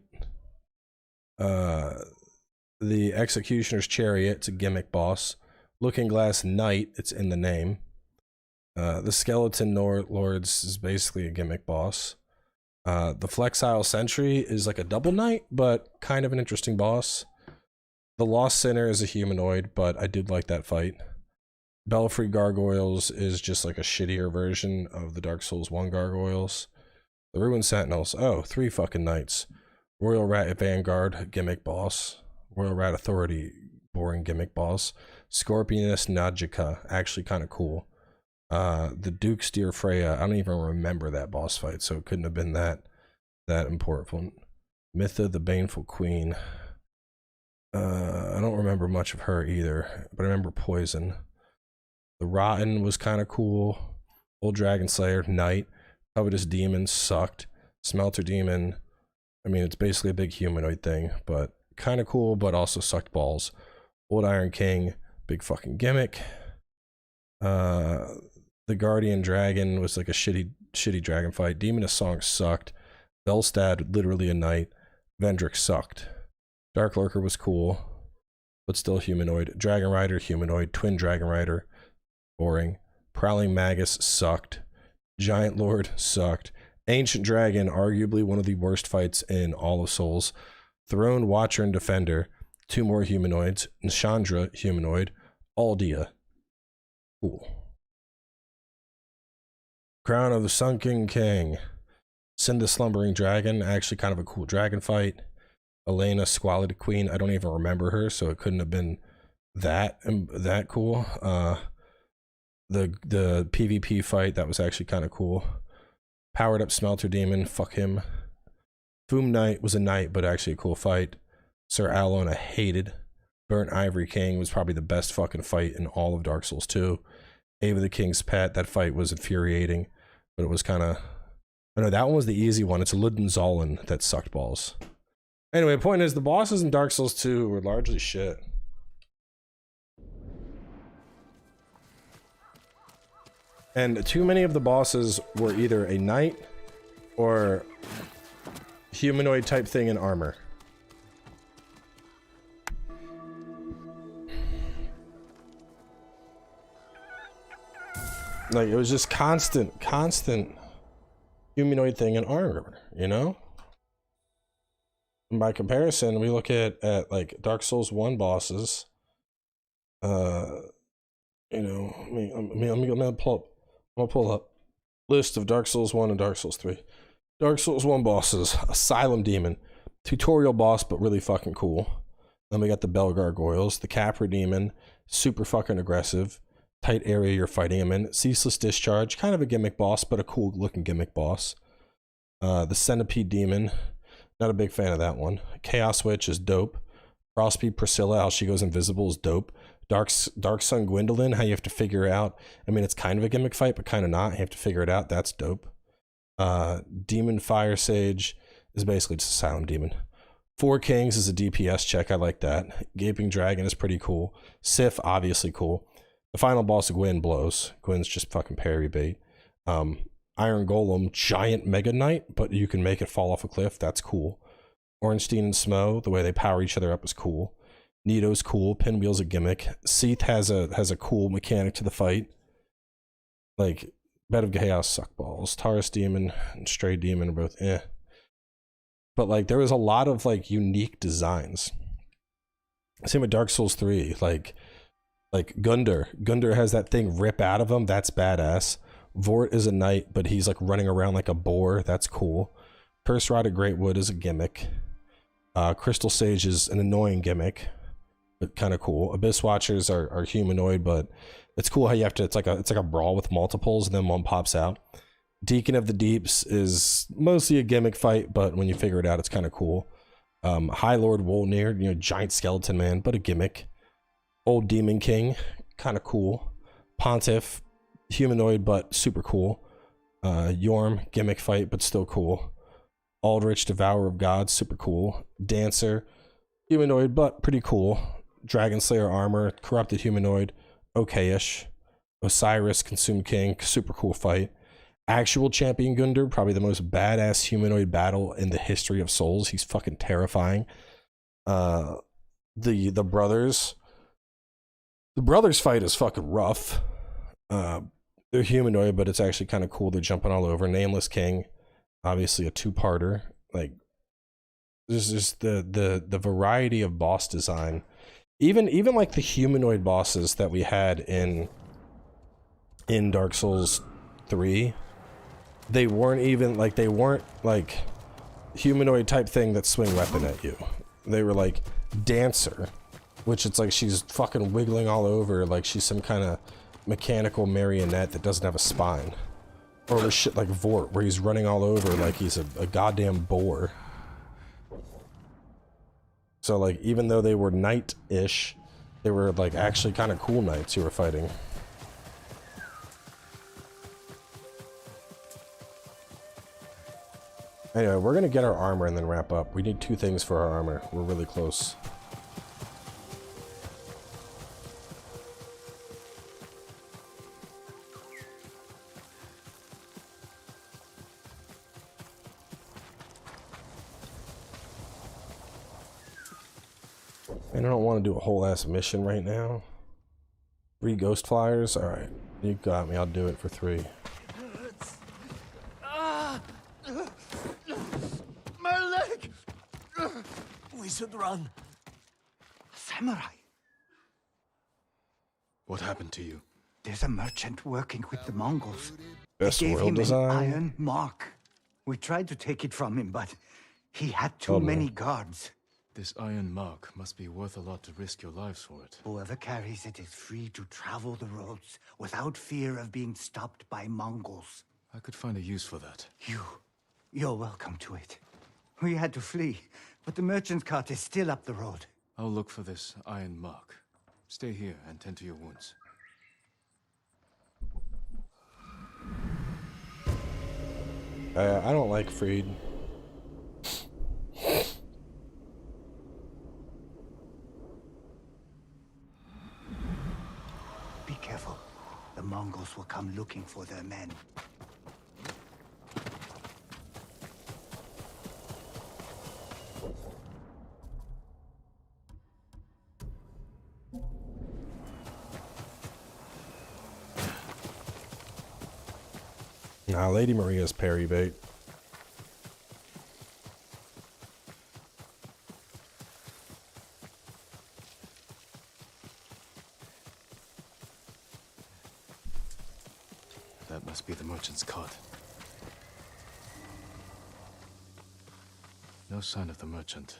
The Executioner's Chariot, it's a gimmick boss. Looking Glass Knight, it's in the name. The Skeleton Lords is basically a gimmick boss. The Flexile Sentry is like a double knight, but kind of an interesting boss. The Lost Sinner is a humanoid, but I did like that fight. Belfry Gargoyles is just like a shittier version of the Dark Souls 1 Gargoyles. The Ruined Sentinels, oh, 3 fucking knights. Royal Rat Vanguard, gimmick boss. Royal Rat Authority, boring gimmick boss. Scorpioness Najika, actually kind of cool. The Duke Steer Freya, I don't even remember that boss fight, so it couldn't have been that important. Mytha the Baneful Queen. I don't remember much of her either, but I remember Poison. The Rotten was kind of cool. Old Dragon Slayer, Knight. Covetous Demon sucked. Smelter Demon, I mean, it's basically a big humanoid thing, but kind of cool, but also sucked balls. Old Iron King, big fucking gimmick. The Guardian Dragon was like a shitty dragon fight. Demon of Song sucked. Velstad, literally a knight. Vendrick sucked. Dark Lurker was cool, but still humanoid. Dragon Rider, humanoid. Twin Dragon Rider, boring. Prowling Magus sucked. Giant Lord sucked. Ancient Dragon, arguably one of the worst fights in all of Souls. Throne Watcher and Defender, 2 more humanoids. Nishandra, humanoid. Aldia, cool. Crown of the Sunken King. Sin the Slumbering Dragon, actually kind of a cool dragon fight. Elena, Squalid Queen, I don't even remember her, so it couldn't have been that cool. The PvP fight, that was actually kind of cool. Powered Up Smelter Demon, fuck him. Foom Knight was a knight, but actually a cool fight. Sir Alon, I hated. Burnt Ivory King was probably the best fucking fight in all of Dark Souls 2. Ava the King's Pet, that fight was infuriating, but it was kind of... I know, that one was the easy one. It's a Ludden Zolan that sucked balls. Anyway, the point is, the bosses in Dark Souls 2 were largely shit. And too many of the bosses were either a knight or humanoid type thing in armor. Like, it was just constant humanoid thing in armor, you know? And by comparison, we look at like Dark Souls 1 bosses. You know, I'm gonna pull up list of Dark Souls 1 and Dark Souls 3. Dark Souls 1 bosses: Asylum Demon, tutorial boss, but really fucking cool. Then we got the Bell Gargoyles, the Capra Demon, super fucking aggressive, tight area you're fighting him in. Ceaseless Discharge, kind of a gimmick boss, but a cool looking gimmick boss. The Centipede Demon, not a big fan of that one. Chaos Witch is dope. Frostbeat Priscilla, how she goes invisible, is dope. Dark Sun Gwendolyn, how you have to figure out, I mean, it's kind of a gimmick fight, but kind of not. You have to figure it out. That's dope. Demon Fire Sage is basically just Asylum Demon. Four Kings is a DPS check. I like that. Gaping Dragon is pretty cool. Sif, obviously cool. The final boss, Gwyn, blows. Gwyn's just fucking parry bait. Iron Golem, giant Mega Knight, but you can make it fall off a cliff. That's cool. Ornstein and Smo, the way they power each other up is cool. Nito's cool. Pinwheel's a gimmick. Seath has a cool mechanic to the fight. Like, Bed of Chaos suck balls. Taurus Demon and Stray Demon are both eh. But like, there was a lot of like unique designs. Same with Dark Souls 3. Like Gundar. Gundar has that thing rip out of him. That's badass. Vort is a knight, but he's like running around like a boar. That's cool. Curse Rod of Greatwood is a gimmick. Crystal Sage is an annoying gimmick, but kind of cool. Abyss Watchers are humanoid, but it's cool how you have to, it's like a brawl with multiples and then one pops out. Deacon of the Deeps is mostly a gimmick fight, but when you figure it out, it's kind of cool. High Lord Wolnir, you know, giant skeleton man, but a gimmick. Old Demon King, kind of cool. Pontiff, humanoid, but super cool. Yorm, gimmick fight, but still cool. Aldrich, Devourer of Gods, super cool. Dancer, humanoid, but pretty cool. Dragon Slayer armor, corrupted humanoid, okay-ish. Osiris, Consumed King, super cool fight. Actual Champion Gundar, probably the most badass humanoid battle in the history of Souls. He's fucking terrifying. The brothers fight is fucking rough. They're humanoid, but it's actually kind of cool. They're jumping all over. Nameless King, obviously a two-parter. Like, there's just the variety of boss design. Even like the humanoid bosses that we had in Dark Souls 3, they weren't like humanoid type thing that swing weapon at you. They were like Dancer, which it's like she's fucking wiggling all over like she's some kind of mechanical marionette that doesn't have a spine. Or with shit like Vort, where he's running all over like he's a goddamn boar. So like, even though they were knight-ish, they were like actually kind of cool knights you were fighting. Anyway, we're gonna get our armor and then wrap up. We need 2 things for our armor. We're really close. And I don't want to do a whole ass mission right now. 3 ghost flyers? Alright. You got me. I'll do it for 3. My leg! We should run. Samurai. What happened to you? There's a merchant working with the Mongols. Best They gave world him design. an iron mark. We tried to take it from him, but he had too many guards. This iron mark must be worth a lot to risk your lives for it. Whoever carries it is free to travel the roads without fear of being stopped by Mongols. I could find a use for that. You're welcome to it. We had to flee, but the merchant's cart is still up the road. I'll look for this iron mark. Stay here and tend to your wounds. I don't like Freed. Be careful. The Mongols will come looking for their men. Nah, Lady Maria's parry bait. That must be the merchant's cot. No sign of the merchant.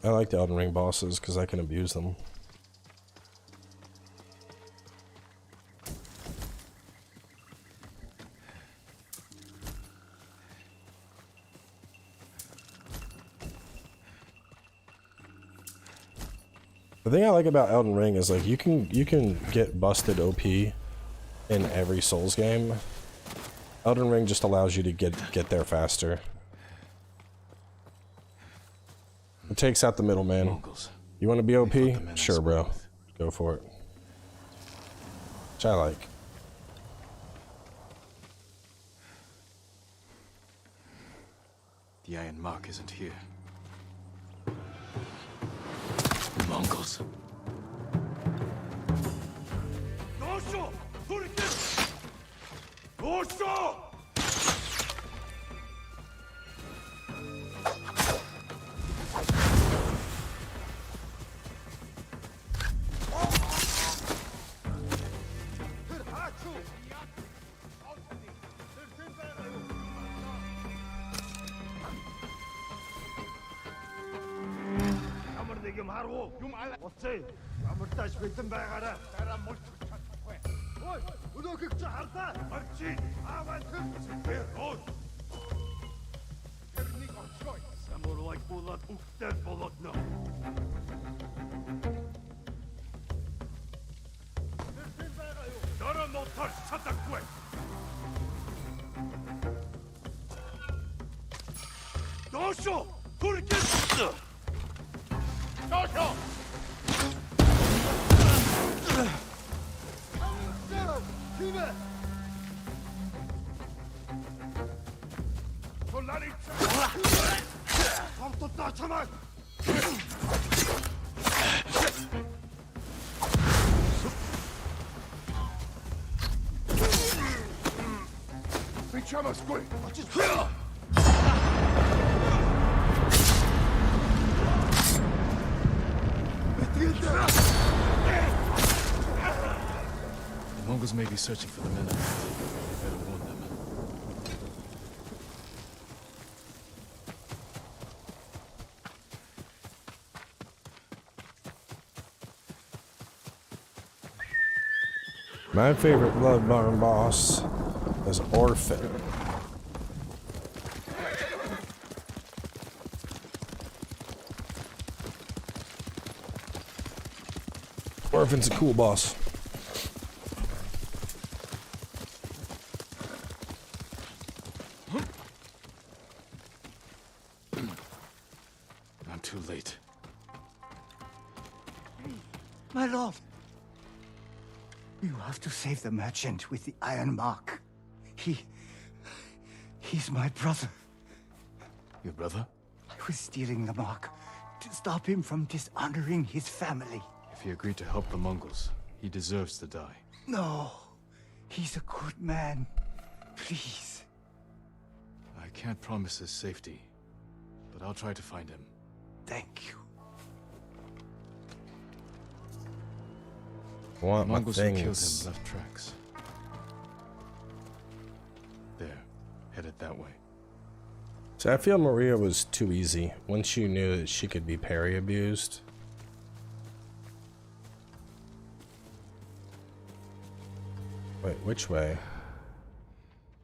I like the Elden Ring bosses because I can abuse them. The thing I like about Elden Ring is like you can get busted OP in every Souls game. Elden Ring just allows you to get there faster. It takes out the middleman. Mongols. You want to be OP? Sure, bro. Go for it. Which I like. The iron mark isn't here. Mongols. The Mongols may be searching for the men. You better warn them. My favorite Bloodborne boss is Orphan. Orphan's a cool boss. I'm too late. My lord! You have to save the merchant with the iron mark. He's my brother. Your brother? I was stealing the mark to stop him from dishonoring his family. If he agreed to help the Mongols, he deserves to die. No, he's a good man. Please. I can't promise his safety, but I'll try to find him. Thank you. I want The my Mongols who killed things. him left tracks. There, headed that way. So I feel Maria was too easy once you knew that she could be parry abused. Wait, which way?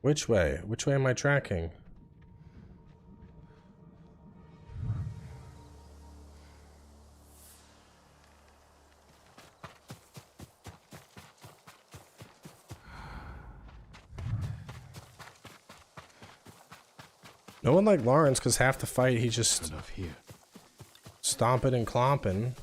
Which way? Which way am I tracking? No one like Lawrence, because half the fight he just enough here. Stomping and clomping.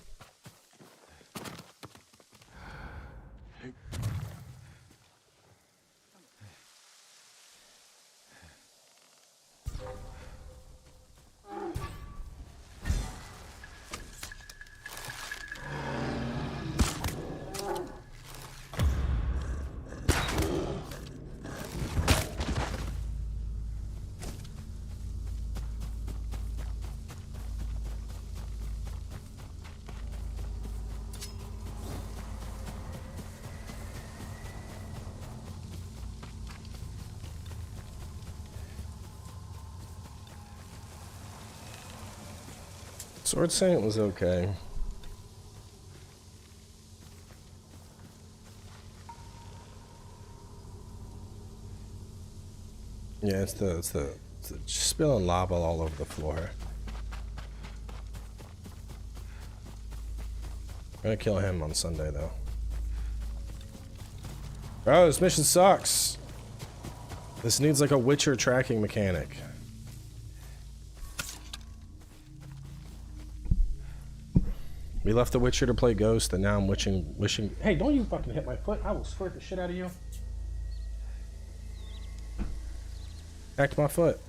Sword Saint was okay. Yeah, it's the spilling lava all over the floor. I'm gonna kill him on Sunday though. Bro, this mission sucks. This needs like a Witcher tracking mechanic. We left the Witcher to play Ghost, and now I'm wishing. Hey, don't you fucking hit my foot! I will squirt the shit out of you. Back to my foot.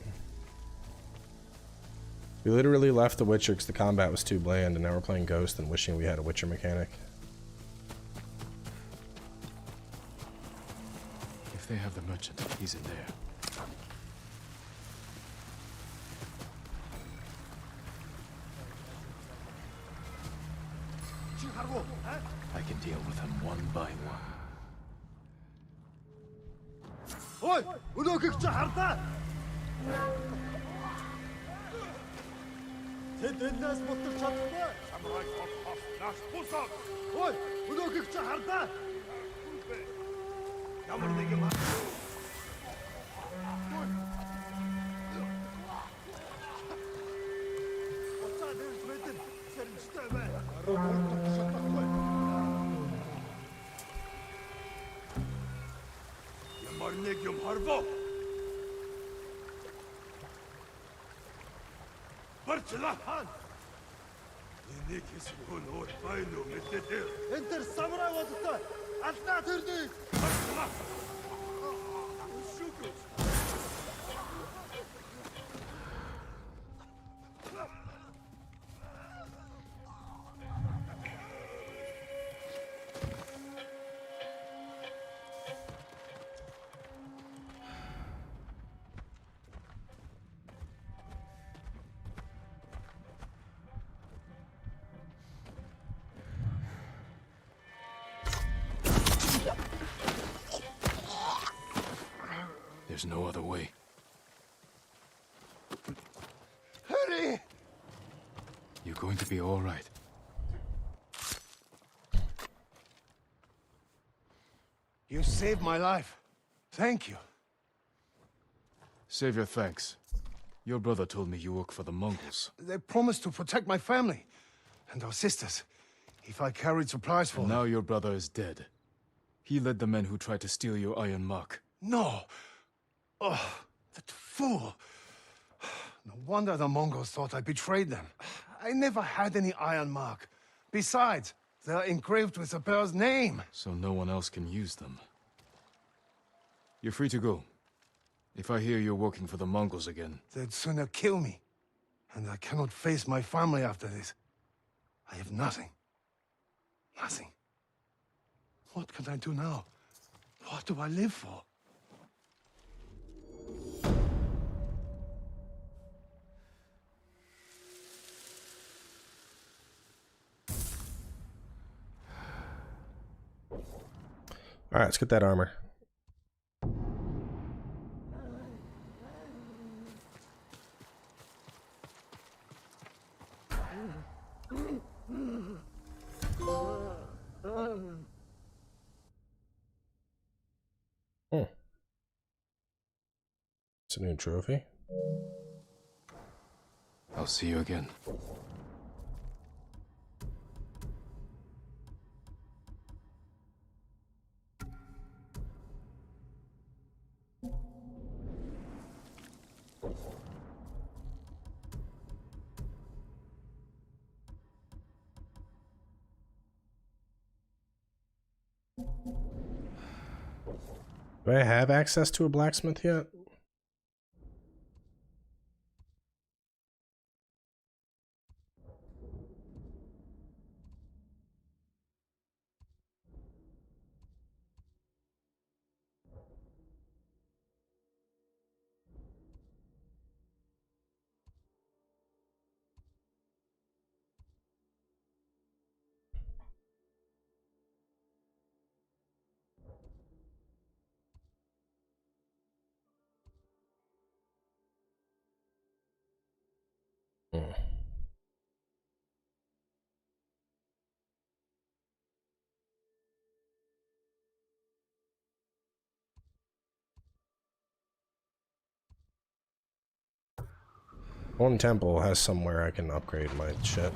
We literally left the Witcher because the combat was too bland, and now we're playing Ghost and wishing we had a Witcher mechanic. If they have the merchant, he's in there. I can deal with them one by one. Oi! Өнөөгч хардаа! Тэд энэс бутар чаддаа. Самурай хот наш бусаад. Ой! Өнөөгч хардаа! Ямар нэг юм. Оцаа дэрс мэдэн сэрэмжтэй бай. Ямар нэг юм харваа. Барчлахан. Энийг хэсгүүн өөр байна уу мэдээ. Энд тэр самурай болтой. Алдаа тэрнийг. Барчлаа. There's no other way. Hurry! You're going to be all right. You saved my life. Thank you. Save your thanks. Your brother told me you work for the Mongols. They promised to protect my family and our sisters if I carried supplies for And them. now your brother is dead. He led the men who tried to steal your iron mark. No! Oh, that fool! No wonder the Mongols thought I betrayed them. I never had any iron mark. Besides, they're engraved with the bear's name. So no one else can use them. You're free to go. If I hear you're working for the Mongols again... They'd sooner kill me. And I cannot face my family after this. I have nothing. Nothing. What can I do now? What do I live for? Alright, let's get that armor. It's a new trophy. I'll see you again. Do I have access to a blacksmith yet? One temple has somewhere I can upgrade my shit.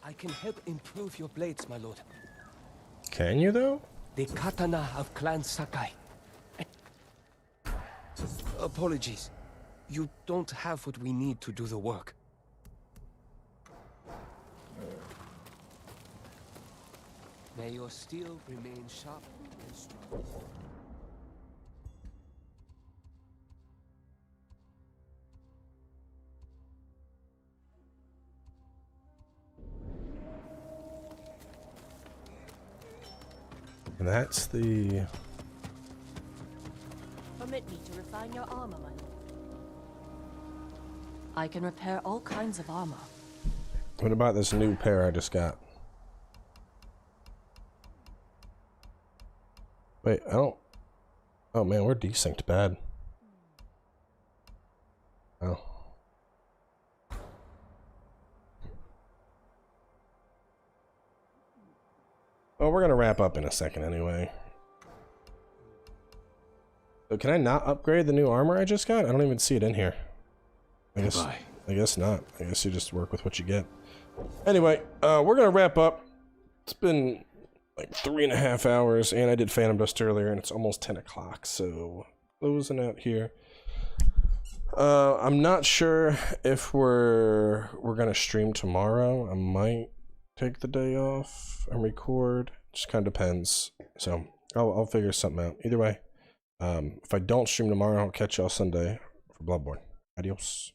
I can help improve your blades, my lord. Can you though? The katana of Clan Sakai. Apologies. You don't have what we need to do the work. May your steel remain sharp and strong. And that's the... Permit me to refine your armor, my lord. I can repair all kinds of armor. What about this new pair I just got? Wait, I don't... Oh man, we're desynced bad. Oh. Well, we're gonna wrap up in a second anyway. So can I not upgrade the new armor I just got? I don't even see it in here. I guess not. I guess you just work with what you get. Anyway, we're gonna wrap up. It's been like 3.5 hours, and I did Phantom Dust earlier, and it's almost 10 o'clock, so closing out here. I'm not sure if we're gonna stream tomorrow. I might take the day off and record. Just kind of depends. So I'll figure something out. Either way, if I don't stream tomorrow, I'll catch y'all Sunday for Bloodborne. Adios.